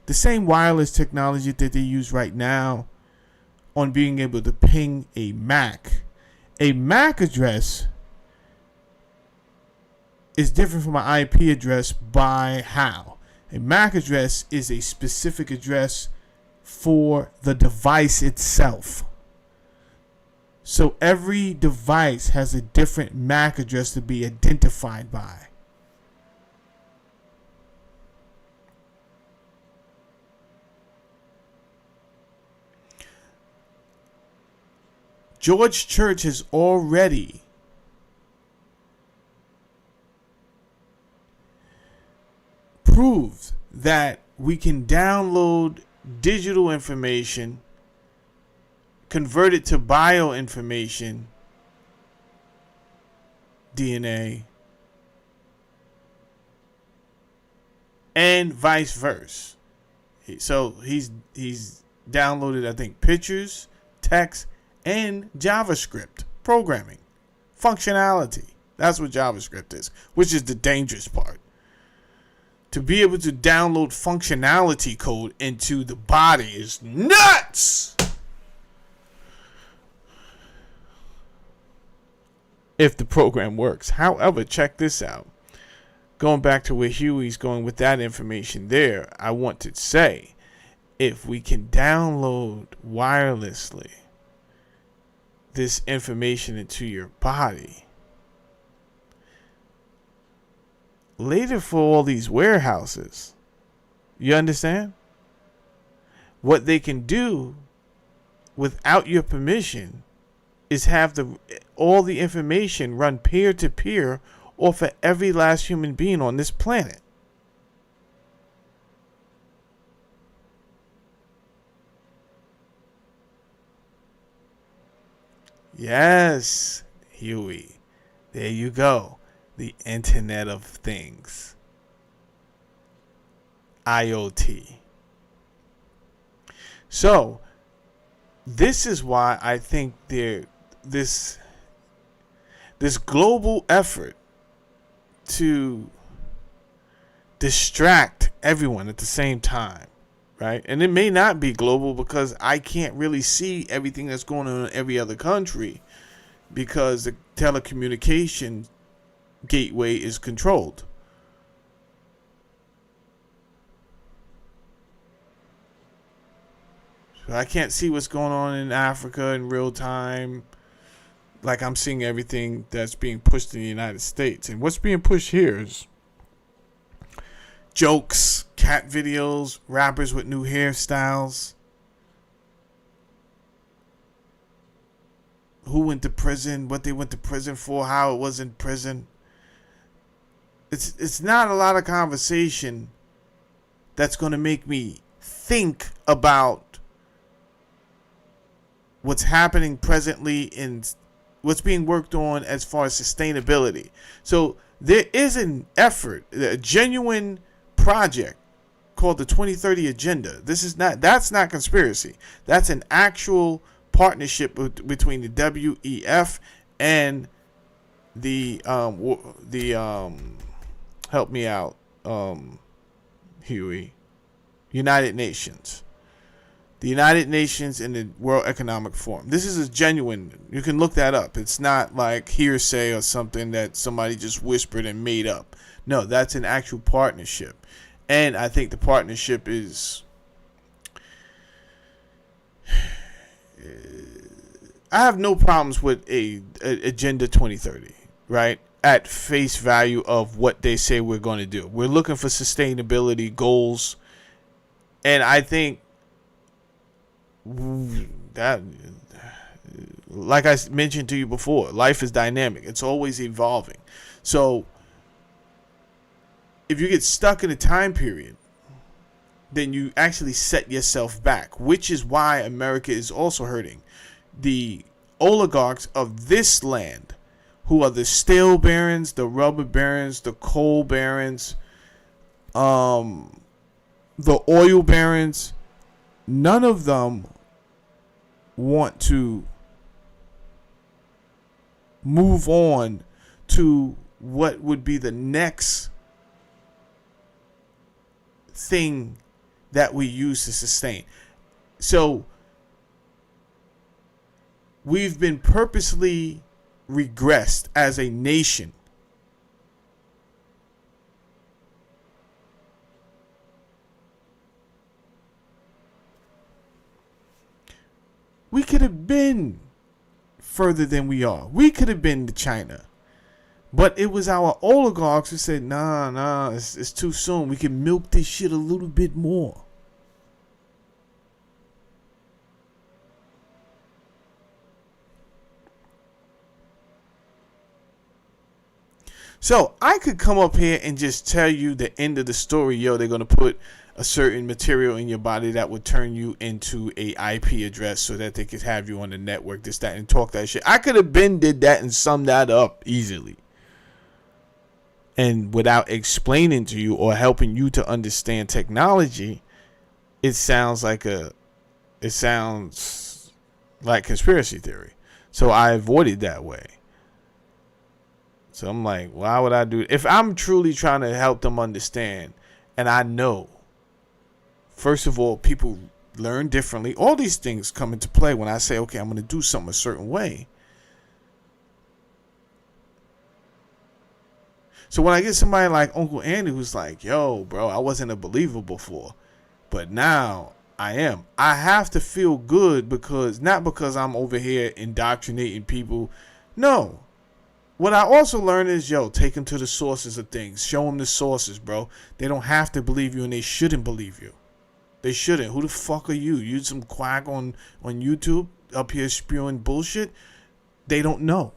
the same wireless technology that they use right now, on being able to ping a MAC. A MAC address is different from an IP address by how? A MAC address is a specific address for the device itself. So every device has a different MAC address to be identified by. George Church has already proved that we can download digital information, convert it to bioinformation, DNA, and vice versa. So he's downloaded, I think, pictures, text, and JavaScript programming functionality. That's what JavaScript is, which is the dangerous part. To be able to download functionality code into the body is nuts. If the program works. However, check this out. Going back to where Huey's going with that information there, I want to say, if we can download wirelessly this information into your body, later for all these warehouses, you understand? What they can do without your permission is have all the information run peer to peer off of every last human being on this planet. Yes, Huey. There you go. The Internet of Things. IoT. So, this is why I think this global effort to distract everyone at the same time, right? And it may not be global because I can't really see everything that's going on in every other country because the telecommunication gateway is controlled. So I can't see what's going on in Africa in real time. Like I'm seeing everything that's being pushed in the United States. And what's being pushed here is jokes, cat videos, rappers with new hairstyles. Who went to prison, what they went to prison for, how it was in prison. It's not a lot of conversation that's going to make me think about what's happening presently in what's being worked on as far as sustainability. So there is an effort, a genuine project called the 2030 Agenda. That's not conspiracy. That's an actual partnership between the WEF and the help me out, Huey, United Nations. The United Nations and the World Economic Forum. This is a genuine, you can look that up. It's not like hearsay or something that somebody just whispered and made up. No, that's an actual partnership. And I think the partnership is, I have no problems with a Agenda 2030, right? At face value of what they say we're going to do. We're looking for sustainability goals. And I think that, like I mentioned to you before, life is dynamic. It's always evolving. So if you get stuck in a time period, then you actually set yourself back, which is why America is also hurting. The oligarchs of this land, who are the steel barons, the rubber barons, the coal barons, the oil barons, none of them want to move on to what would be the next thing that we use to sustain. So we've been purposely regressed as a nation. We could have been further than we are. We could have been to China. But it was our oligarchs who said, nah, it's too soon. We can milk this shit a little bit more. So I could come up here and just tell you the end of the story. Yo, they're going to put a certain material in your body that would turn you into a IP address so that they could have you on the network, this, that, and talk that shit. I could have did that and summed that up easily. And without explaining to you or helping you to understand technology, it sounds like conspiracy theory. So I avoided that way. So I'm like, why would I do it? If I'm truly trying to help them understand, and I know, first of all, people learn differently. All these things come into play when I say, okay, I'm going to do something a certain way. So when I get somebody like Uncle Andy who's like, yo, bro, I wasn't a believer before, but now I am. I have to feel good not because I'm over here indoctrinating people. No. What I also learned is, take them to the sources of things. Show them the sources, bro. They don't have to believe you, and they shouldn't believe you. They shouldn't. Who the fuck are you? You some quack on YouTube up here spewing bullshit? They don't know.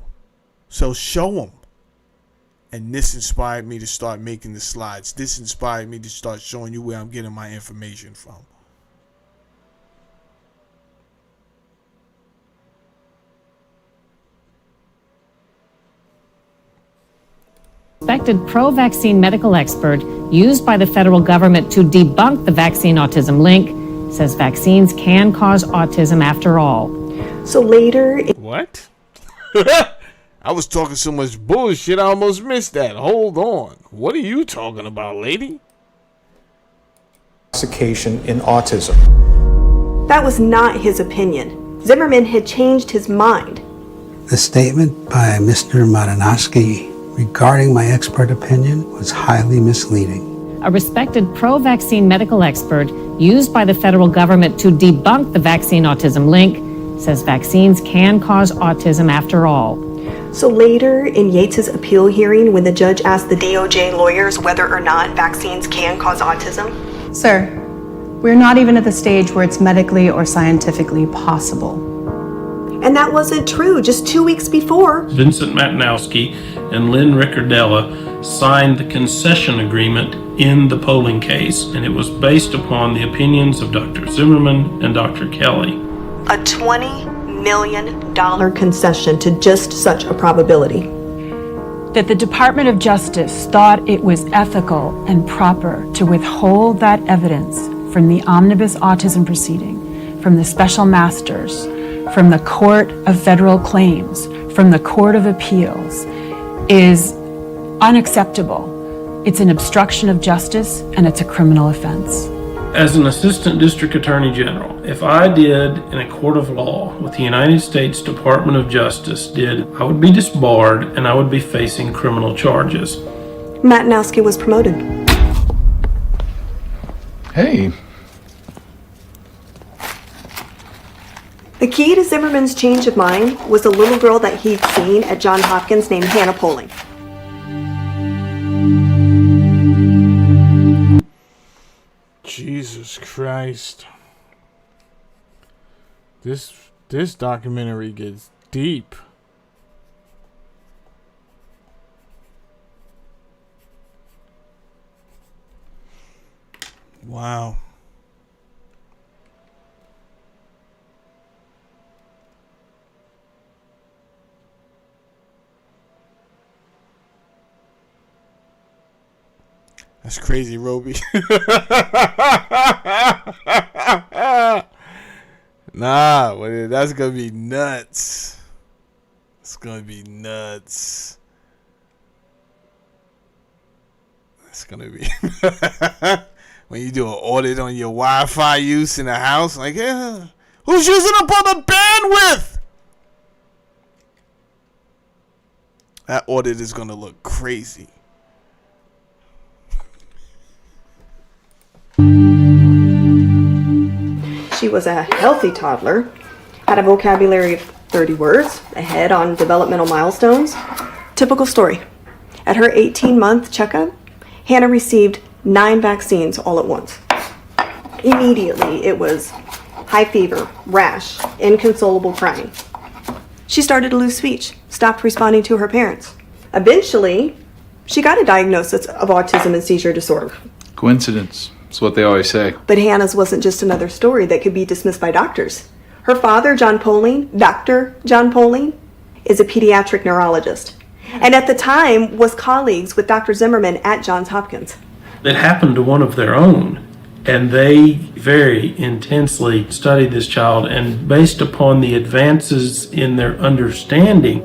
So show them. And this inspired me to start making the slides. This inspired me to start showing you where I'm getting my information from. Respected pro-vaccine medical expert used by the federal government to debunk the vaccine autism link says vaccines can cause autism after all. So later... What? I was talking so much bullshit, I almost missed that. Hold on. What are you talking about, lady? Intoxication in autism. That was not his opinion. Zimmerman had changed his mind. The statement by Mr. Malinowski regarding my expert opinion was highly misleading. A respected pro-vaccine medical expert used by the federal government to debunk the vaccine autism link says vaccines can cause autism after all. So later in Yates's appeal hearing, when the judge asked the DOJ lawyers whether or not vaccines can cause autism, Sir, we're not even at the stage where it's medically or scientifically possible. and that wasn't true just 2 weeks before. Vincent Matinowski and Lynn Riccardella signed the concession agreement in the polling case, and it was based upon the opinions of Dr. Zimmerman and Dr. Kelly. A $20 million concession to just such a probability. That the Department of Justice thought it was ethical and proper to withhold that evidence from the omnibus autism proceeding, from the special masters, from the Court of Federal Claims, from the Court of Appeals, is unacceptable. It's an obstruction of justice, and it's a criminal offense. As an assistant district attorney general, if I did in a court of law what the United States Department of Justice did, I would be disbarred and I would be facing criminal charges. Matinowski was promoted. Hey, The key to Zimmerman's change of mind was a little girl that he'd seen at Johns Hopkins named Hannah Poling. Jesus Christ. This documentary gets deep. Wow. That's crazy, Roby. Nah, that's gonna be nuts. It's gonna be nuts. That's gonna be when you do an audit on your Wi-Fi use in the house, like, yeah, who's using up all the bandwidth? That audit is gonna look crazy. She was a healthy toddler, had a vocabulary of 30 words, ahead on developmental milestones. Typical story. At her 18-month checkup, Hannah received 9 vaccines all at once. Immediately, it was high fever, rash, inconsolable crying. She started to lose speech, stopped responding to her parents. Eventually, she got a diagnosis of autism and seizure disorder. coincidence. That's what they always say. But Hannah's wasn't just another story that could be dismissed by doctors. Her father, John Poling, Dr. John Poling, is a pediatric neurologist, and at the time was colleagues with Dr. Zimmerman at Johns Hopkins. It happened to one of their own, and they very intensely studied this child, and based upon the advances in their understanding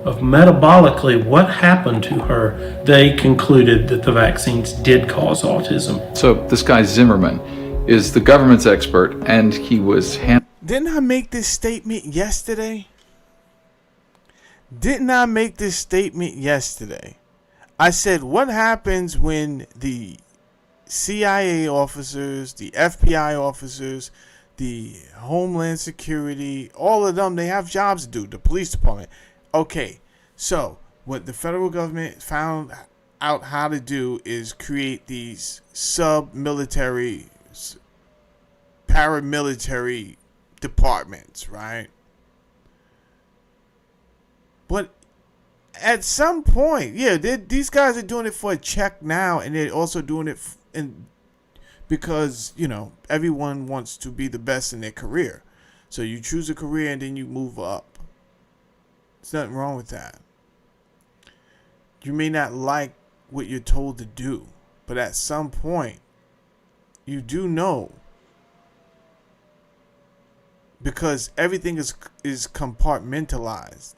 of metabolically what happened to her, they concluded that the vaccines did cause autism. So this guy Zimmerman is the government's expert, and he was Didn't I make this statement yesterday? I said, what happens when the CIA officers, the FBI officers, the Homeland Security, all of them, they have jobs to do, the police department. Okay, so what the federal government found out how to do is create these sub-military, paramilitary departments, right? But at some point, yeah, these guys are doing it for a check now, and they're also doing it because, you know, everyone wants to be the best in their career. So you choose a career and then you move up. There's nothing wrong with that. You may not like what you're told to do, but at some point, you do know. Because everything is compartmentalized.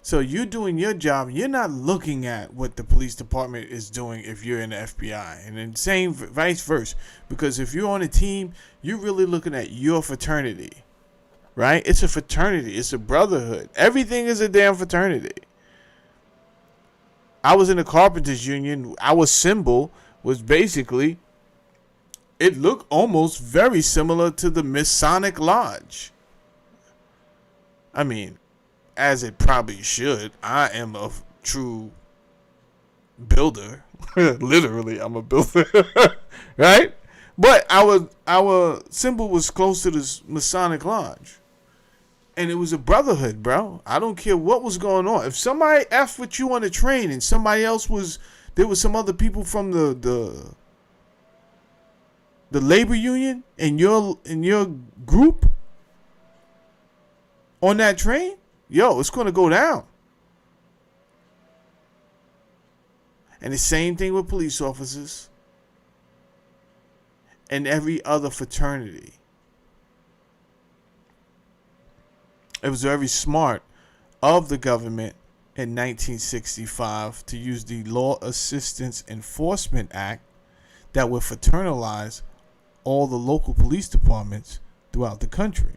So you're doing your job. You're not looking at what the police department is doing if you're in the FBI. And then same vice versa. Because if you're on a team, you're really looking at your fraternity. Right? It's a fraternity. It's a brotherhood. Everything is a damn fraternity. I was in the Carpenters Union. Our symbol was basically, it looked almost very similar to the Masonic Lodge. I mean, as it probably should. I am a true builder. Literally, I'm a builder. Right? But our symbol was close to the Masonic Lodge. And it was a brotherhood, bro. I don't care what was going on. If somebody F'd with you on the train and somebody else there was some other people from the labor union in your group on that train, yo, it's going to go down. And the same thing with police officers and every other fraternity. It was very smart of the government in 1965 to use the Law Assistance Enforcement Act that would fraternize all the local police departments throughout the country.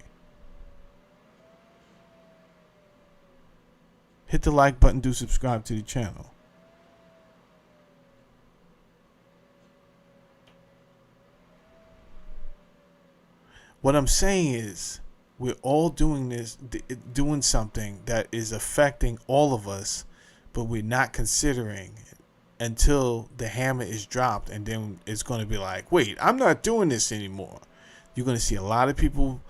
Hit the like button, do subscribe to the channel. What I'm saying is, we're all doing this, doing something that is affecting all of us, but we're not considering it until the hammer is dropped, and then it's going to be like, wait, I'm not doing this anymore. You're going to see a lot of people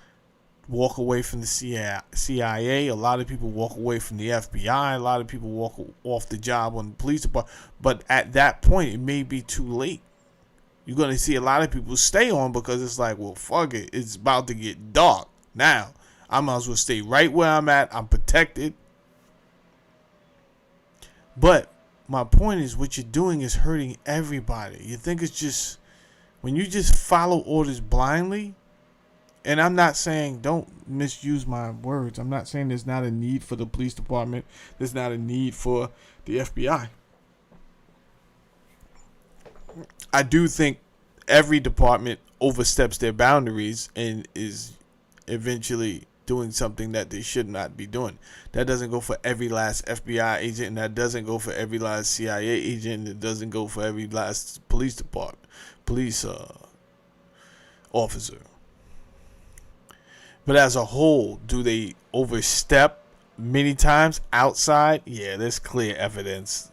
walk away from the CIA, a lot of people walk away from the FBI, a lot of people walk off the job on the police department, but at that point, it may be too late. You're going to see a lot of people stay on because it's like, well, fuck it, it's about to get dark. Now, I might as well stay right where I'm at. I'm protected. But my point is, what you're doing is hurting everybody. You think it's just, when you just follow orders blindly, and I'm not saying, don't misuse my words. I'm not saying there's not a need for the police department. There's not a need for the FBI. I do think every department oversteps their boundaries and is eventually doing something that they should not be doing. That doesn't go for every last FBI agent, and that doesn't go for every last CIA agent, and it doesn't go for every last police officer. But as a whole, do they overstep many times outside? Yeah, there's clear evidence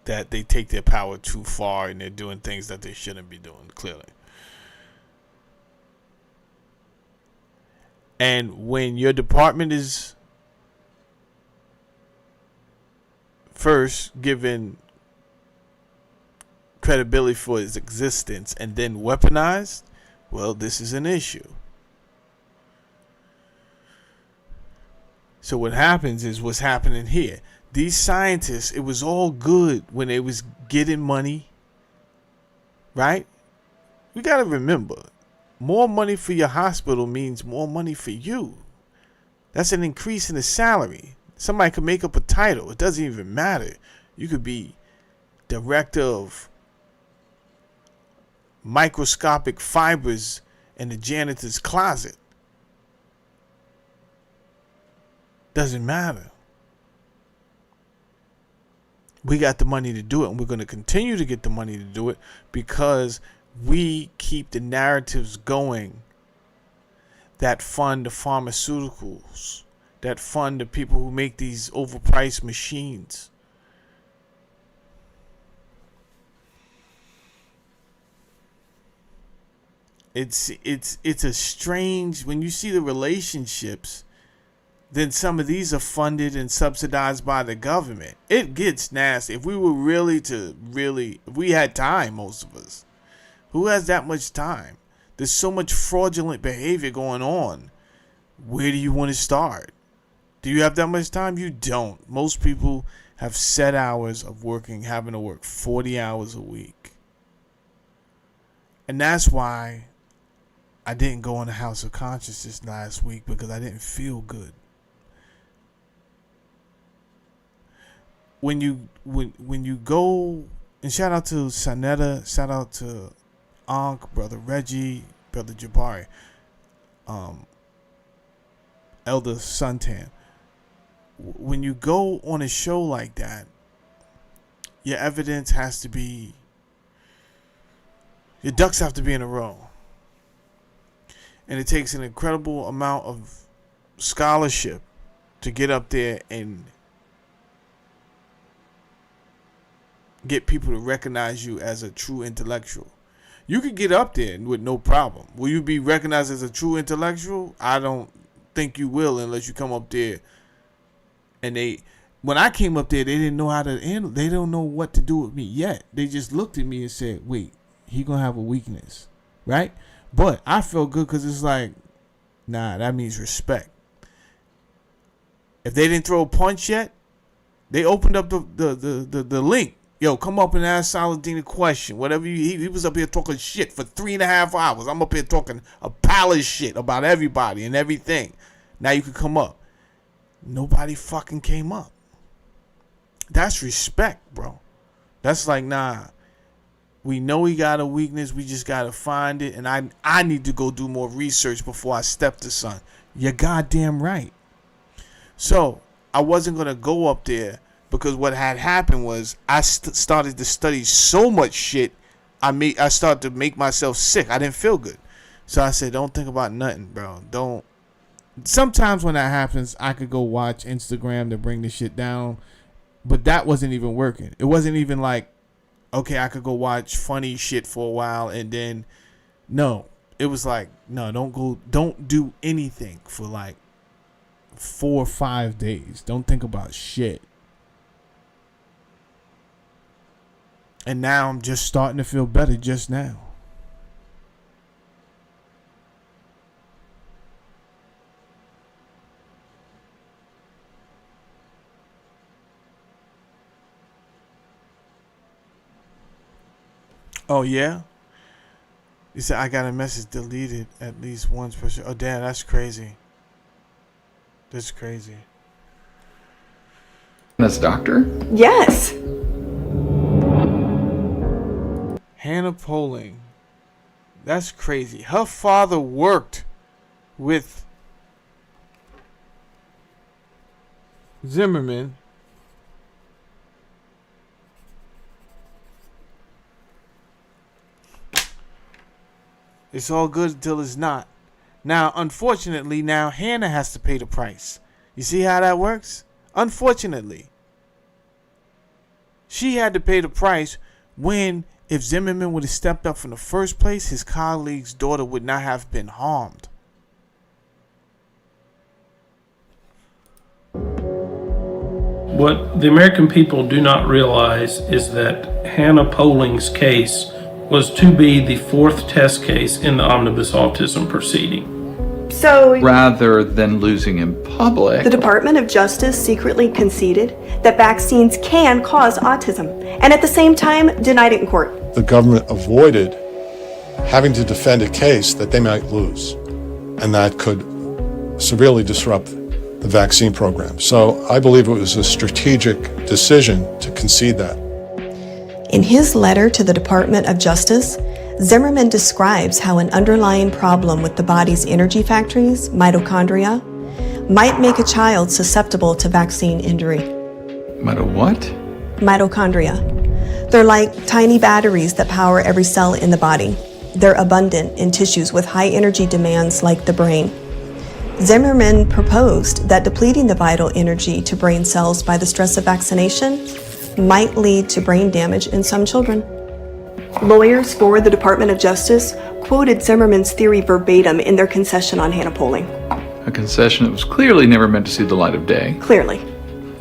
that they take their power too far and they're doing things that they shouldn't be doing, clearly. And when your department is first given credibility for its existence and then weaponized, well, this is an issue. So what happens is what's happening here. These scientists, it was all good when they was getting money, right? We got to remember, more money for your hospital means more money for you. That's an increase in the salary. Somebody could make up a title. It doesn't even matter. You could be director of microscopic fibers in the janitor's closet. Doesn't matter. We got the money to do it, and we're going to continue to get the money to do it because we keep the narratives going that fund the pharmaceuticals, that fund the people who make these overpriced machines. It's a strange, when you see the relationships, then some of these are funded and subsidized by the government. It gets nasty. If we were if we had time, most of us. Who has that much time? There's so much fraudulent behavior going on. Where do you want to start? Do you have that much time? You don't. Most people have set hours of working, having to work 40 hours a week. And that's why I didn't go on the House of Consciousness last week, because I didn't feel good. When you go, and shout out to Sanetta, shout out to Ankh, Brother Reggie, Brother Jabari, Elder Suntan. When you go on a show like that, your evidence has to be, your ducks have to be in a row. And it takes an incredible amount of scholarship to get up there and get people to recognize you as a true intellectual. You could get up there with no problem. Will you be recognized as a true intellectual? I don't think you will, unless you come up there and when I came up there, they didn't know how to handle, they don't know what to do with me yet. They just looked at me and said, wait, he gonna have a weakness, right? But I felt good because it's like, nah, that means respect. If they didn't throw a punch yet, they opened up the link. Yo, come up and ask Saladin a question. Whatever he was up here talking shit for 3.5 hours. I'm up here talking a pile of shit about everybody and everything. Now you can come up. Nobody fucking came up. That's respect, bro. That's like, nah, we know he got a weakness. We just got to find it. And I need to go do more research before I step to son. You're goddamn right. So I wasn't going to go up there because what had happened was I started to study so much shit. I started to make myself sick. I didn't feel good. So I said, don't think about nothing, bro. Don't. Sometimes when that happens, I could go watch Instagram to bring the shit down. But that wasn't even working. It wasn't even like, okay, I could go watch funny shit for a while and then, no. It was like, no, don't do anything for like 4 or 5 days. Don't think about shit. And now I'm just starting to feel better just now. Oh, yeah? You said I got a message deleted at least once per sure. Oh, damn, that's crazy. That's crazy. That's doctor? Yes. Hannah Poling. That's crazy. Her father worked with Zimmerman. It's all good until it's not. Now, unfortunately, now Hannah has to pay the price. You see how that works? Unfortunately. She had to pay the price when, if Zimmerman would have stepped up from the first place, his colleague's daughter would not have been harmed. What the American people do not realize is that Hannah Poling's case was to be the 4th test case in the omnibus autism proceeding. So, Rather than losing in public, the Department of Justice secretly conceded that vaccines can cause autism, and at the same time denied it in court. The government avoided having to defend a case that they might lose, and that could severely disrupt the vaccine program. So I believe it was a strategic decision to concede that. In his letter to the Department of Justice, Zimmerman describes how an underlying problem with the body's energy factories, mitochondria, might make a child susceptible to vaccine injury. What? Mitochondria. They're like tiny batteries that power every cell in the body. They're abundant in tissues with high energy demands like the brain. Zimmerman proposed that depleting the vital energy to brain cells by the stress of vaccination might lead to brain damage in some children. Lawyers for the Department of Justice quoted Zimmerman's theory verbatim in their concession on Hannah Poling. A concession that was clearly never meant to see the light of day. Clearly.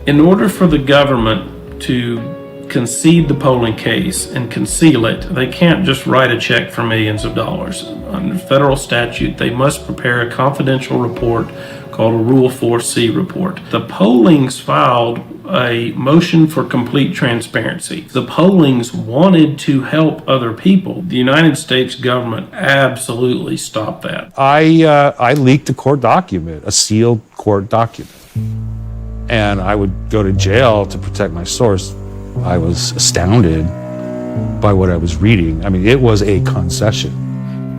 In order for the government to concede the Poling case and conceal it, they can't just write a check for millions of dollars. Under federal statute, they must prepare a confidential report called a Rule 4C report. The Polings filed a motion for complete transparency. The Polings wanted to help other people. The United States government absolutely stopped that. I leaked a court document, a sealed court document. And I would go to jail to protect my source. I was astounded by what I was reading. I mean, it was a concession.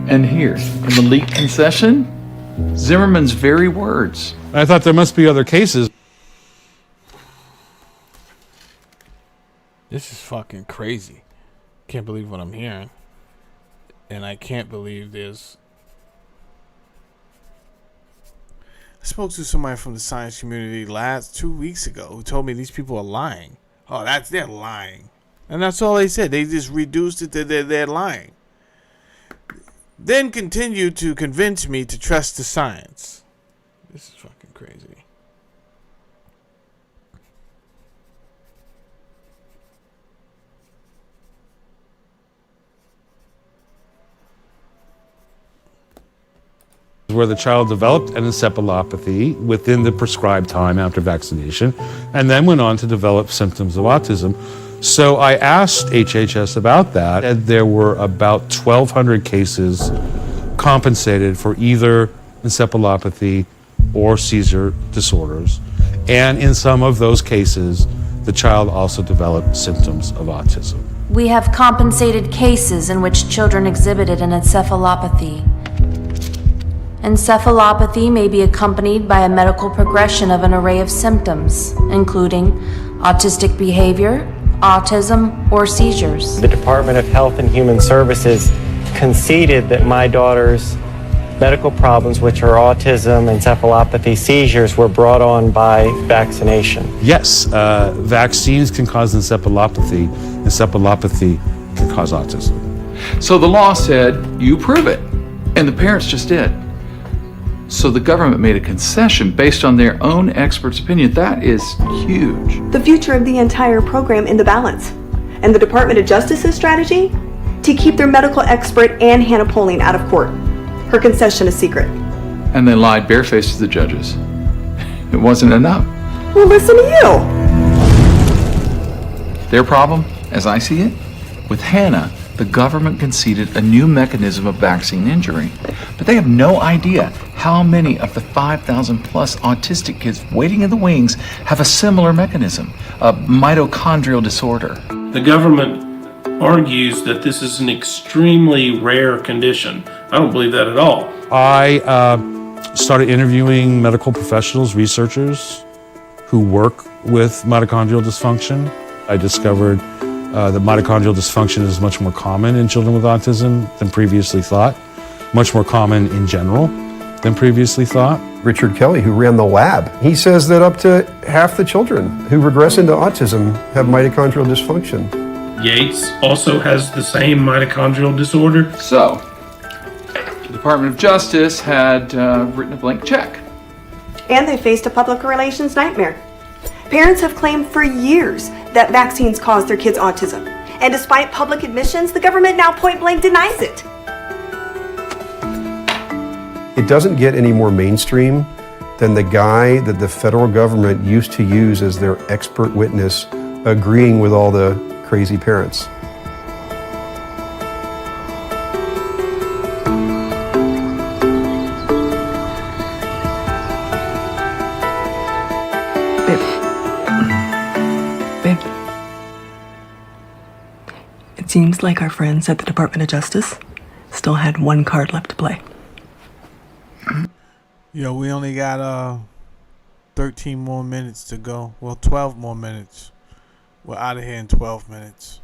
And here, in the leaked concession, Zimmerman's very words. I thought there must be other cases. This is fucking crazy. Can't believe what I'm hearing. And I can't believe there's... I spoke to somebody from the science community 2 weeks ago who told me these people are lying. Oh, they're lying. And that's all they said. They just reduced it to they're lying. Then continued to convince me to trust the science. This is fucking crazy. Where the child developed an encephalopathy within the prescribed time after vaccination, and then went on to develop symptoms of autism. So I asked HHS about that, and there were about 1,200 cases compensated for either encephalopathy or seizure disorders And in some of those cases, the child also developed symptoms of autism. We have compensated cases in which children exhibited an encephalopathy. Encephalopathy may be accompanied by a medical progression of an array of symptoms, including autistic behavior, autism, or seizures. The Department of Health and Human Services conceded that my daughter's medical problems, which are autism, encephalopathy, seizures, were brought on by vaccination. Yes, vaccines can cause encephalopathy. Encephalopathy can cause autism. So the law said, you prove it. And the parents just did. So the government made a concession based on their own expert's opinion. That is huge. The future of the entire program in the balance. And the Department of Justice's strategy? To keep their medical expert Ann Hannah Poling out of court. Her concession is secret. And they lied barefaced to the judges. It wasn't enough. Well, listen to you. Their problem, as I see it, with Hannah, the government conceded a new mechanism of vaccine injury. But they have no idea how many of the 5,000 plus autistic kids waiting in the wings have a similar mechanism, a mitochondrial disorder. The government argues that this is an extremely rare condition. I don't believe that at all. I started interviewing medical professionals, researchers who work with mitochondrial dysfunction. I discovered that mitochondrial dysfunction is much more common in children with autism than previously thought, much more common in general than previously thought. Richard Kelly, who ran the lab, he says that up to half the children who regress into autism have mitochondrial dysfunction. Yates also has the same mitochondrial disorder. So, the Department of Justice had written a blank check. And they faced a public relations nightmare. Parents have claimed for years that vaccines cause their kids autism. And despite public admissions, the government now point blank denies it. It doesn't get any more mainstream than the guy that the federal government used to use as their expert witness agreeing with all the crazy parents. Babe. It seems like our friends at the Department of Justice still had one card left to play. Yo, we only got 13 more minutes to go. Well, 12 more minutes. We're out of here in 12 minutes.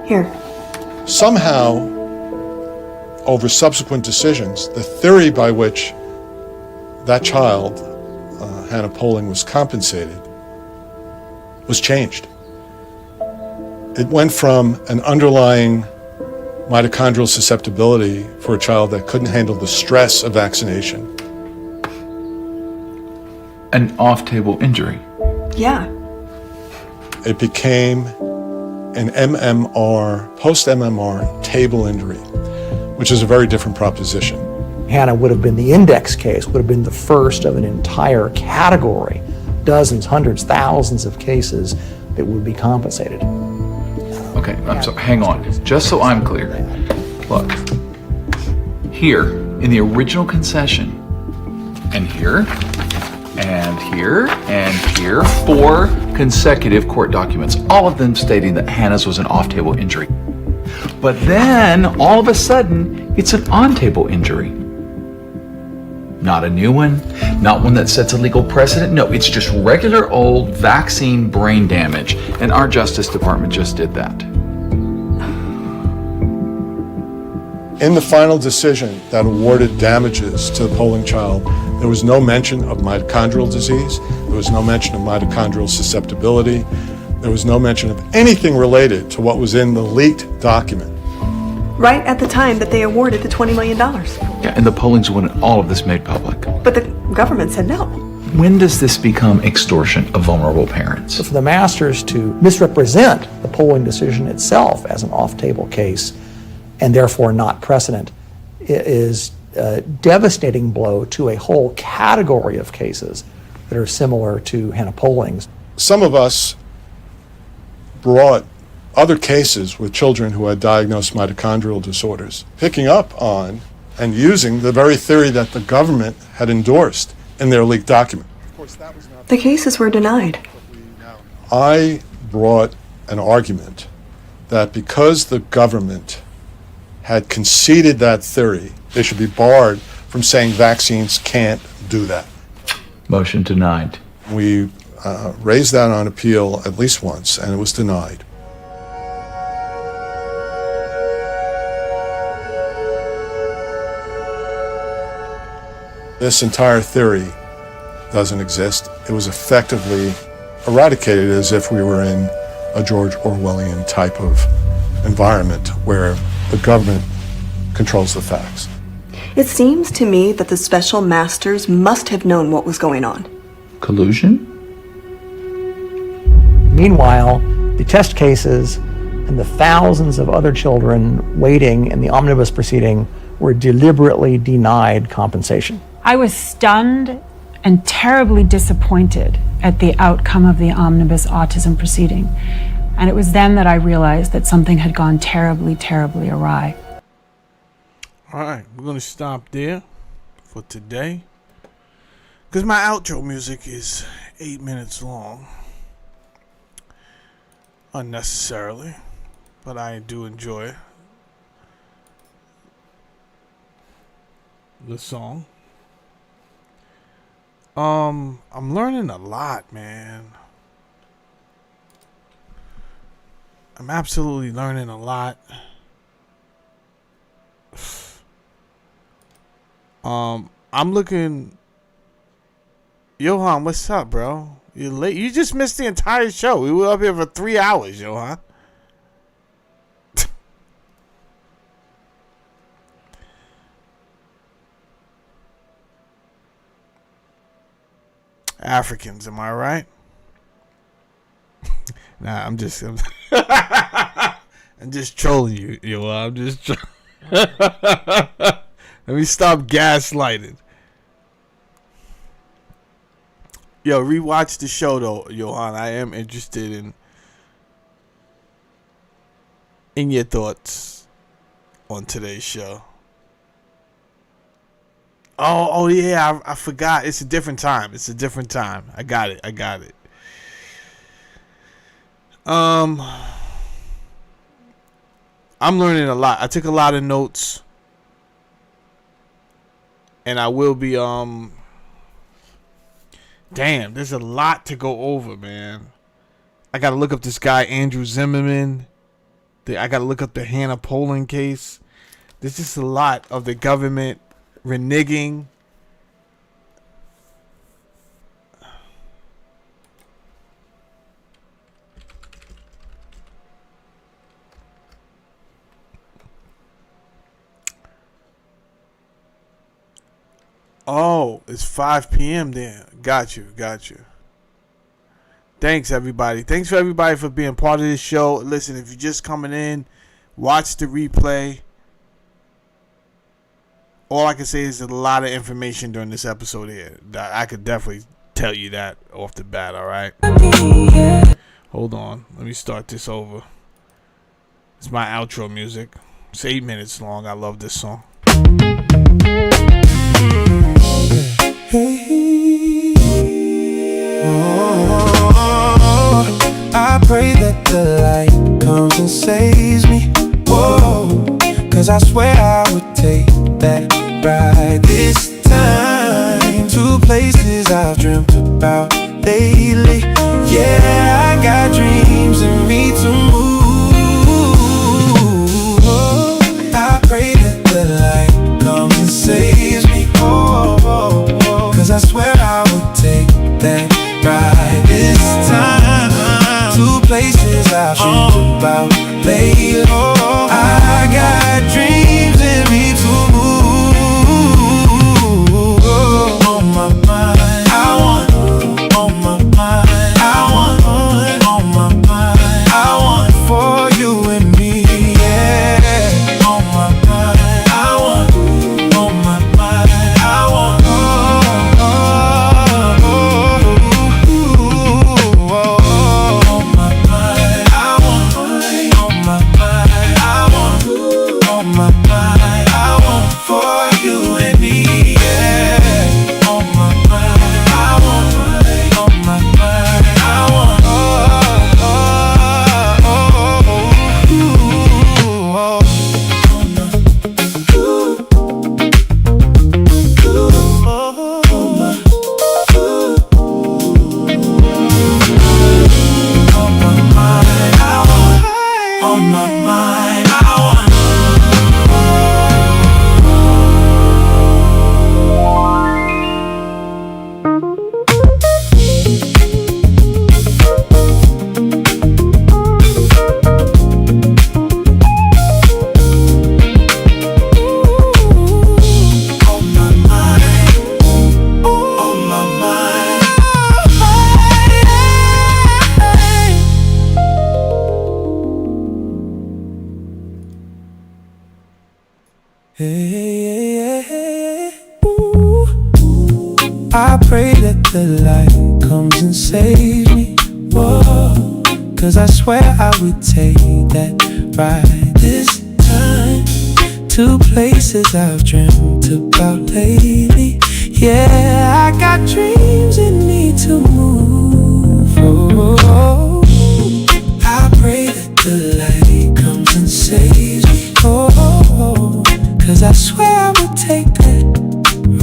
Here. Somehow, over subsequent decisions, the theory by which that child, Hannah Poling, was compensated was changed. It went from an underlying mitochondrial susceptibility for a child that couldn't handle the stress of vaccination. An off-table injury. Yeah. It became an MMR, post-MMR table injury, which is a very different proposition. Hannah would have been the index case, would have been the first of an entire category, dozens, hundreds, thousands of cases that would be compensated. Okay, hang on. Just so I'm clear. Look, here in the original concession, and here, and here, and here, 4 consecutive court documents, all of them stating that Hannah's was an off-table injury. But then, all of a sudden, it's an on-table injury. Not a new one, not one that sets a legal precedent. No, it's just regular old vaccine brain damage. And our Justice Department just did that. In the final decision that awarded damages to the Poling child, there was no mention of mitochondrial disease, there was no mention of mitochondrial susceptibility, there was no mention of anything related to what was in the leaked document. Right at the time that they awarded the $20 million. Yeah, and the Polings wanted all of this made public. But the government said no. When does this become extortion of vulnerable parents? So for the masters to misrepresent the Poling decision itself as an off-table case and therefore not precedent is a devastating blow to a whole category of cases that are similar to Hannah Poling's. Some of us brought other cases with children who had diagnosed mitochondrial disorders, picking up on and using the very theory that the government had endorsed in their leaked document. The cases were denied. I brought an argument that because the government had conceded that theory, they should be barred from saying vaccines can't do that. Motion denied. We raised that on appeal at least once, and it was denied. This entire theory doesn't exist. It was effectively eradicated as if we were in a George Orwellian type of environment where the government controls the facts. It seems to me that the special masters must have known what was going on. Collusion? Meanwhile, the test cases and the thousands of other children waiting in the omnibus proceeding were deliberately denied compensation. I was stunned and terribly disappointed at the outcome of the omnibus autism proceeding. And it was then that I realized that something had gone terribly, terribly awry. All right, we're going to stop there for today, because my outro music is 8 minutes long. Unnecessarily, but I do enjoy the song. I'm learning a lot, man. I'm absolutely learning a lot. I'm looking. Johan, what's up, bro? You're late. You just missed the entire show. We were up here for 3 hours, Johan. Africans, am I right? Nah, I'm just trolling you, I'm just let me stop gaslighting. Yo, rewatch the show though, Johan. I am interested in your thoughts on today's show. Oh yeah, I forgot. It's a different time. I got it. I'm learning a lot. I took a lot of notes. And I will be damn, there's a lot to go over, man. I gotta look up this guy, Andrew Zimmerman. I gotta look up the Hannah Poland case. There's just a lot of the government reneging. Oh, it's 5 p.m. there. Got you. Thanks, everybody. Thanks for everybody for being part of this show. Listen, if you're just coming in, watch the replay. All I can say is there's a lot of information during this episode here. I could definitely tell you that off the bat, all right? Hold on. Let me start this over. It's my outro music. It's 8 minutes long. I love this song. I pray that the light comes and saves me. Whoa, 'cause I swear I would take that ride this time to places I've dreamt about lately. Yeah, I got dreams in me to move. I pray that the light comes and saves me. 'Cause I swear I would take that ride this time to places I've dreamt about lately. I got dreams in me to move. On my mind, I want. On my mind, I want. On my mind, I want for you and me. Yeah. On my mind, I want. On my mind, I want. On my mind, I want. Hey, ooh. I pray that the light comes and saves me. Whoa, 'cause I swear I would take that ride this time to places I've dreamt about lately. Yeah, I got dreams in me to move. Oh, I pray that the light comes and saves me. Oh, 'cause I swear I would take that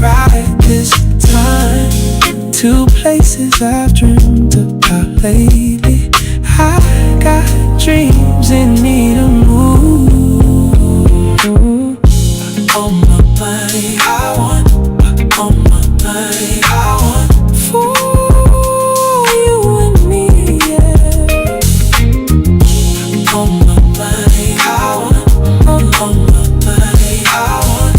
ride this time to places I've dreamed about lately. I got dreams in me to move. On my mind, I want. On my mind, I want for you and me, yeah. On my mind, I want. On my mind, I want.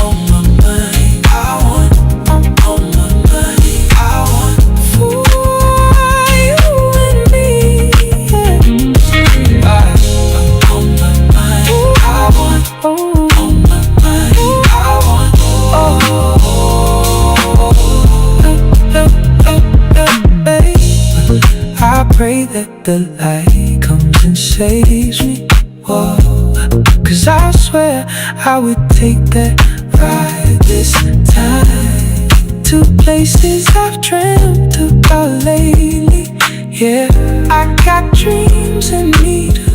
On my mind, I want. On my mind, I want for you and me, yeah. On my mind, I want. On my mind, I want. I pray that the light comes and saves me. Whoa, 'cause I swear I would take that ride this time to places I've dreamt about lately. Yeah, I got dreams in me to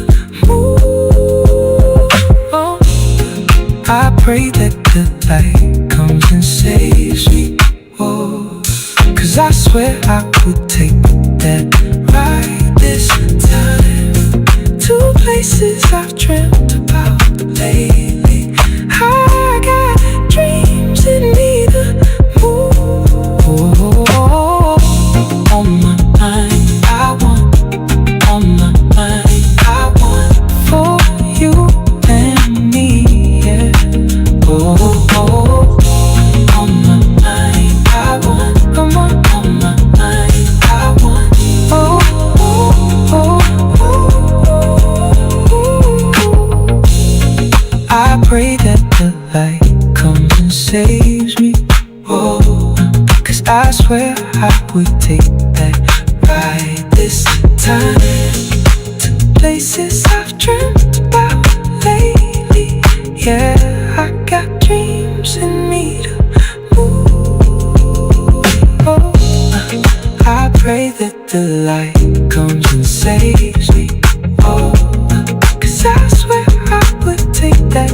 move. Oh, I pray that the light comes and saves me. Whoa, 'cause I swear I would take that ride this time to places I've dreamt about lately. I got dreams in me to move. On my mind, I want. On my mind, I want for you and me, yeah. On my mind, I want. On my mind, I want. I pray that the light comes and saves me. Whoa, 'cause I swear I would take that ride this time to places I've dreamt about lately. Yeah, I got dreams in me to move. Oh, I pray that the light comes and saves me. Oh, 'cause I swear I would take that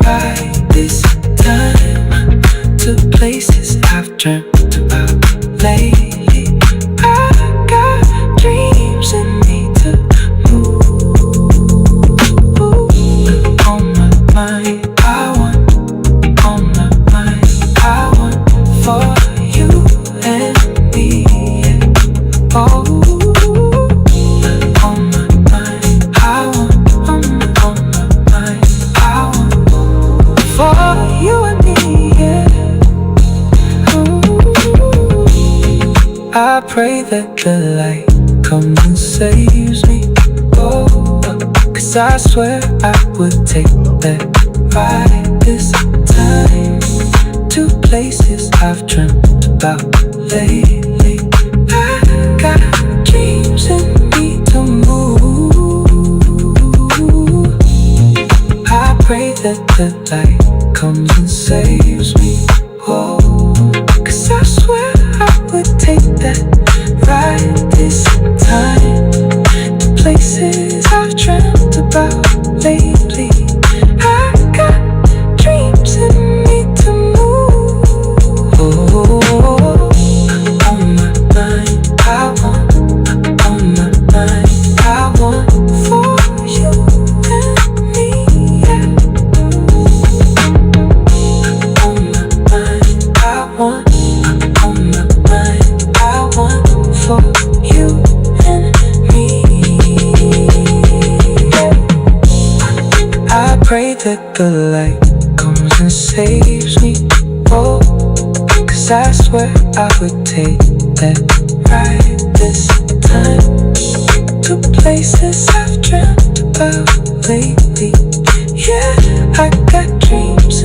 ride this time to places I've dreamt about lately. I got dreams in me to move. On my mind, I want. On my mind, I want for you and me, yeah. Oh, on my mind, I want. On my mind, I want for you and me, yeah. Ooh, I pray that the light comes and saves me. Oh, 'cause I swear I would take that ride this time to places I've dreamt about lately. I got dreams in me to move. I pray that the light comes and saves me. Oh, 'cause I swear I would take that ride this time to places I've dreamt about lately. I got dreams in me to move. On my mind, I want. On my mind, I want for you and me, yeah. On my mind, I want. On my mind, I want for you and me, yeah. I pray that the light comes and saves me. Oh, 'cause I swear I would take that ride this time to places I've dreamt about lately. Yeah, I got dreams